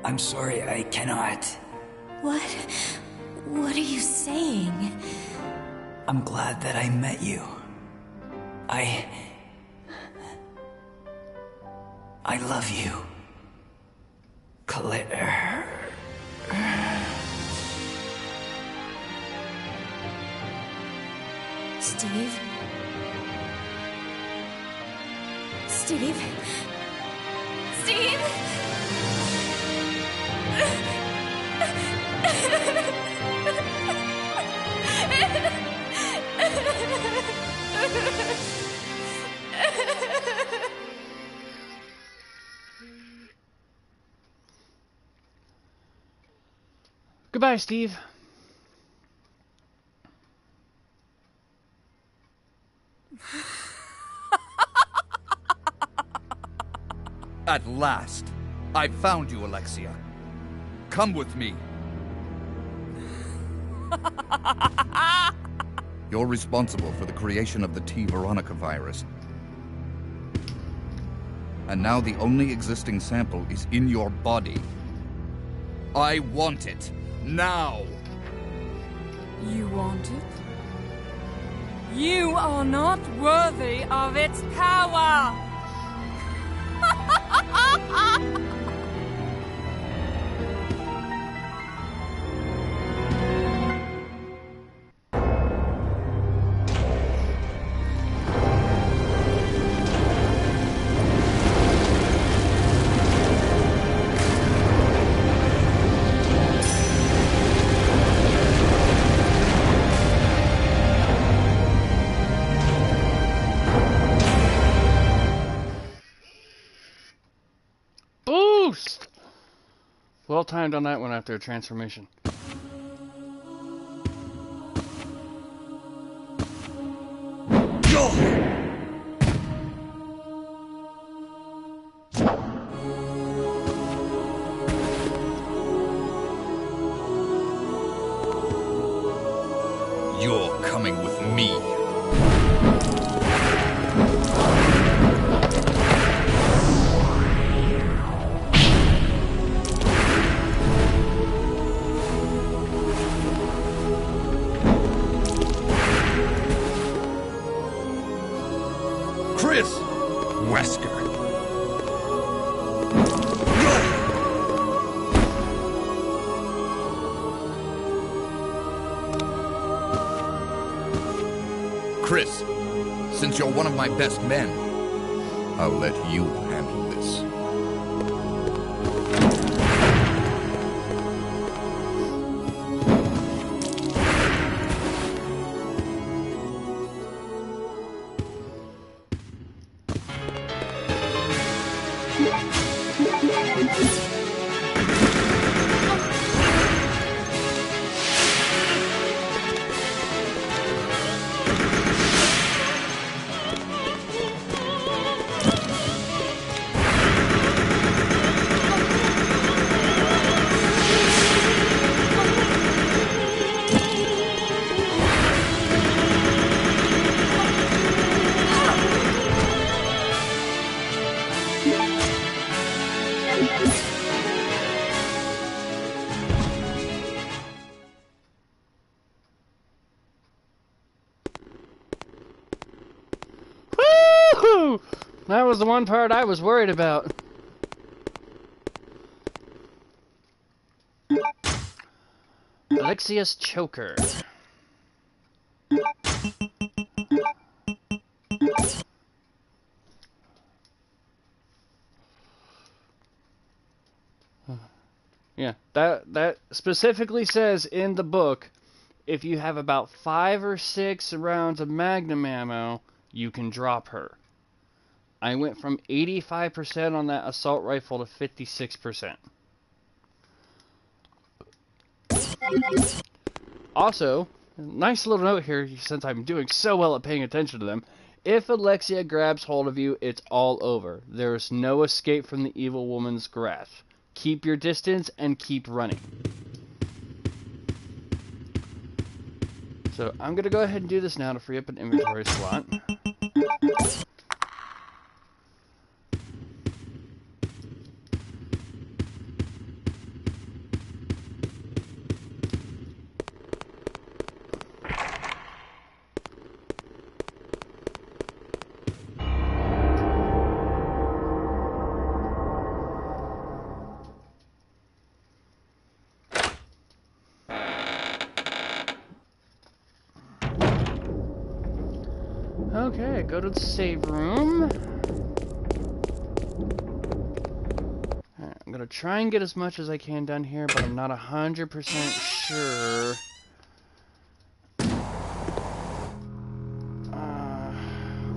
I'm sorry, I cannot. What? What are you saying? I'm glad that I met you. I love you, Claire. Steve? Steve? Steve? Goodbye, Steve. At last, I've found you, Alexia. Come with me. You're responsible for the creation of the T Veronica virus. And now the only existing sample is in your body. I want it. Now! You want it? You are not worthy of its power! Boost! Well timed on that one after a transformation. You're coming with me. Chris! Wesker. Chris, since you're one of my best men, I'll let you handle this. Woohoo! That was the one part I was worried about. Alexia's choker. Yeah, that specifically says in the book, if you have about 5 or 6 rounds of magnum ammo, you can drop her. I went from 85% on that assault rifle to 56%. Also, nice little note here, since I'm doing so well at paying attention to them. If Alexia grabs hold of you, it's all over. There is no escape from the evil woman's grasp. Keep your distance and keep running. So I'm going to go ahead and do this now to free up an inventory slot. Okay, go to the save room. Alright, I'm gonna try and get as much as I can done here, but I'm not 100% sure.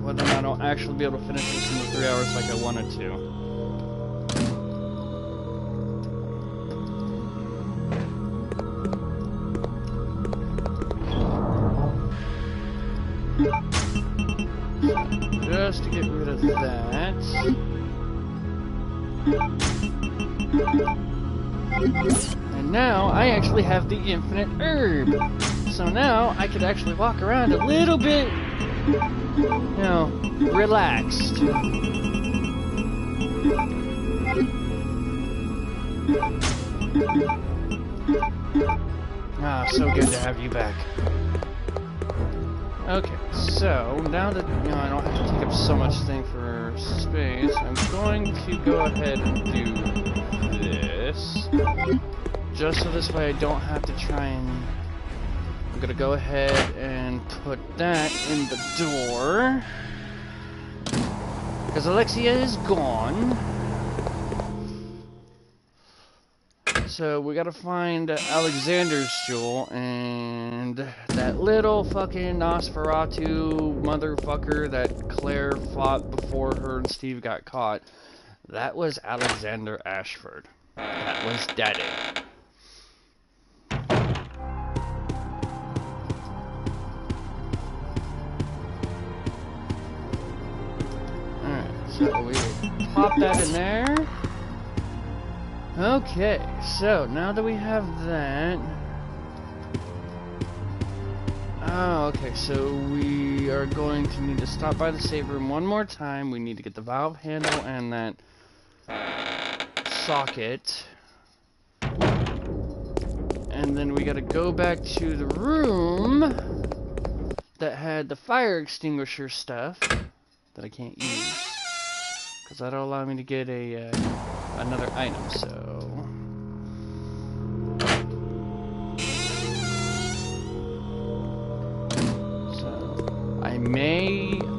Whether or not I'll actually be able to finish this in the 3 hours like I wanted to. Just to get rid of that. And now I actually have the infinite herb. So now I could actually walk around a little bit, you know, relaxed. Ah, so good to have you back. Okay, so now that, you know, I don't have to take up so much thing for space, I'm going to go ahead and do this. Just so this way I don't have to try and... I'm gonna go ahead and put that in the door. Because Alexia is gone. So we gotta find Alexander's jewel, and that little fucking Nosferatu motherfucker that Claire fought before her and Steve got caught. That was Alexander Ashford. That was Daddy. Alright, so we pop that in there. Okay, so now that we have that... Oh, okay, so we are going to need to stop by the save room one more time. We need to get the valve handle and that socket. And then we gotta go back to the room that had the fire extinguisher stuff that I can't use. Because that'll allow me to get a... another item, so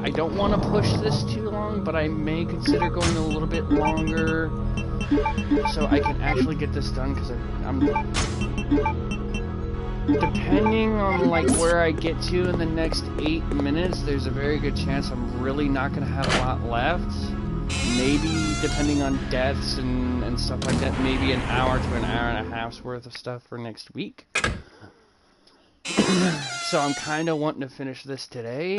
I don't want to push this too long, but I may consider going a little bit longer so I can actually get this done, because I'm depending on like where I get to in the next 8 minutes, there's a very good chance I'm really not going to have a lot left. Maybe, depending on deaths and stuff like that, maybe an hour to an hour and a half's worth of stuff for next week. So I'm kind of wanting to finish this today.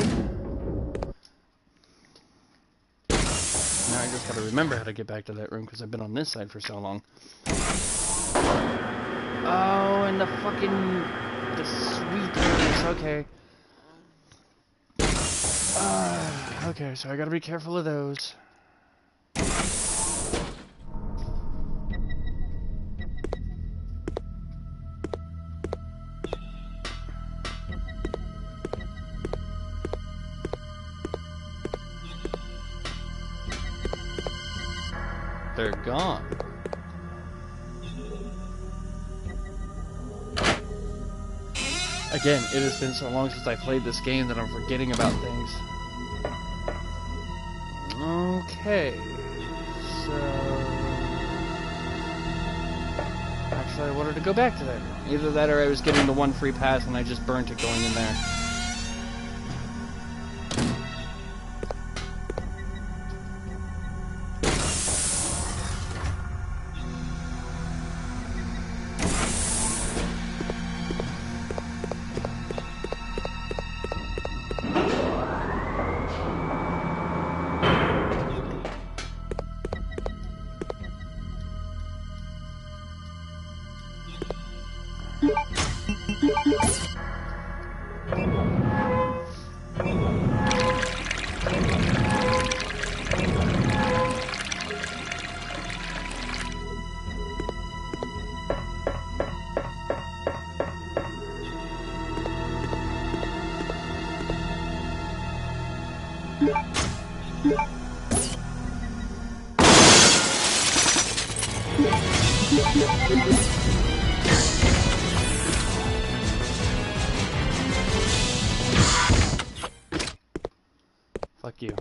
Now I just gotta remember how to get back to that room, because I've been on this side for so long. Oh, and the sweepers, okay. Okay, so I gotta be careful of those. they're gone. Again, it has been so long since I played this game that I'm forgetting about things. Okay, so... Actually, I wanted to go back to that. Either that or I was getting the one free pass and I just burnt it going in there. Fuck you.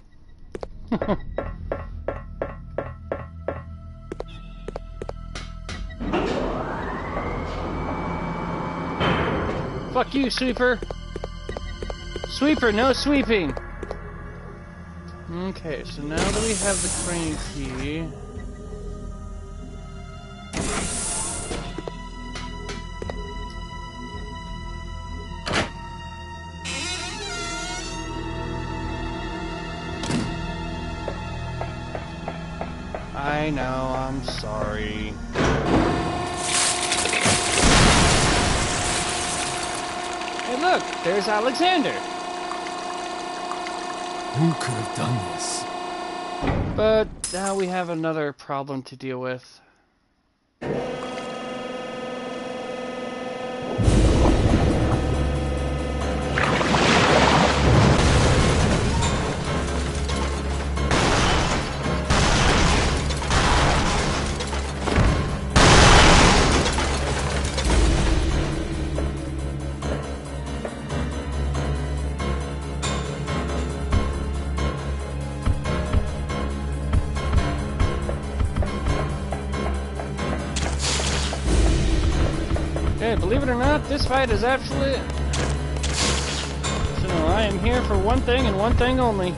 Fuck you, sweeper! Sweeper, no sweeping! Okay, so now that we have the crane key... I know, I'm sorry. Hey look, there's Alexander! Who could have done this? But now we have another problem to deal with. Believe it or not, this fight is absolute. So I am here for one thing and one thing only.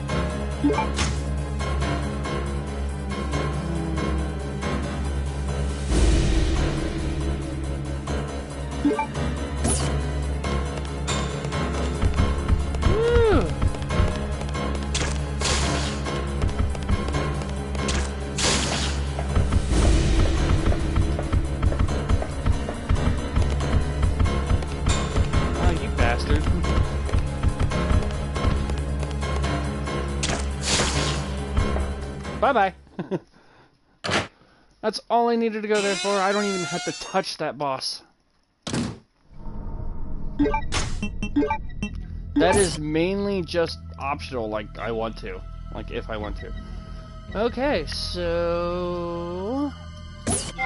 Bye-bye. That's all I needed to go there for. I don't even have to touch that boss. That is mainly just optional, like I want to. Like if I want to. Okay, so...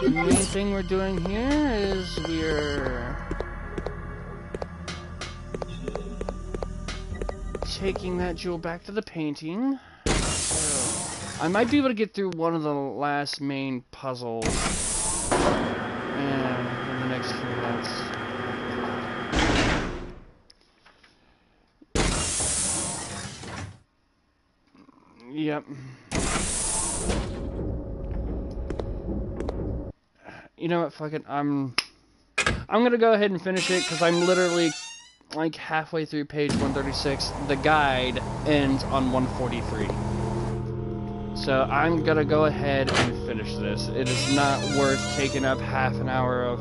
the main thing we're doing here is we're... taking that jewel back to the painting. I might be able to get through one of the last main puzzles in the next few minutes. Yep. You know what, fuck it, I'm gonna go ahead and finish it, because I'm literally like halfway through page 136. The guide ends on 143. So I'm gonna go ahead and finish this. It is not worth taking up half an hour of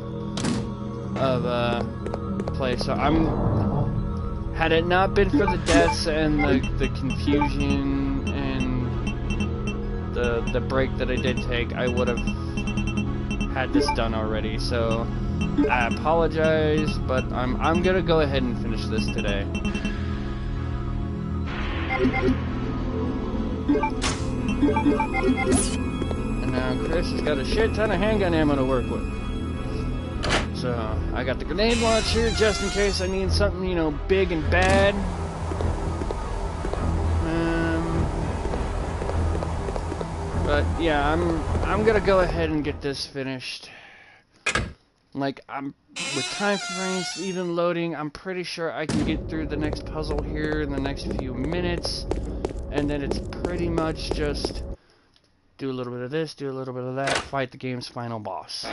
play. So had it not been for the deaths and the confusion and the break that I did take, I would have had this done already. So I apologize, but I'm gonna go ahead and finish this today. And And now Chris has got a shit ton of handgun ammo to work with. So, I got the grenade launcher just in case I need something, you know, big and bad. But yeah, I'm gonna go ahead and get this finished. Like, with time frames even loading, I'm pretty sure I can get through the next puzzle here in the next few minutes. And then it's pretty much just do a little bit of this, do a little bit of that, fight the game's final boss.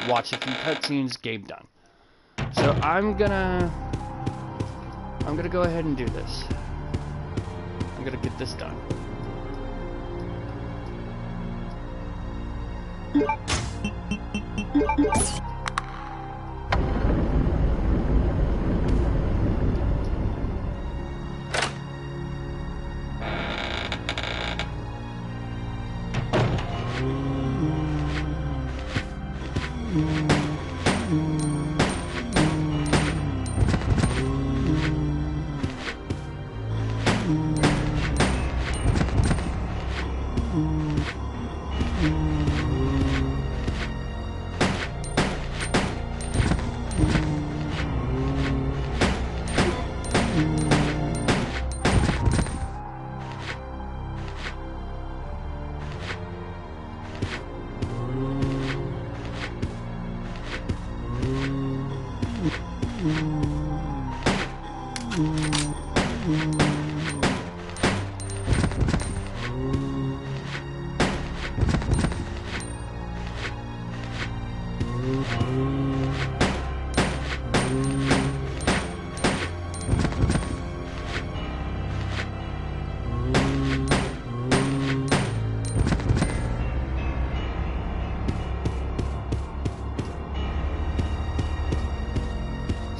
Watch a few cutscenes, game done. So I'm gonna go ahead and do this. I'm gonna get this done.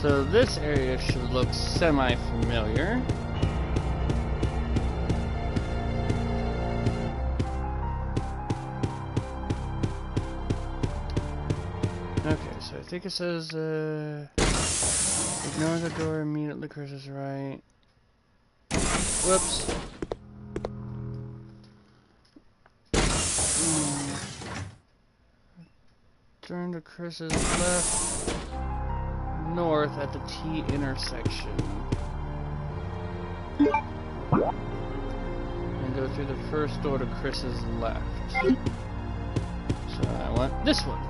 So this area should look semi-familiar. Okay, so I think it says, ignore the door immediately, Chris is right. Whoops. Turn to Chris's left. North at the T intersection. And go through the first door to Chris's left. So I want this one.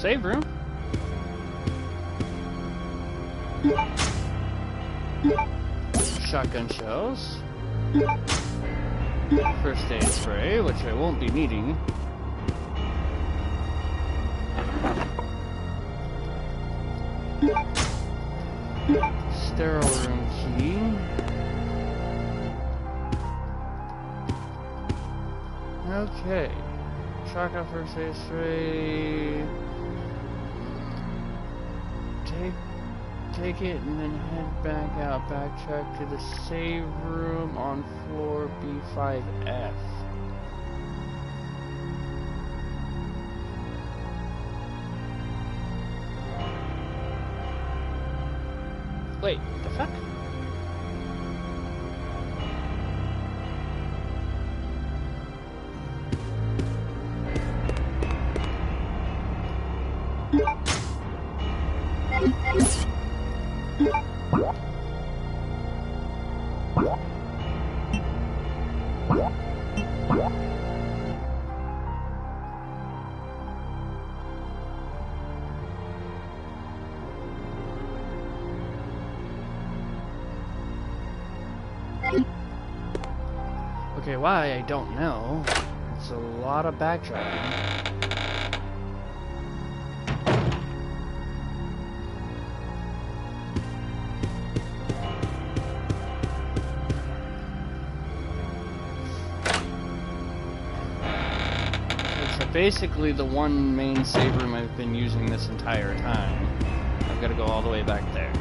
Save room. Shotgun shells. First aid spray, which I won't be needing. Sterile room key. Okay. Shotgun first aid spray. Take it and then head back out. Backtrack to the save room on floor B5F. Wait, the fuck? Okay, why? I don't know. It's a lot of backtracking. It's basically the one main save room I've been using this entire time. I've got to go all the way back there.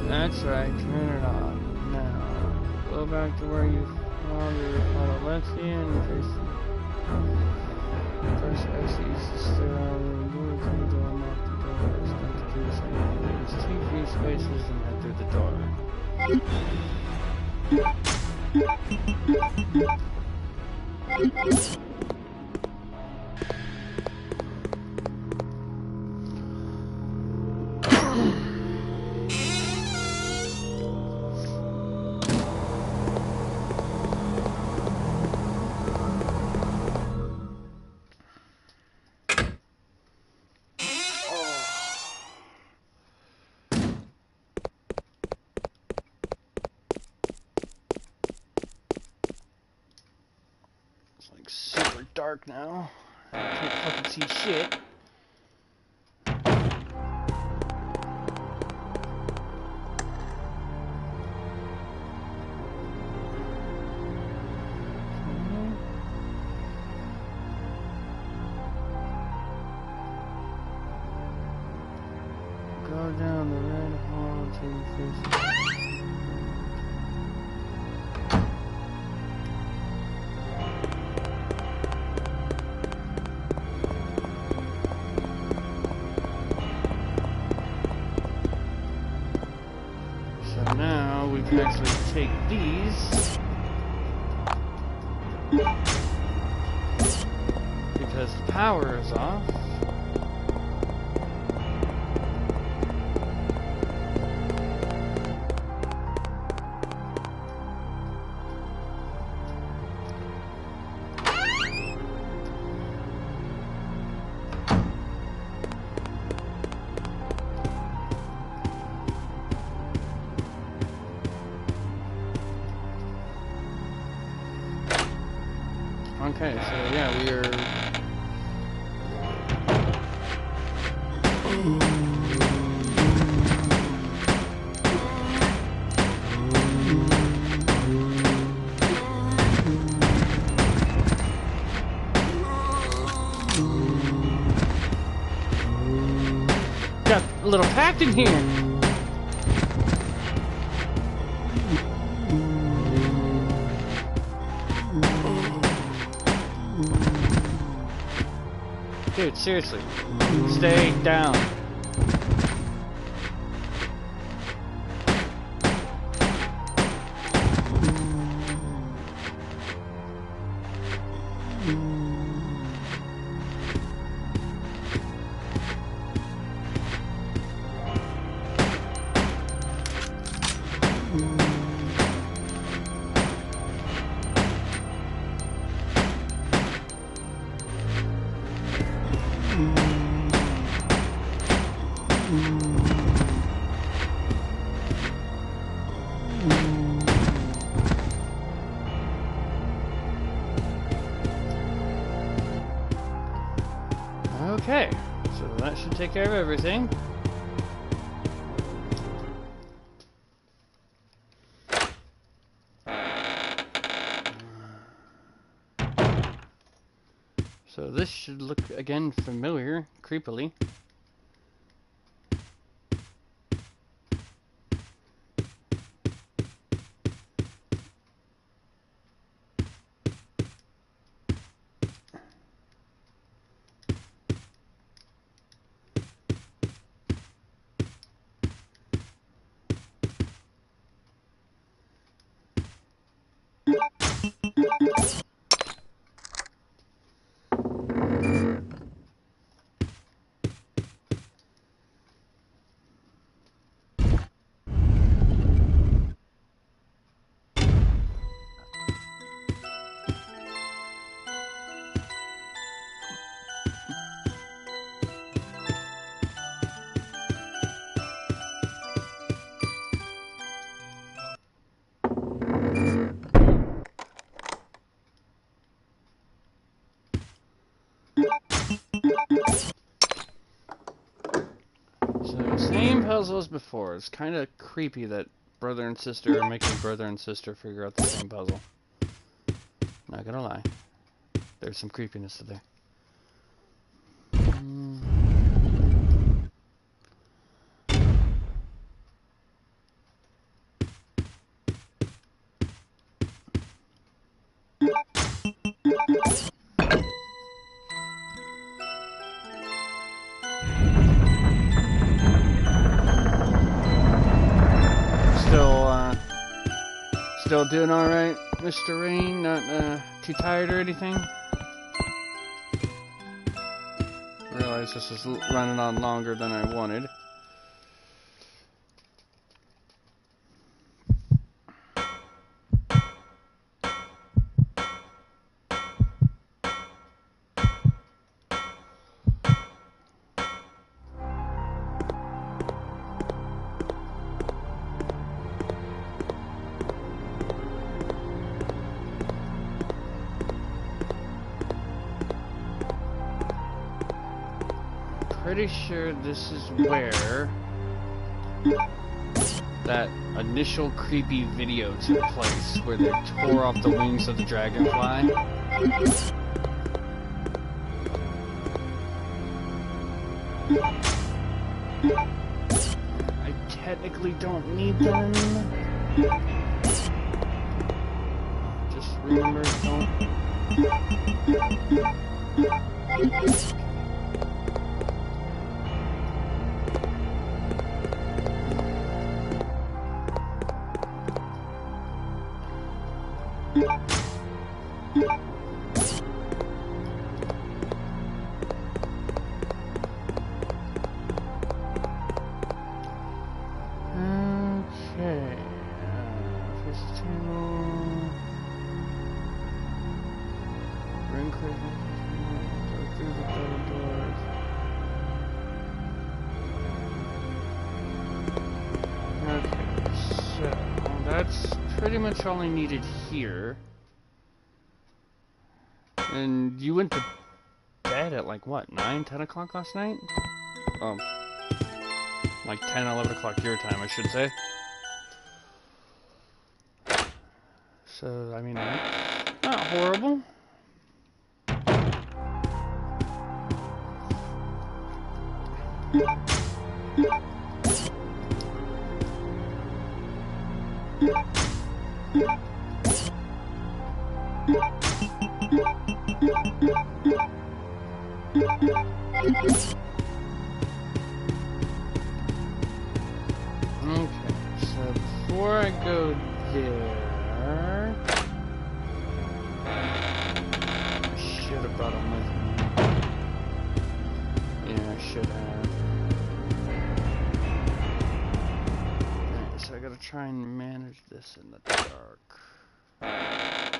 That's right, turn it off. Now, go back to where you found your Alexia and Jason. First, X uses the sterile and do it through the door, not the door. It's not to do something. There's 2 free spaces and head through the door. Super dark now. I can't fucking see shit. Go down the red hall to the first. Now we can actually take these because the power is off. Okay, so yeah, we are... Got a little packed in here! Dude, seriously. Stay down. Okay, so that should take care of everything. So this should look, again, familiar, creepily. So, same puzzle as before. It's kind of creepy that brother and sister are making brother and sister figure out the same puzzle. Not gonna lie. There's some creepiness to there. Still doing alright, Mr. Rain? Not too tired or anything? Realize this is running on longer than I wanted. Pretty sure this is where that initial creepy video took place, where they tore off the wings of the dragonfly. I technically don't need them. Just remember, don't. Pretty much all I needed here. And you went to bed at like what, 9, 10 o'clock last night? Like 10, 11 o'clock your time, I should say. So, I mean, not horrible. Okay, so before I go there, I should have brought them with me. Yeah, I should have. Okay, so I gotta try and manage this in the dark. Ugh.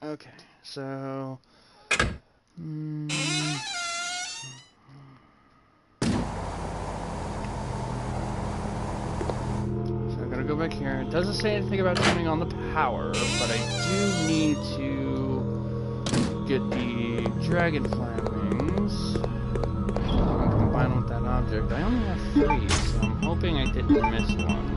Okay, so so I'm gonna go back here. It doesn't say anything about turning on the power, but I do need to get the dragonfly wings. I'm gonna combine them with that object. I only have 3, so I'm hoping I didn't miss one.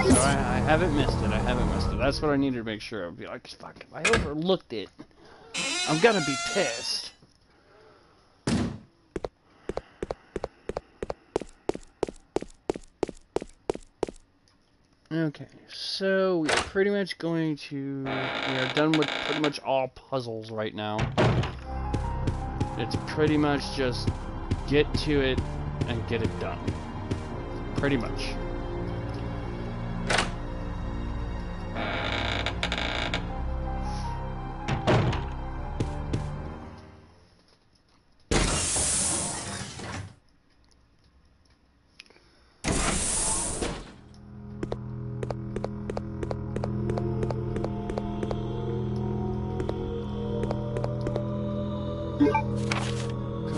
So I haven't missed it. I haven't missed it. That's what I needed to make sure of. Be like, fuck, if I overlooked it, I'm gonna be pissed. Okay, so we are pretty much going to... We are done with pretty much all puzzles right now. It's pretty much just get to it and get it done. Pretty much.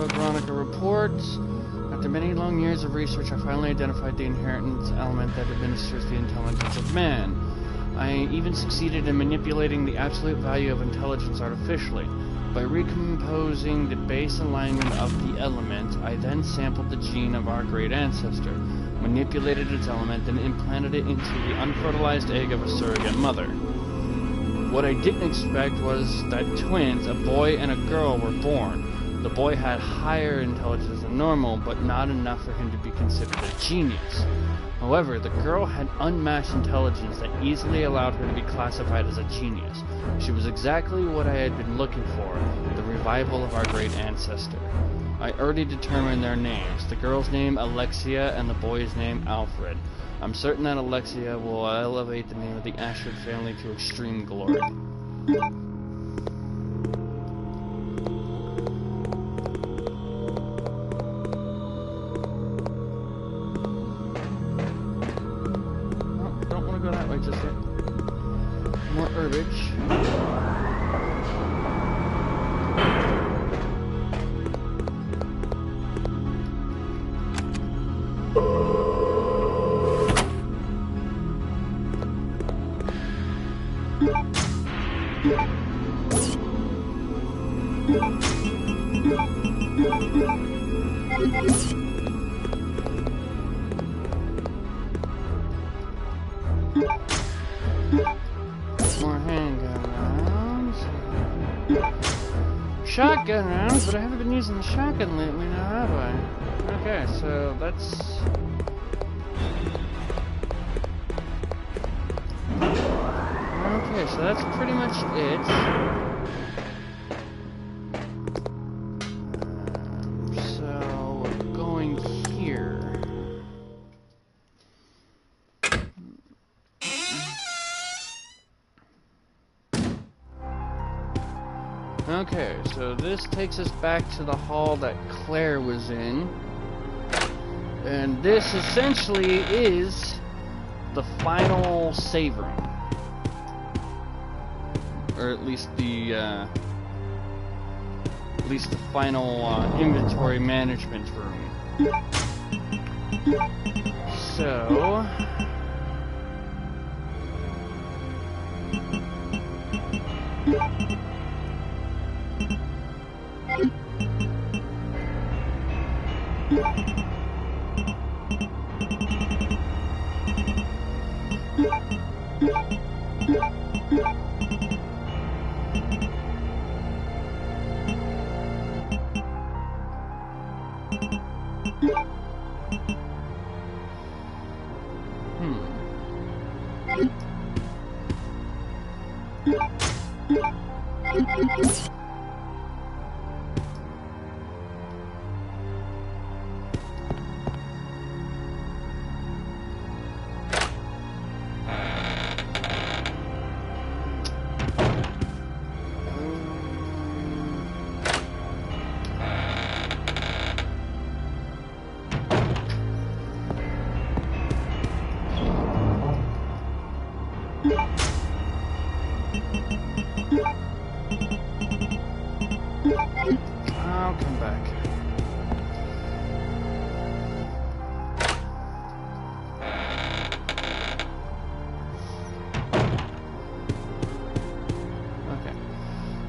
Veronica reports, after many long years of research, I finally identified the inheritance element that administers the intelligence of man. I even succeeded in manipulating the absolute value of intelligence artificially. By recomposing the base alignment of the element, I then sampled the gene of our great ancestor, manipulated its element, and implanted it into the unfertilized egg of a surrogate mother. What I didn't expect was that twins, a boy and a girl, were born. The boy had higher intelligence than normal, but not enough for him to be considered a genius. However, the girl had unmatched intelligence that easily allowed her to be classified as a genius. She was exactly what I had been looking for, the revival of our great ancestor. I already determined their names, the girl's name Alexia and the boy's name Alfred. I'm certain that Alexia will elevate the name of the Ashford family to extreme glory. More herbage. Shotgun rounds, but I haven't been using the shotgun lately now, have I? Okay, so that's... Okay, so that's pretty much it. So, we're going here. Okay, so this takes us back to the hall that Claire was in. And this essentially is the final save room. Or at least the final inventory management room. So... I'll come back. Okay.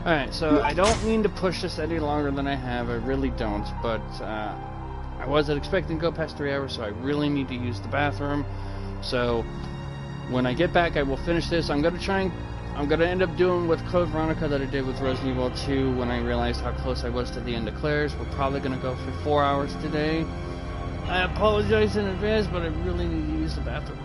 Alright, so I don't mean to push this any longer than I have, I really don't, but I wasn't expecting to go past 3 hours, so I really need to use the bathroom. So when I get back, I will finish this. I'm gonna end up doing with Code Veronica that I did with Resident Evil 2 when I realized how close I was to the end of Claire's. We're probably gonna go for 4 hours today. I apologize in advance, but I really need to use the bathroom.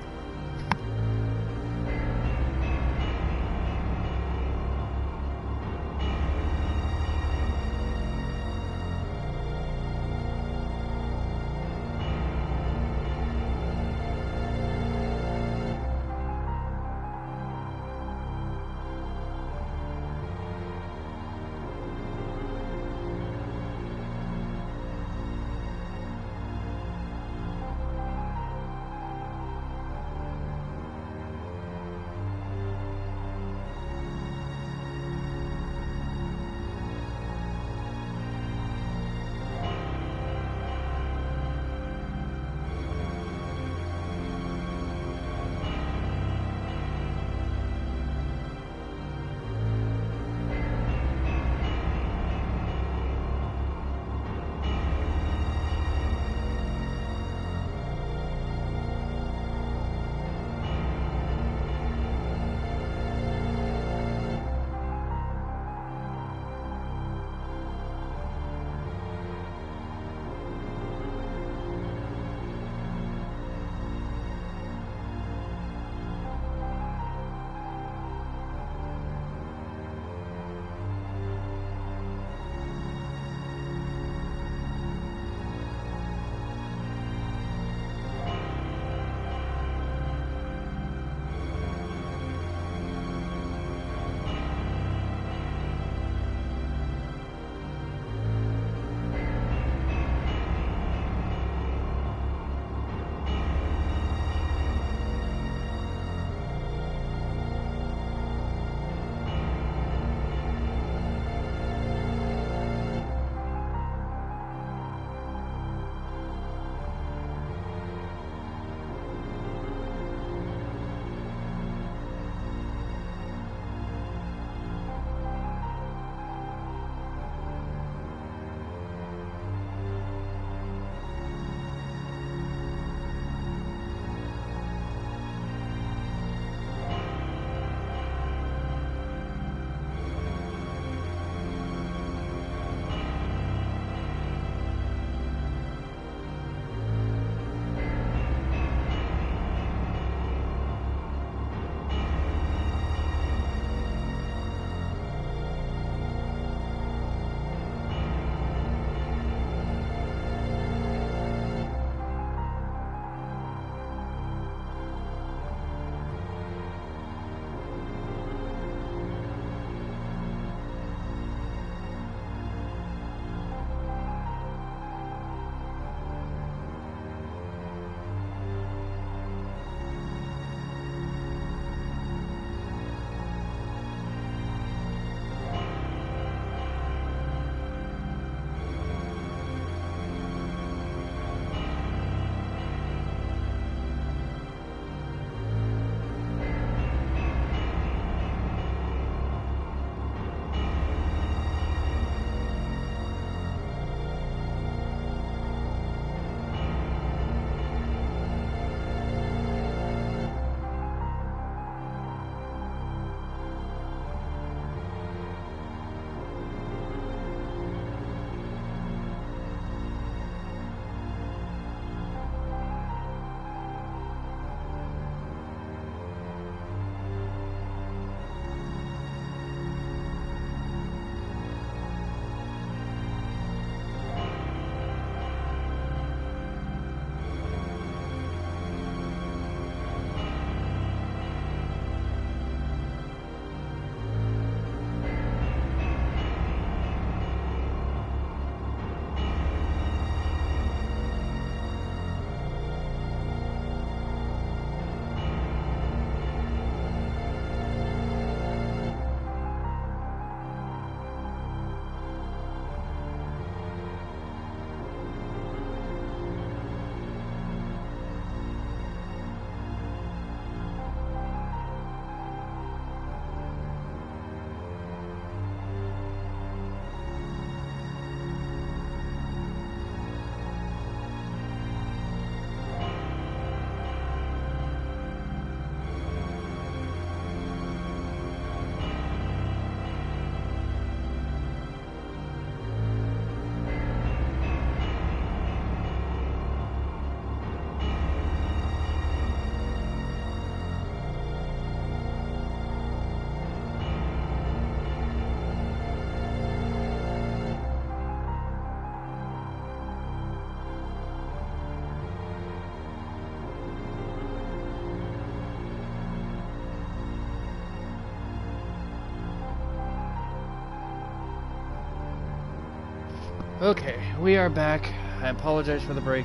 Okay, we are back. I apologize for the break.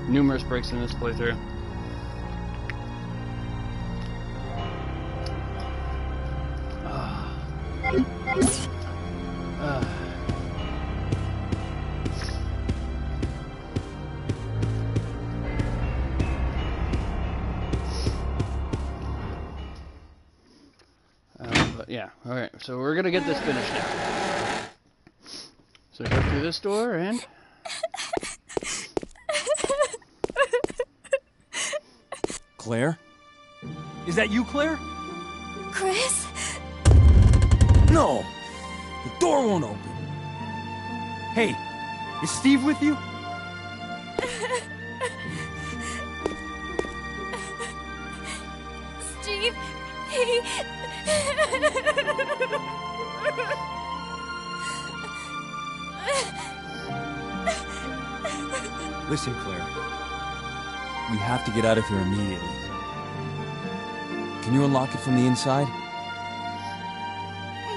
Numerous breaks in this playthrough. But yeah, alright, so we're gonna get this finished now. So go through this door and... Claire? Is that you, Claire? Chris? No! The door won't open. Hey, is Steve with you? Steve, he... Listen, Claire. We have to get out of here immediately. Can you unlock it from the inside?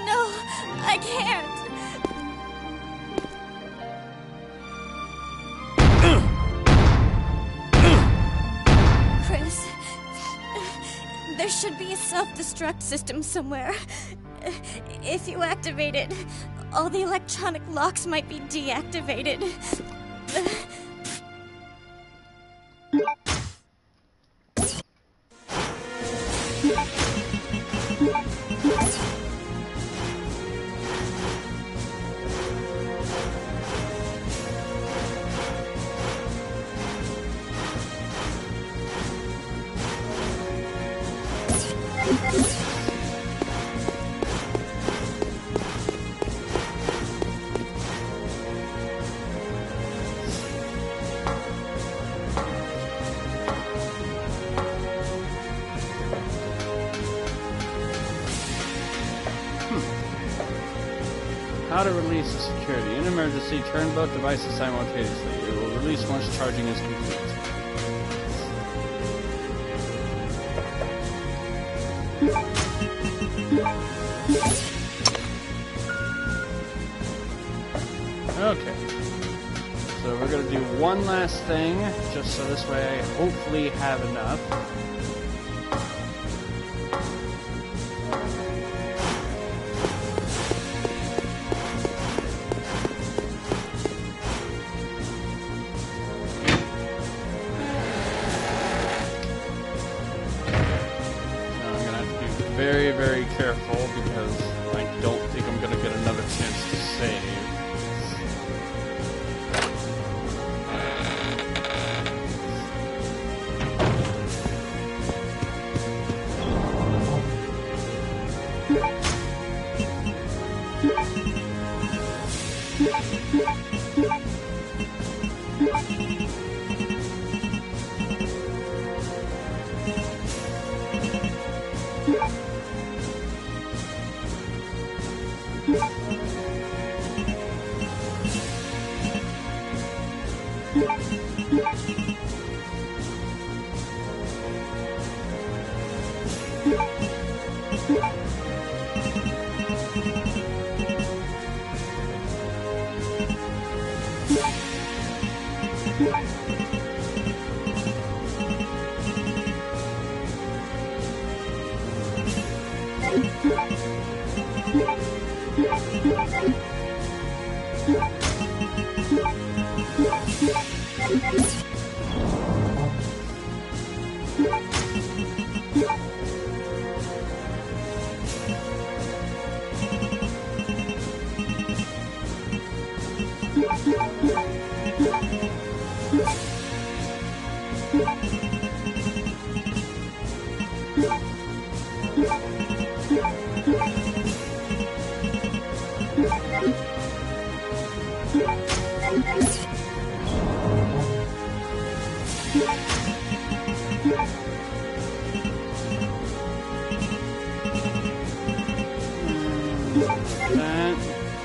No, I can't. Chris, there should be a self-destruct system somewhere. If you activate it, all the electronic locks might be deactivated. How to release the security. In emergency, turn both devices simultaneously. It will release once charging is complete. Okay. So we're going to do one last thing, just so this way I hopefully have enough. Very, very careful because I don't think I'm going to get another chance to save.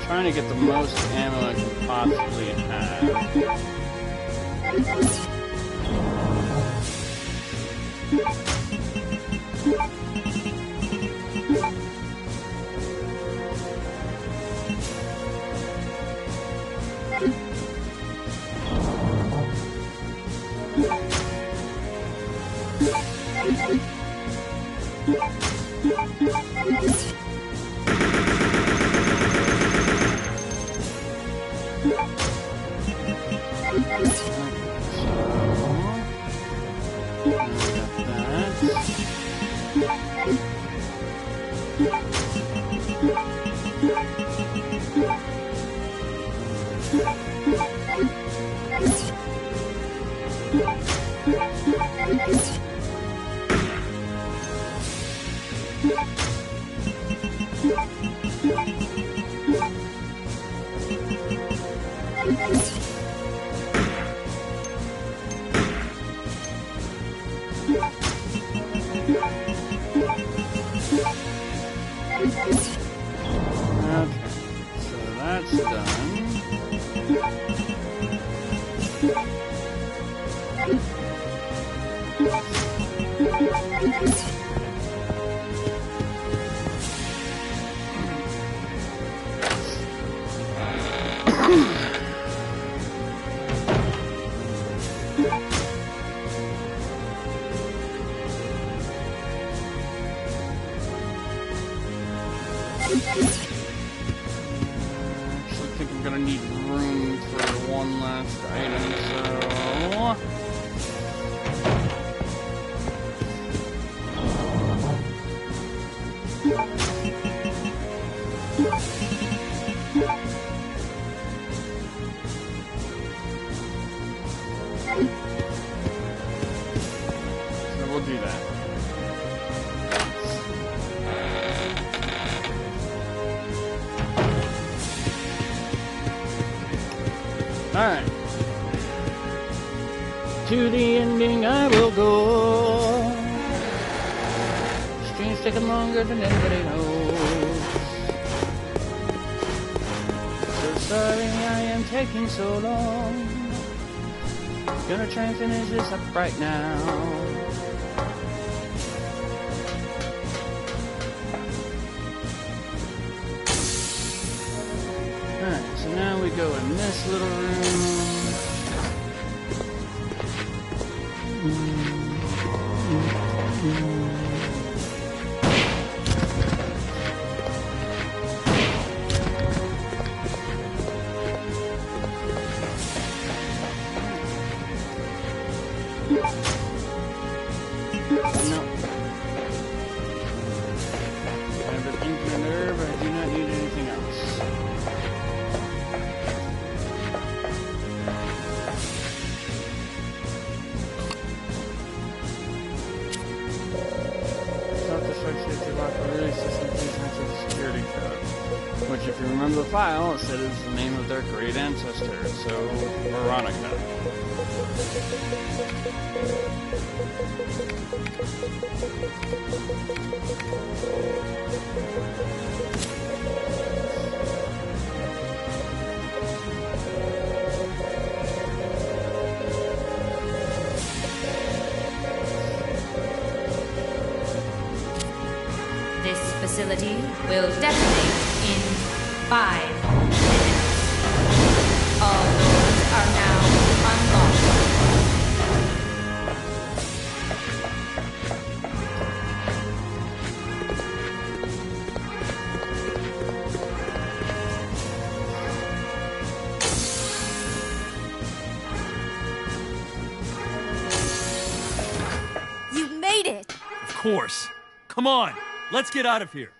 Trying to get the most ammo I can possibly have. Alright. To the ending I will go. Stream's taking longer than anybody knows. So sorry I am taking so long. Gonna try and finish this up right now. Alright, so now we go in this little room. File, it said it was the name of their great ancestor, so Veronica. This facility will detonate in 5 minutes. All doors are now unlocked. You made it! Of course. Come on, let's get out of here.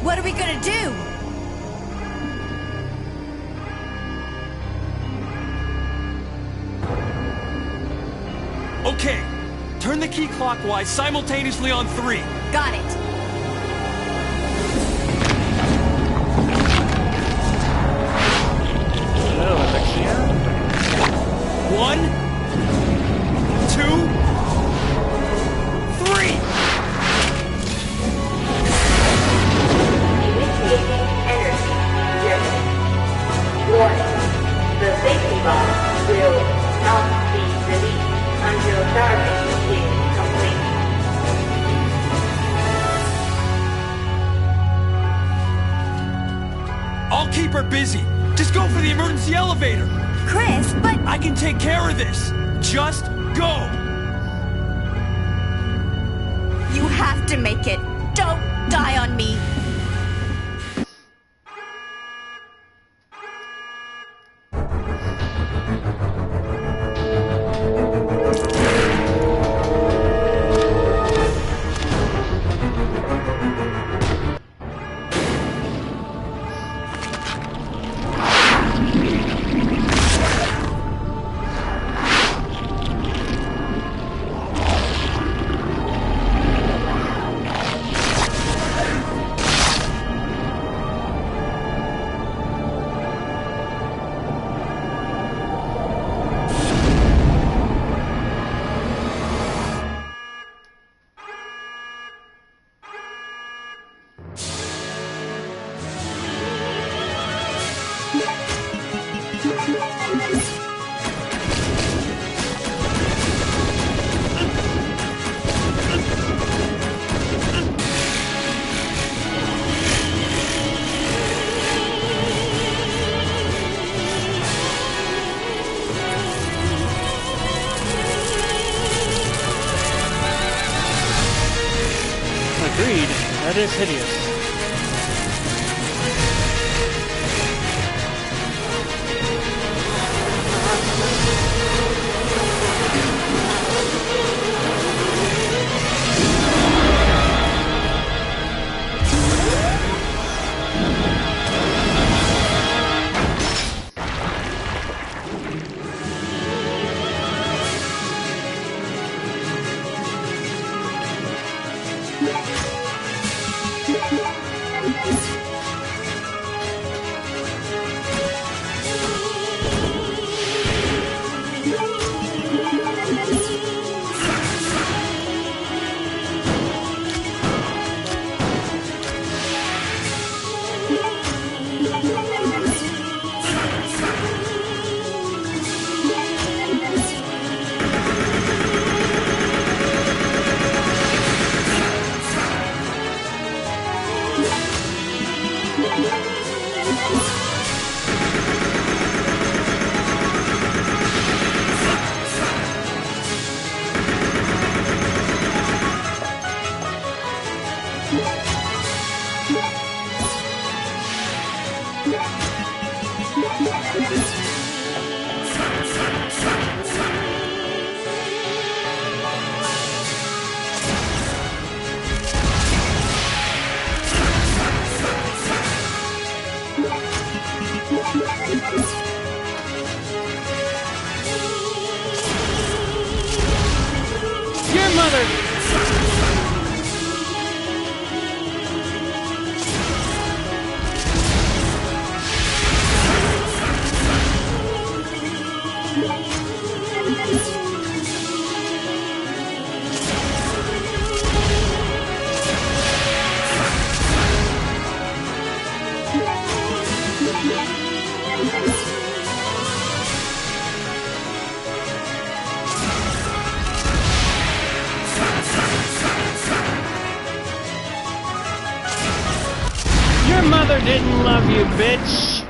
What are we gonna do? Okay, turn the key clockwise simultaneously on 3. Got it. Hello, Alexia. 1, 2, 3! Initiating energy. Warning. The safety bomb will Gordon's the elevator! Chris, but... I can take care of this! Just go! You have to make it. Don't die on me. Agreed. That is hideous. Your mother! Your mother didn't love you, bitch!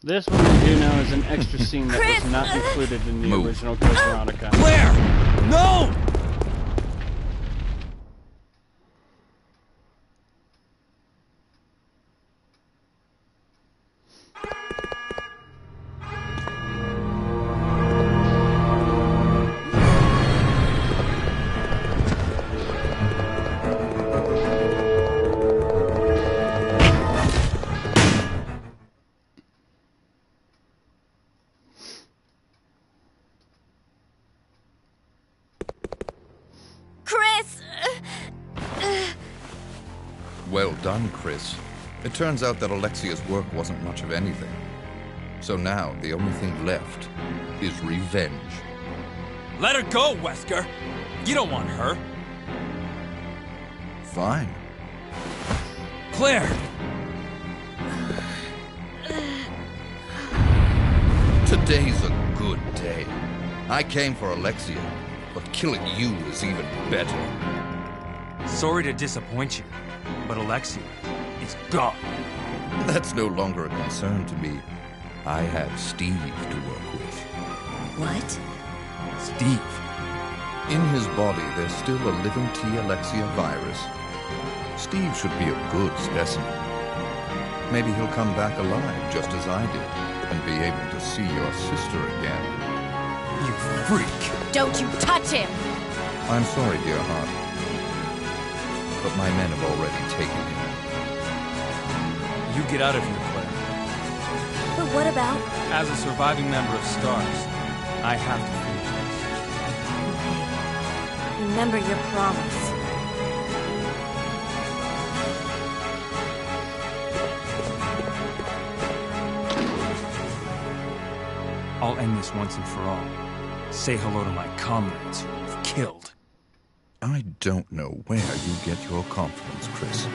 This one we do know is an extra scene that was not included in the original Code Veronica. Claire! No! Well done, Chris. It turns out that Alexia's work wasn't much of anything. So now, the only thing left is revenge. Let her go, Wesker! You don't want her. Fine. Claire! Today's a good day. I came for Alexia, but killing you is even better. Sorry to disappoint you, but Alexia is gone. That's no longer a concern to me. I have Steve to work with. What? Steve. In his body, there's still a living T. Alexia virus. Steve should be a good specimen. Maybe he'll come back alive, just as I did, and be able to see your sister again. You freak! Don't you touch him! I'm sorry, dear heart, but my men have already taken him. You get out of here, Claire. But what about... As a surviving member of STARS, I have to finish this. Okay. Remember your promise. I'll end this once and for all. Say hello to my comrades who you've killed. I don't know where you get your confidence, Chris.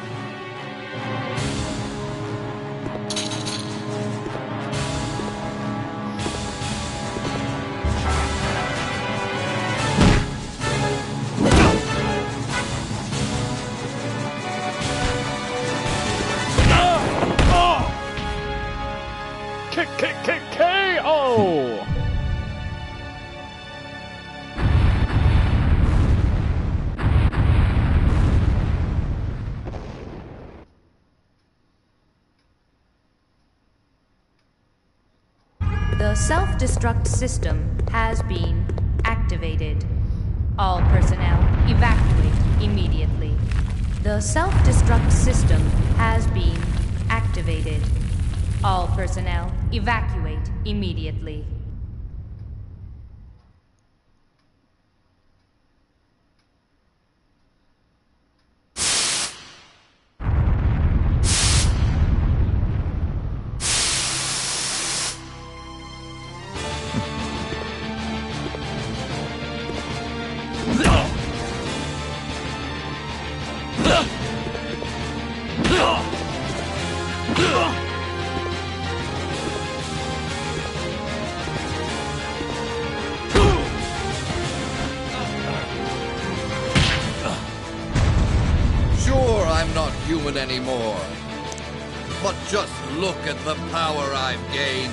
KO! The self-destruct system has been activated. All personnel evacuate immediately. The self-destruct system has been activated. All personnel evacuate immediately. Sure, I'm not human anymore. But just look at the power I've gained.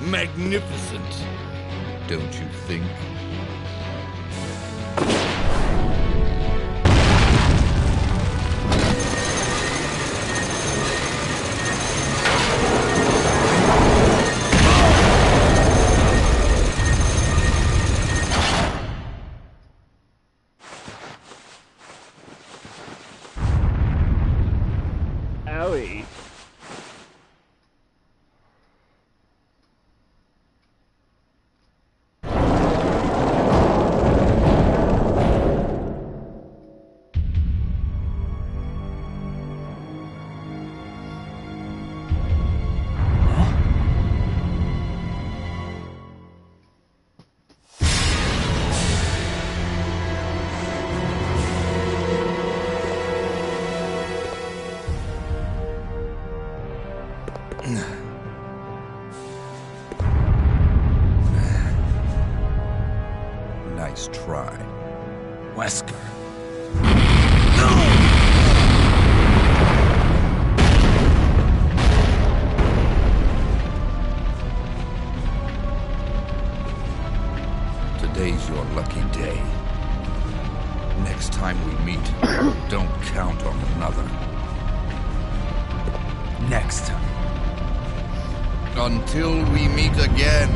Magnificent, don't you think? Owie. Nice try. Wesker. Today's your lucky day. Next time we meet, don't count on another. Next time. Until we meet again.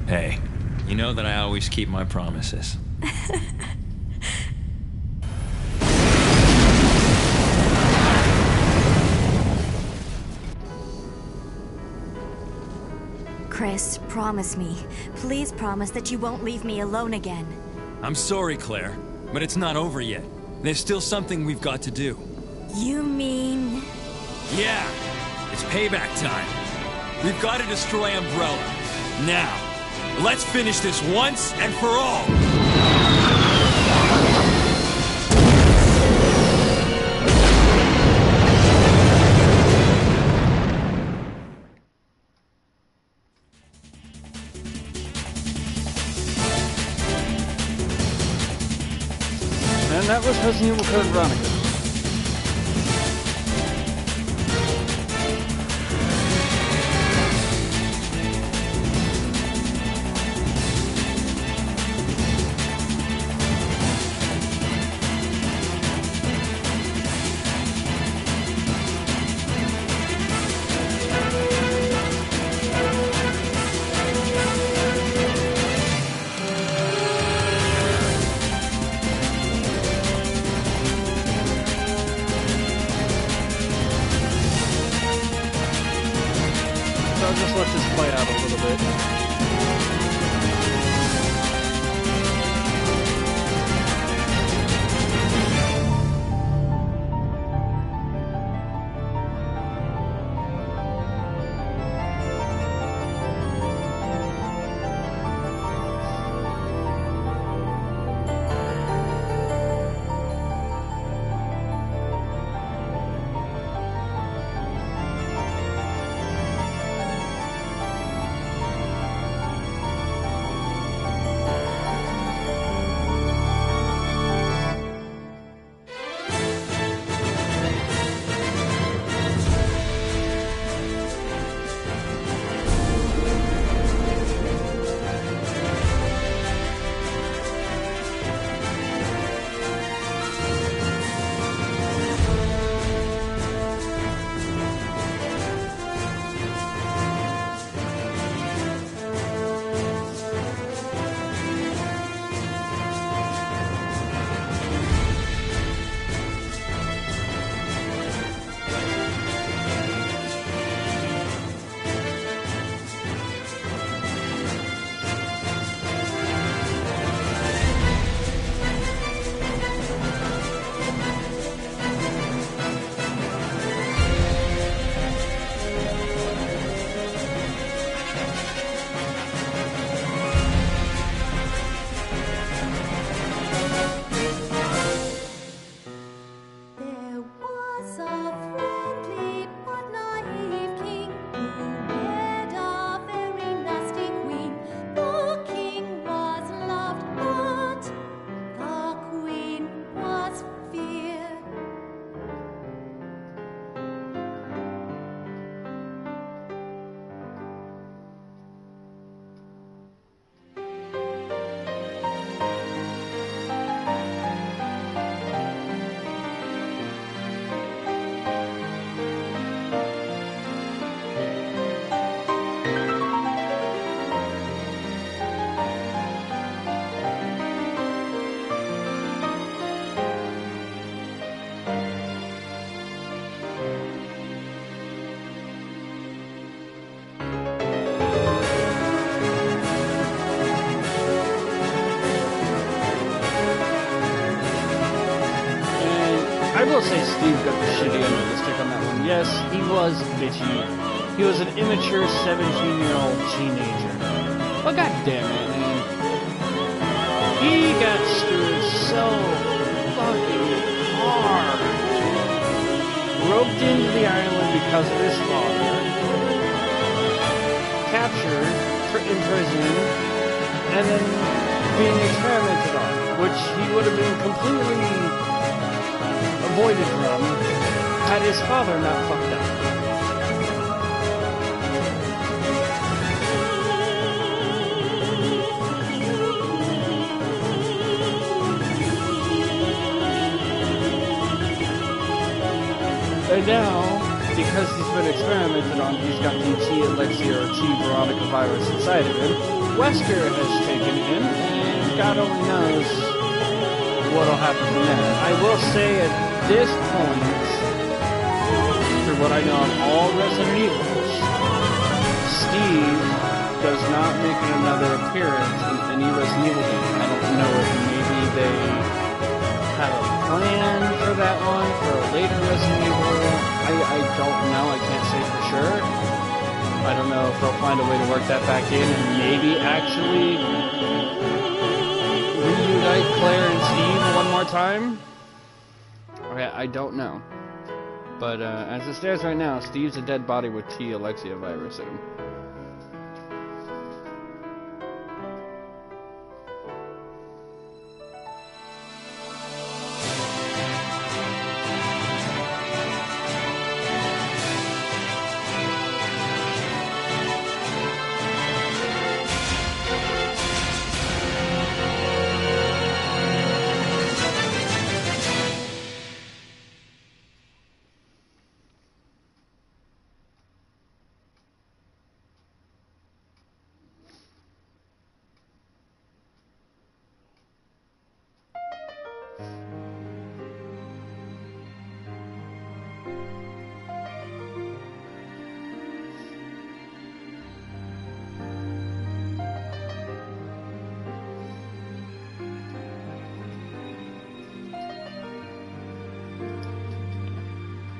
Hey, you know that I always keep my promises. Chris, promise me. Please promise that you won't leave me alone again. I'm sorry, Claire, but it's not over yet. There's still something we've got to do. You mean... Yeah, it's payback time. We've got to destroy Umbrella. Now, let's finish this once and for all! And that was Resident Evil Code Veronica. Just let this play out a little bit. I will say Steve got the shitty end of the stick on that one. Yes, he was bitchy. He was an immature 17-year-old teenager. But goddamn it, man. He got screwed so fucking hard. Roped into the island because of his father. Captured, imprisoned, and then being experimented on. Which he would have been completely avoided from had his father not fucked up. And now, because he's been experimented on, he's got the T Alexia or T Veronica virus inside of him. Wesker has taken him, and God only knows what'll happen from there. I will say at this point, through what I know of all Resident Evils, Steve does not make another appearance in any Resident Evil game. I don't know if maybe they have a plan for that one, for a later Resident Evil. I don't know, I can't say for sure. I don't know if they'll find a way to work that back in and maybe actually reunite Claire and Steve one more time. Okay, I don't know. But as it stands right now, Steve's a dead body with T. Alexia virus in him.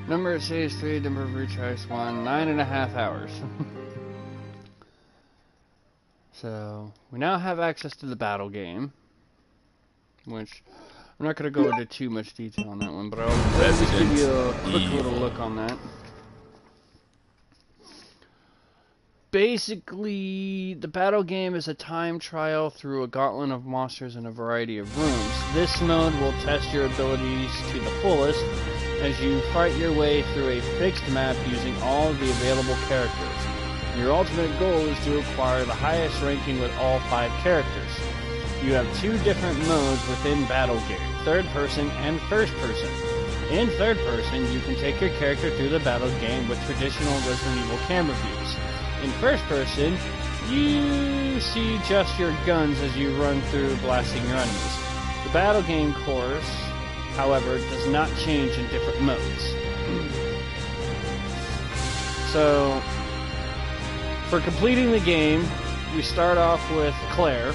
Number of saves 3, number of retries 1, 9.5 hours. So, we now have access to the battle game, which I'm not going to go into too much detail on that one, but I'll just give you a quick little look on that. Basically, the battle game is a time trial through a gauntlet of monsters in a variety of rooms. This mode will test your abilities to the fullest as you fight your way through a fixed map using all of the available characters. Your ultimate goal is to acquire the highest ranking with all 5 characters. You have 2 different modes within battle game, third person and first person. In third person, you can take your character through the battle game with traditional Resident Evil camera views. In first person, you see just your guns as you run through blasting your enemies. The battle game course, however, does not change in different modes. So, for completing the game, we start off with Claire,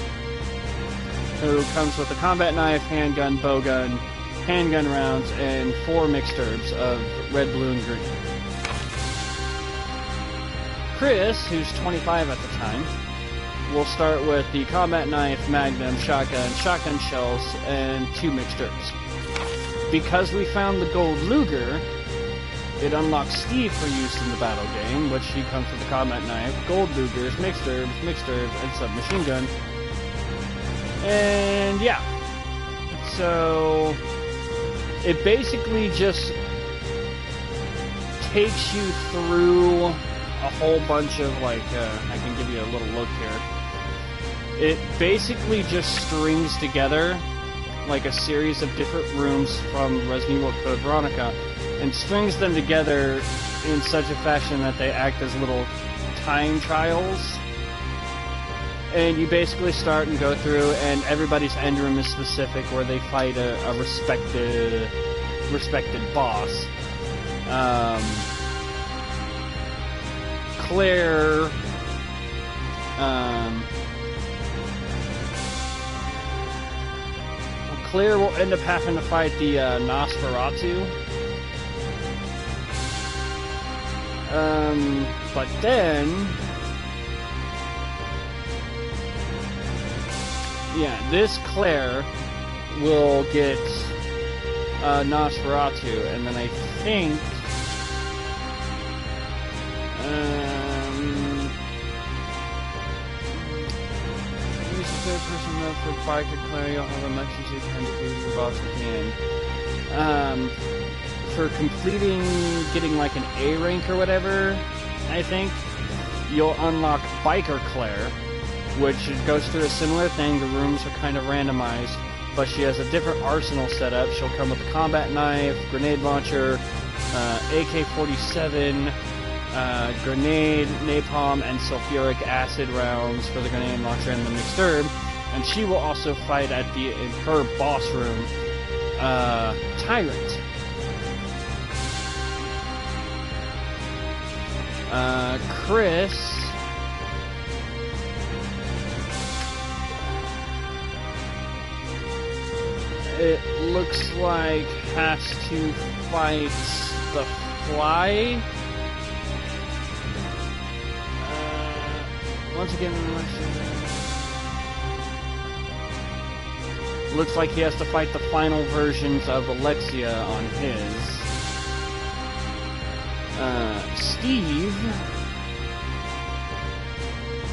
who comes with a combat knife, handgun, bowgun, handgun rounds, and 4 mixed herbs of red, blue, and green. Chris, who's 25 at the time, will start with the combat knife, magnum, shotgun shells, and 2 mixed herbs. Because we found the gold Luger, it unlocks Steve for use in the battle game, which he comes with the combat knife, gold Lugers, mixed herbs, and submachine gun. And yeah. So it basically just takes you through a whole bunch of, like, I can give you a little look here. It basically just strings together like a series of different rooms from Resident Evil Code Veronica and strings them together in such a fashion that they act as little time trials. And you basically start and go through, and everybody's end room is specific where they fight a respected boss. Claire Claire will end up having to fight the Nosferatu. But then, yeah, this Claire will get Nosferatu, and then I think use the third person mode for Biker Claire. You'll have a much easier time to do your boss at the end. For completing, getting like an A rank or whatever, I think, you'll unlock Biker Claire, which goes through a similar thing. The rooms are kind of randomized, but she has a different arsenal set up. She'll come with a combat knife, grenade launcher, AK-47, grenade, napalm, and sulfuric acid rounds for the grenade launcher and the mixed herb. And she will also fight in her boss room, Tyrant. Chris. It looks like has to fight the Fly. Once again, looks like he has to fight the final versions of Alexia on his. Steve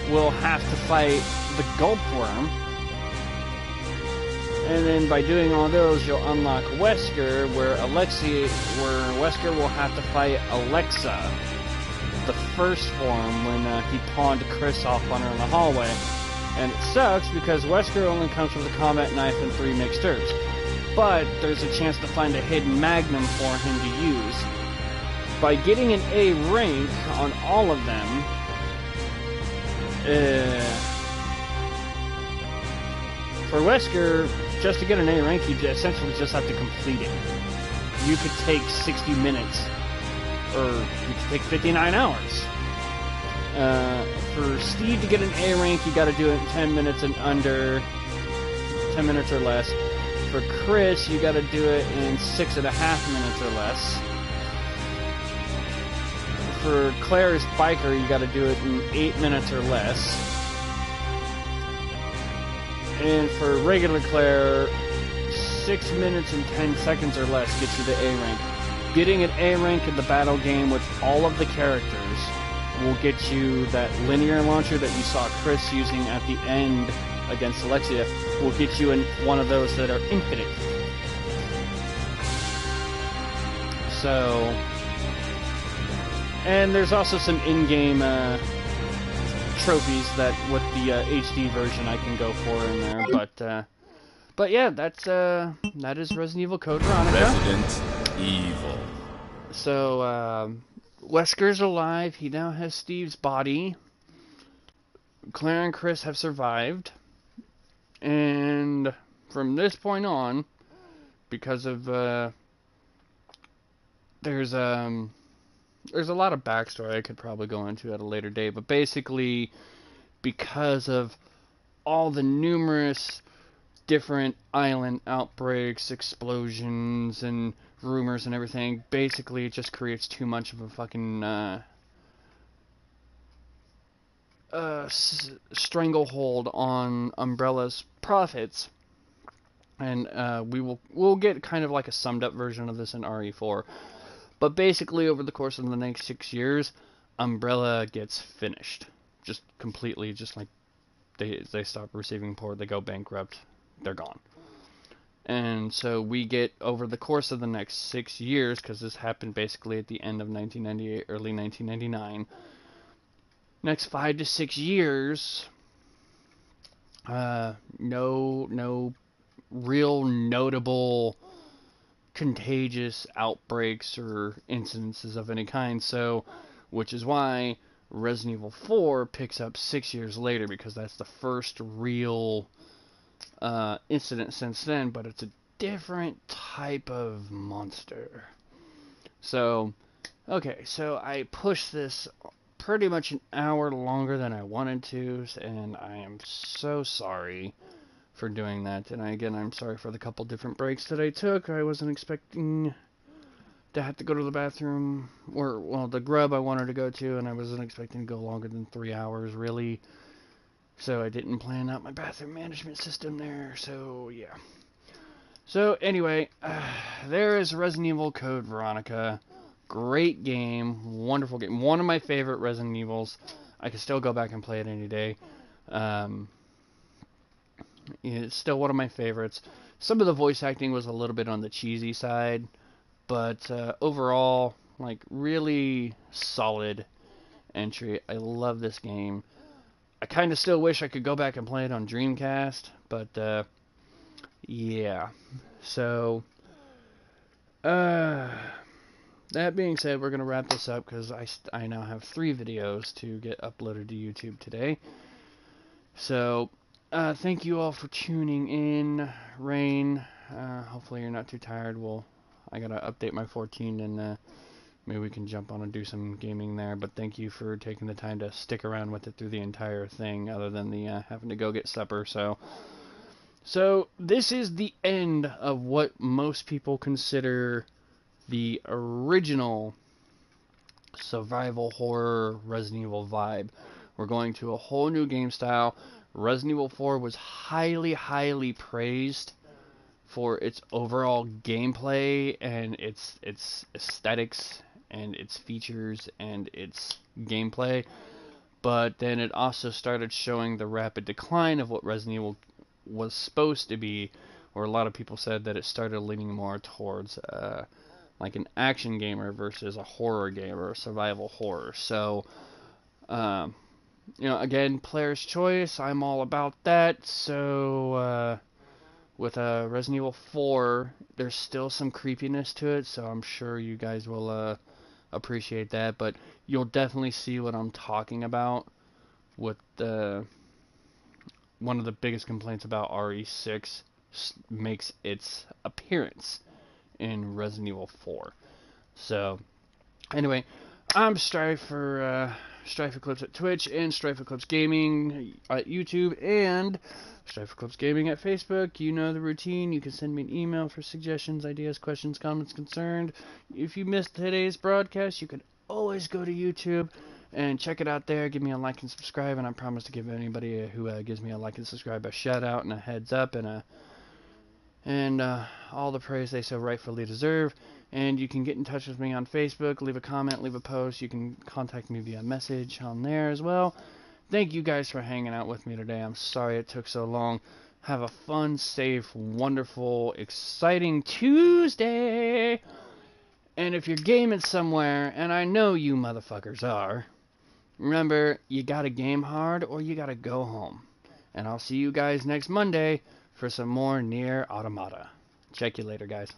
will have to fight the Gulpworm. And then by doing all those, you'll unlock Wesker, where Wesker will have to fight Alexa, the first form, when he pawned Chris off on her in the hallway. And it sucks because Wesker only comes with a combat knife and 3 mixed herbs. But there's a chance to find a hidden magnum for him to use. By getting an A rank on all of them, for Wesker, just to get an A rank, you essentially just have to complete it. You could take 60 minutes, or you could take 59 hours. For Steve to get an A rank, you gotta do it in 10 minutes and under, 10 minutes or less. For Chris, you gotta do it in 6.5 minutes or less. For Claire's Biker, you gotta do it in 8 minutes or less. And for regular Claire, 6 minutes and 10 seconds or less gets you the A rank. Getting an A rank in the battle game with all of the characters will get you that linear launcher that you saw Chris using at the end against Alexia. Will get you in one of those that are infinite. So, and there's also some in-game trophies that with the HD version I can go for in there, but yeah, that is Resident Evil Code Veronica. Resident Evil. So Wesker's alive. He now has Steve's body. Claire and Chris have survived, and from this point on, because of there's a lot of backstory I could probably go into at a later date, but basically, because of all the numerous different island outbreaks, explosions, and rumors and everything, basically it just creates too much of a fucking stranglehold on Umbrella's profits. And we'll get kind of like a summed up version of this in RE4. But basically, over the course of the next 6 years, Umbrella gets finished. Just completely, just like they stop receiving port, they go bankrupt, they're gone. And so we get, over the course of the next 6 years, because this happened basically at the end of 1998, early 1999, next 5 to 6 years, no real notable contagious outbreaks or incidences of any kind, so which is why Resident Evil 4 picks up 6 years later, because that's the first real incident since then, but it's a different type of monster. So, okay, so I pushed this pretty much an hour longer than I wanted to, and I am so sorry for doing that. And I'm sorry for the couple different breaks that I took. I wasn't expecting to have to go to the bathroom, or, well, the grub I wanted to go to, and I wasn't expecting to go longer than 3 hours, really. So I didn't plan out my bathroom management system there, so yeah. So anyway, there is Resident Evil Code Veronica. Great game, wonderful game. One of my favorite Resident Evils. I can still go back and play it any day. It's still one of my favorites. Some of the voice acting was a little bit on the cheesy side, but overall, like, really solid entry. I love this game. I kind of still wish I could go back and play it on Dreamcast, but yeah. So, that being said, we're going to wrap this up because I now have 3 videos to get uploaded to YouTube today. So, thank you all for tuning in. Rain, hopefully you're not too tired. I got to update my 14 and maybe we can jump on and do some gaming there. But thank you for taking the time to stick around with it through the entire thing, other than the having to go get supper. So this is the end of what most people consider the original survival horror Resident Evil vibe. We're going to a whole new game style. Resident Evil 4 was highly, highly praised for its overall gameplay and its aesthetics and its features and its gameplay. But then it also started showing the rapid decline of what Resident Evil was supposed to be, or a lot of people said that it started leaning more towards like an action gamer versus a horror game or a survival horror. So, again, player's choice. I'm all about that. So, with Resident Evil 4, there's still some creepiness to it, so I'm sure you guys will appreciate that. But you'll definitely see what I'm talking about with one of the biggest complaints about RE6 makes its appearance in Resident Evil 4. So, anyway, I'm Strife for Strife Eclipse at Twitch and StrifeEclipseGaming at YouTube and StrifeEclipseGaming at Facebook. You know the routine. You can send me an email for suggestions, ideas, questions, comments, concerned. If you missed today's broadcast, you can always go to YouTube and check it out there. Give me a like and subscribe, and I promise to give anybody who gives me a like and subscribe a shout out and a heads up and all the praise they so rightfully deserve. And you can get in touch with me on Facebook, leave a comment, leave a post. You can contact me via message on there as well. Thank you guys for hanging out with me today. I'm sorry it took so long. Have a fun, safe, wonderful, exciting Tuesday. And if you're gaming somewhere, and I know you motherfuckers are, remember, you gotta game hard or you gotta go home. And I'll see you guys next Monday for some more Nier Automata. Check you later, guys.